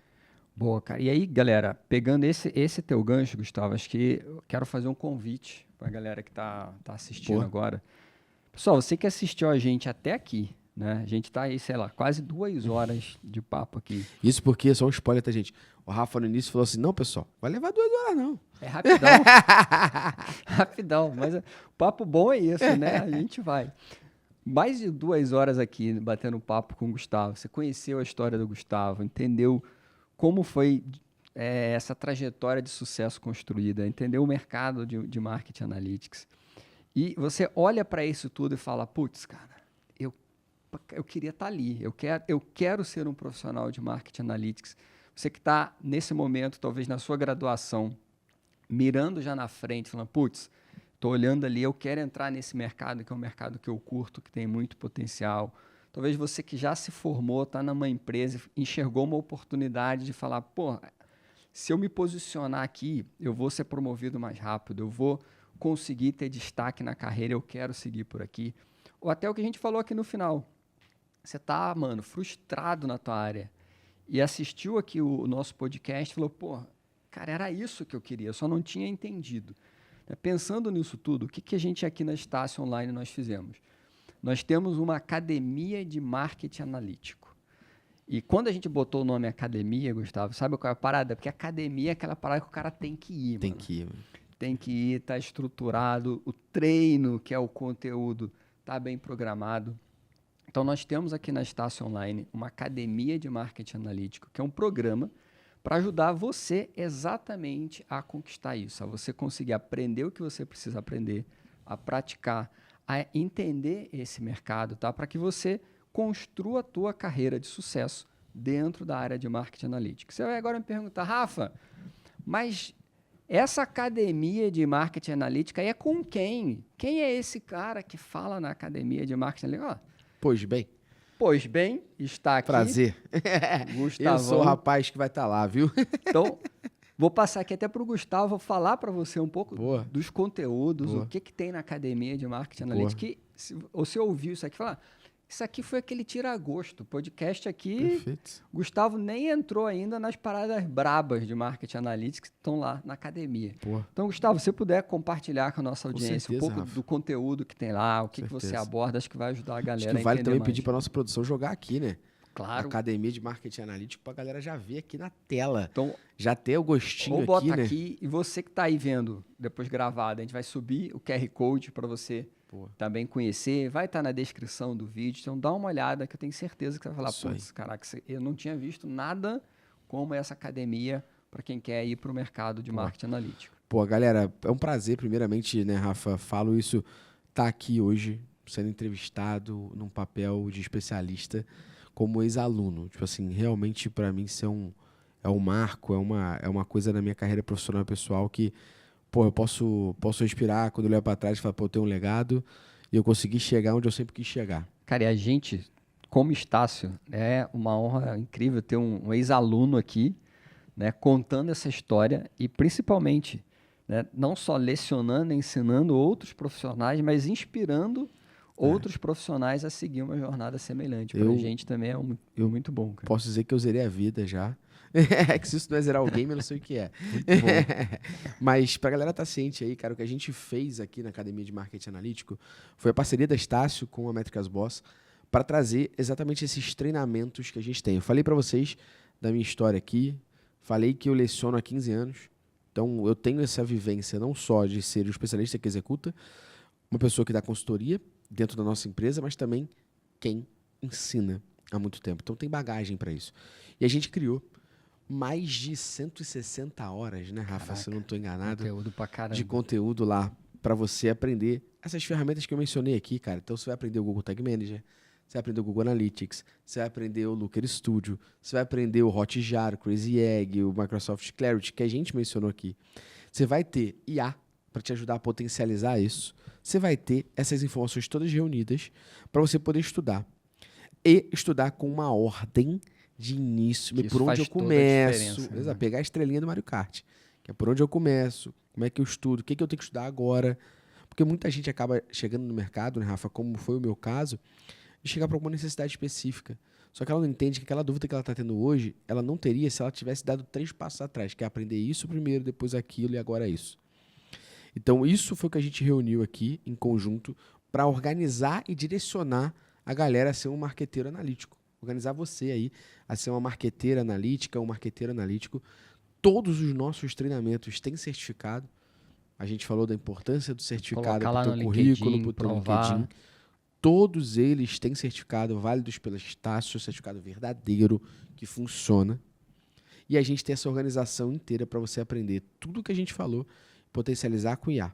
Boa, cara. E aí, galera, pegando esse teu gancho, Gustavo, acho que eu quero fazer um convite para a galera que tá assistindo agora. Pessoal, você que assistiu a gente até aqui, né? A gente tá aí, sei lá, quase 2 horas de papo aqui. Isso porque, só um spoiler, tá, gente? O Rafa no início falou assim, não, pessoal, vai levar 2 horas, não. É rapidão. Rapidão, mas o papo bom é isso, né? A gente vai. Mais de 2 horas aqui, batendo papo com o Gustavo. Você conheceu a história do Gustavo, entendeu como foi essa trajetória de sucesso construída, entendeu o mercado de marketing analytics. E você olha para isso tudo e fala, putz, cara, eu queria estar ali, eu quero ser um profissional de marketing analytics. Você que está, nesse momento, talvez na sua graduação, mirando já na frente, falando, putz, estou olhando ali, eu quero entrar nesse mercado, que é um mercado que eu curto, que tem muito potencial. Talvez você que já se formou, está numa empresa, enxergou uma oportunidade de falar, pô, se eu me posicionar aqui, eu vou ser promovido mais rápido, eu vou conseguir ter destaque na carreira, eu quero seguir por aqui. Ou até o que a gente falou aqui no final. Você está, mano, frustrado na tua área e assistiu aqui o nosso podcast e falou, pô, cara, era isso que eu queria, eu só não tinha entendido. Pensando nisso tudo, o que a gente aqui na Estácio Online nós fizemos? Nós temos uma academia de marketing analítico. E quando a gente botou o nome academia, Gustavo, sabe qual é a parada? Porque academia é aquela parada que o cara tem que ir, Tem que ir, mano. Tem que ir, tá estruturado, o treino, que é o conteúdo, tá bem programado. Então, nós temos aqui na Estácio Online uma academia de marketing analítico, que é um programa para ajudar você exatamente a conquistar isso, a você conseguir aprender o que você precisa aprender, a praticar, a entender esse mercado, tá? Para que você construa a tua carreira de sucesso dentro da área de marketing analítico. Você vai agora me perguntar, Rafa, mas essa academia de marketing analítica aí é com quem? Quem é esse cara que fala na academia de marketing analítica? Pois bem, está aqui. Prazer. Gustavão. Eu sou o rapaz que vai estar lá, viu? Então, vou passar aqui até para o Gustavo falar para você um pouco dos conteúdos, o que tem na academia de marketing analítica. Que, se você ouviu isso aqui, falar, isso aqui foi aquele tira-gosto. Podcast aqui, perfeito. Gustavo nem entrou ainda nas paradas brabas de marketing analytics que estão lá na academia. Boa. Então, Gustavo, se você puder compartilhar com a nossa audiência um pouco do conteúdo que tem lá, o que você aborda, acho que vai ajudar a galera a entender mais. Acho que vale também pedir para nossa produção jogar aqui, né? Claro. Academia de marketing analítico para a galera já ver aqui na tela. Então, já ter o gostinho aqui, bota né? aqui e você que está aí vendo depois gravado, a gente vai subir o QR Code para você também conhecer, vai estar na descrição do vídeo, então dá uma olhada que eu tenho certeza que você vai falar, putz, caraca, eu não tinha visto nada como essa academia para quem quer ir para o mercado de marketing analítico. Pô, galera, é um prazer, primeiramente, né, Rafa? Falo isso, tá aqui hoje, sendo entrevistado num papel de especialista como ex-aluno. Tipo assim, realmente, para mim, isso é um marco, é uma coisa na minha carreira profissional e pessoal que, pô, eu posso respirar quando eu olhar para trás e falar, pô, eu tenho um legado e eu consegui chegar onde eu sempre quis chegar. Cara, e a gente, como Estácio, é uma honra incrível ter um ex-aluno aqui, né, contando essa história e principalmente, né, não só lecionando, ensinando outros profissionais, mas inspirando outros profissionais a seguir uma jornada semelhante. Para a Eu, gente também é eu muito bom, cara. posso dizer que eu zerei a vida já. É que se isso não é zerar o game, eu não sei o que é. Muito bom. Mas pra galera tá ciente aí, cara, o que a gente fez aqui na Academia de Marketing Analítico foi a parceria da Estácio com a Métricas Boss para trazer exatamente esses treinamentos que a gente tem. Eu falei para vocês da minha história aqui, falei que eu leciono há 15 anos, então eu tenho essa vivência não só de ser o especialista que executa, uma pessoa que dá consultoria dentro da nossa empresa, mas também quem ensina há muito tempo. Então tem bagagem para isso. E a gente criou mais de 160 horas, né, Rafa? Caraca, se eu não estou enganado, conteúdo pra caramba. de conteúdo lá para você aprender essas ferramentas que eu mencionei aqui, cara. Então você vai aprender o Google Tag Manager, você vai aprender o Google Analytics, você vai aprender o Looker Studio, você vai aprender o Hotjar, o Crazy Egg, o Microsoft Clarity, que a gente mencionou aqui. Você vai ter IA para te ajudar a potencializar isso. Você vai ter essas informações todas reunidas para você poder estudar. E estudar com uma ordem de início, Que por isso onde eu faz toda a começo. diferença, né? Exato, pegar a estrelinha do Mario Kart, que é por onde eu começo, como é que eu estudo, o que eu tenho que estudar agora. Porque muita gente acaba chegando no mercado, né, Rafa, como foi o meu caso, de chegar para alguma necessidade específica. Só que ela não entende que aquela dúvida que ela está tendo hoje, ela não teria se ela tivesse dado 3 passos atrás, que é aprender isso primeiro, depois aquilo e agora isso. Então, isso foi o que a gente reuniu aqui em conjunto para organizar e direcionar a galera a ser um marqueteiro analítico. Organizar você aí a ser uma marqueteira analítica, um marqueteiro analítico. Todos os nossos treinamentos têm certificado. A gente falou da importância do certificado Colocar para o lá teu no currículo, LinkedIn, para o teu provar. LinkedIn. Todos eles têm certificado válidos pela Estácio, certificado verdadeiro, que funciona. E a gente tem essa organização inteira para você aprender tudo o que a gente falou, potencializar com IA.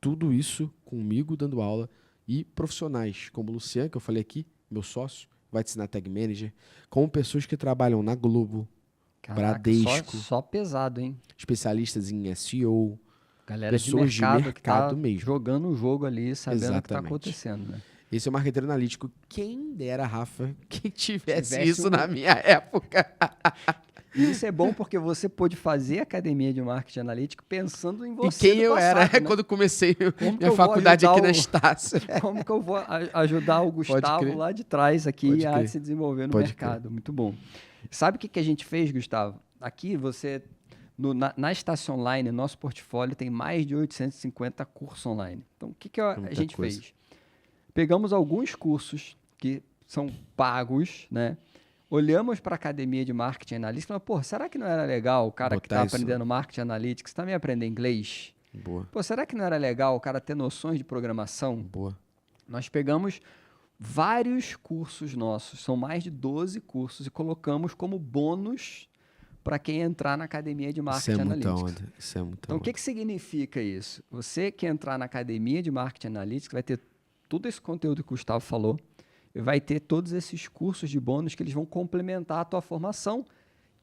Tudo isso comigo dando aula e profissionais como o Luciano, que eu falei aqui, meu sócio, vai te ensinar Tag Manager, como pessoas que trabalham na Globo, Caraca, Bradesco, só pesado, hein? especialistas em SEO, Galera de pessoas de mercado que tá mercado mesmo. jogando o jogo ali, sabendo o que tá Exatamente. acontecendo, né? Esse é o marqueteiro analítico. Quem dera, Rafa, que tivesse Tivesse isso um- na minha época. E isso é bom porque você pôde fazer academia de marketing analítico pensando em E você quem do eu passado, era né? quando comecei Como que minha eu vou faculdade ajudar aqui na o- Estácio. Como que eu vou ajudar o Gustavo crer. lá de trás aqui Pode a crer. se desenvolver no Pode mercado? Muito bom. Sabe o que a gente fez, Gustavo? Aqui você, na Estácio Online, nosso portfólio tem mais de 850 cursos online. Então, o que a Muita gente coisa. fez? Pegamos alguns cursos que são pagos, né? Olhamos para a academia de marketing analytics e falamos, pô, será que não era legal o cara que Botar está isso. aprendendo marketing analytics também aprender inglês? Boa, Pô, será que não era legal o cara ter noções de programação? boa. Nós pegamos vários cursos nossos, são mais de 12 cursos, e colocamos como bônus para quem entrar na academia de Isso marketing é muita analytics. onda. Isso é muita Então, o onda. que significa isso? Você que entrar na academia de marketing analytics vai ter todo esse conteúdo que o Gustavo falou, e vai ter todos esses cursos de bônus que eles vão complementar a tua formação,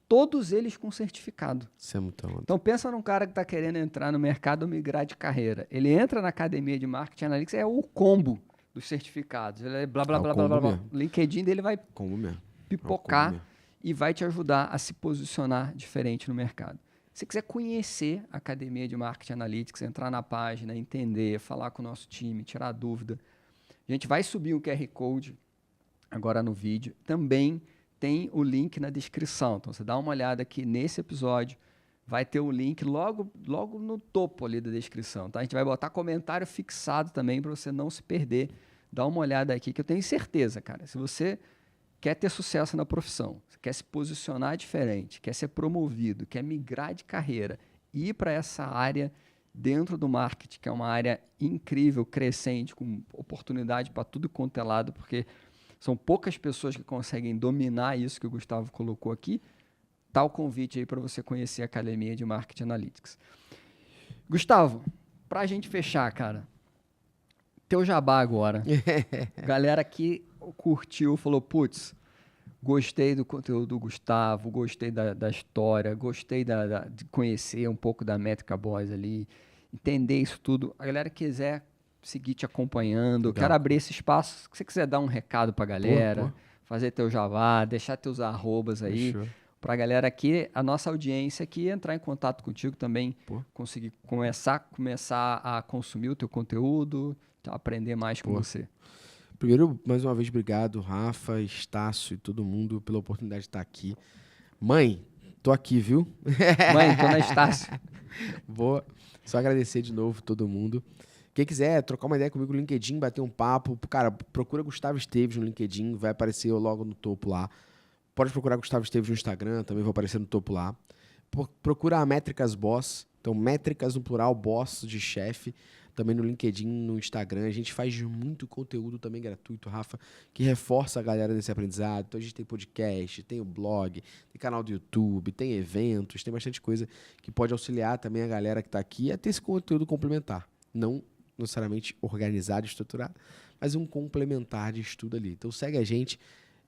todos eles com certificado. Isso é muita onda. Então, pensa num cara que está querendo entrar no mercado ou migrar de carreira. Ele entra na academia de marketing analytics, é o combo dos certificados. Ele é blá, blá, É o blá, blá, combo blá, blá. mesmo. O LinkedIn dele vai Como mesmo. pipocar mesmo. e vai te ajudar a se posicionar diferente no mercado. Se quiser conhecer a Academia de Marketing Analytics, entrar na página, entender, falar com o nosso time, tirar dúvida, a gente vai subir um QR Code agora no vídeo. Também tem o link na descrição. Então, você dá uma olhada aqui nesse episódio, vai ter o link logo no topo ali da descrição. Tá? A gente vai botar comentário fixado também para você não se perder. Dá uma olhada aqui que eu tenho certeza, cara. Se você quer ter sucesso na profissão, você quer se posicionar diferente, quer ser promovido, quer migrar de carreira e ir para essa área dentro do marketing, que é uma área incrível, crescente, com oportunidade para tudo quanto é lado, porque são poucas pessoas que conseguem dominar isso que o Gustavo colocou aqui. Tá o convite aí para você conhecer a Academia de Marketing Analytics. Gustavo, pra gente fechar, cara, teu jabá agora. Galera que curtiu, falou, putz, gostei do conteúdo do Gustavo, gostei da história, gostei de conhecer um pouco da Métrica Boss ali, entender isso tudo. A galera que quiser seguir te acompanhando, eu quero abrir esse espaço. Se você quiser dar um recado pra galera, fazer teu jabá, deixar teus arrobas aí, Fechou. pra galera aqui, a nossa audiência aqui, entrar em contato contigo também, conseguir começar a consumir o teu conteúdo, aprender mais com você. Primeiro, mais uma vez, obrigado, Rafa, Estácio e todo mundo pela oportunidade de estar aqui. Mãe, tô aqui, viu? Mãe, tô na Estácio. Vou só agradecer de novo todo mundo. Quem quiser trocar uma ideia comigo no LinkedIn, bater um papo, cara, procura Gustavo Esteves no LinkedIn, vai aparecer eu logo no topo lá. Pode procurar Gustavo Esteves no Instagram, também vou aparecer no topo lá. Procura a Métricas Boss, então Métricas no plural, Boss de chefe, também no LinkedIn, no Instagram. A gente faz muito conteúdo também gratuito, Rafa, que reforça a galera nesse aprendizado. Então a gente tem podcast, tem o blog, tem canal do YouTube, tem eventos, tem bastante coisa que pode auxiliar também a galera que está aqui a ter esse conteúdo complementar. Não necessariamente organizado, estruturado, mas um complementar de estudo ali. Então segue a gente,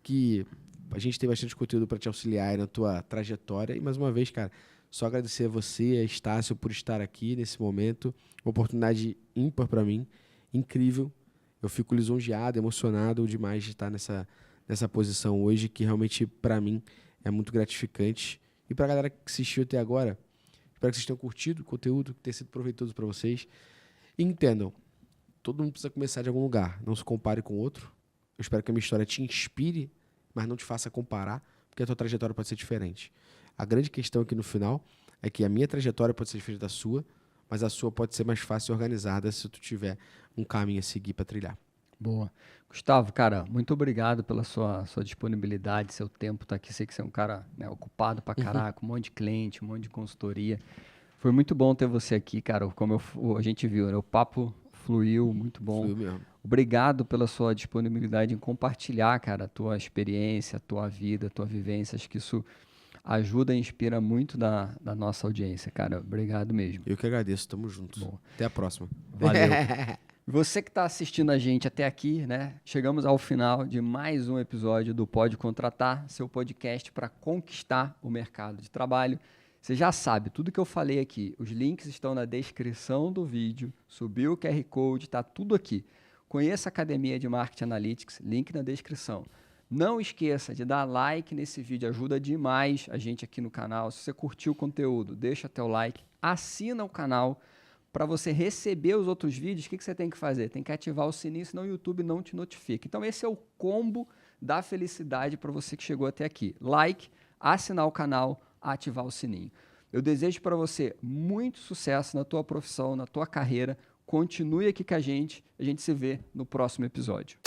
que a gente tem bastante conteúdo para te auxiliar aí na tua trajetória. E mais uma vez, cara, só agradecer a você, a Estácio, por estar aqui nesse momento. Uma oportunidade ímpar para mim, incrível. Eu fico lisonjeado, emocionado demais de estar nessa posição hoje, que realmente, para mim, é muito gratificante. E para a galera que assistiu até agora, espero que vocês tenham curtido o conteúdo, que tenha sido proveitoso para vocês. E entendam, todo mundo precisa começar de algum lugar. Não se compare com outro. Eu espero que a minha história te inspire, mas não te faça comparar, porque a tua trajetória pode ser diferente. A grande questão aqui no final é que a minha trajetória pode ser diferente da sua, mas a sua pode ser mais fácil e organizada se tu tiver um caminho a seguir para trilhar. Boa. Gustavo, cara, muito obrigado pela sua disponibilidade, seu tempo tá aqui. Sei que você é um cara, né, ocupado pra caraca, um monte de cliente, um monte de consultoria. Foi muito bom ter você aqui, cara. Como a gente viu, né, o papo fluiu, muito bom. Fluiu mesmo. Obrigado pela sua disponibilidade em compartilhar, cara, a tua experiência, a tua vida, a tua vivência. Acho que isso ajuda e inspira muito da nossa audiência, cara. Obrigado mesmo. Eu que agradeço, tamo juntos. Bom. Até a próxima. Valeu. Você que está assistindo a gente até aqui, né? Chegamos ao final de mais um episódio do Pode Contratar, seu podcast para conquistar o mercado de trabalho. Você já sabe, tudo que eu falei aqui, os links estão na descrição do vídeo, subiu o QR Code, está tudo aqui. Conheça a Academia de Marketing Analytics, link na descrição. Não esqueça de dar like nesse vídeo, ajuda demais a gente aqui no canal. Se você curtiu o conteúdo, deixa teu like, assina o canal. Para você receber os outros vídeos, o que você tem que fazer? Tem que ativar o sininho, senão o YouTube não te notifica. Então esse é o combo da felicidade para você que chegou até aqui. Like, assinar o canal, ativar o sininho. Eu desejo para você muito sucesso na tua profissão, na tua carreira. Continue aqui com a gente se vê no próximo episódio.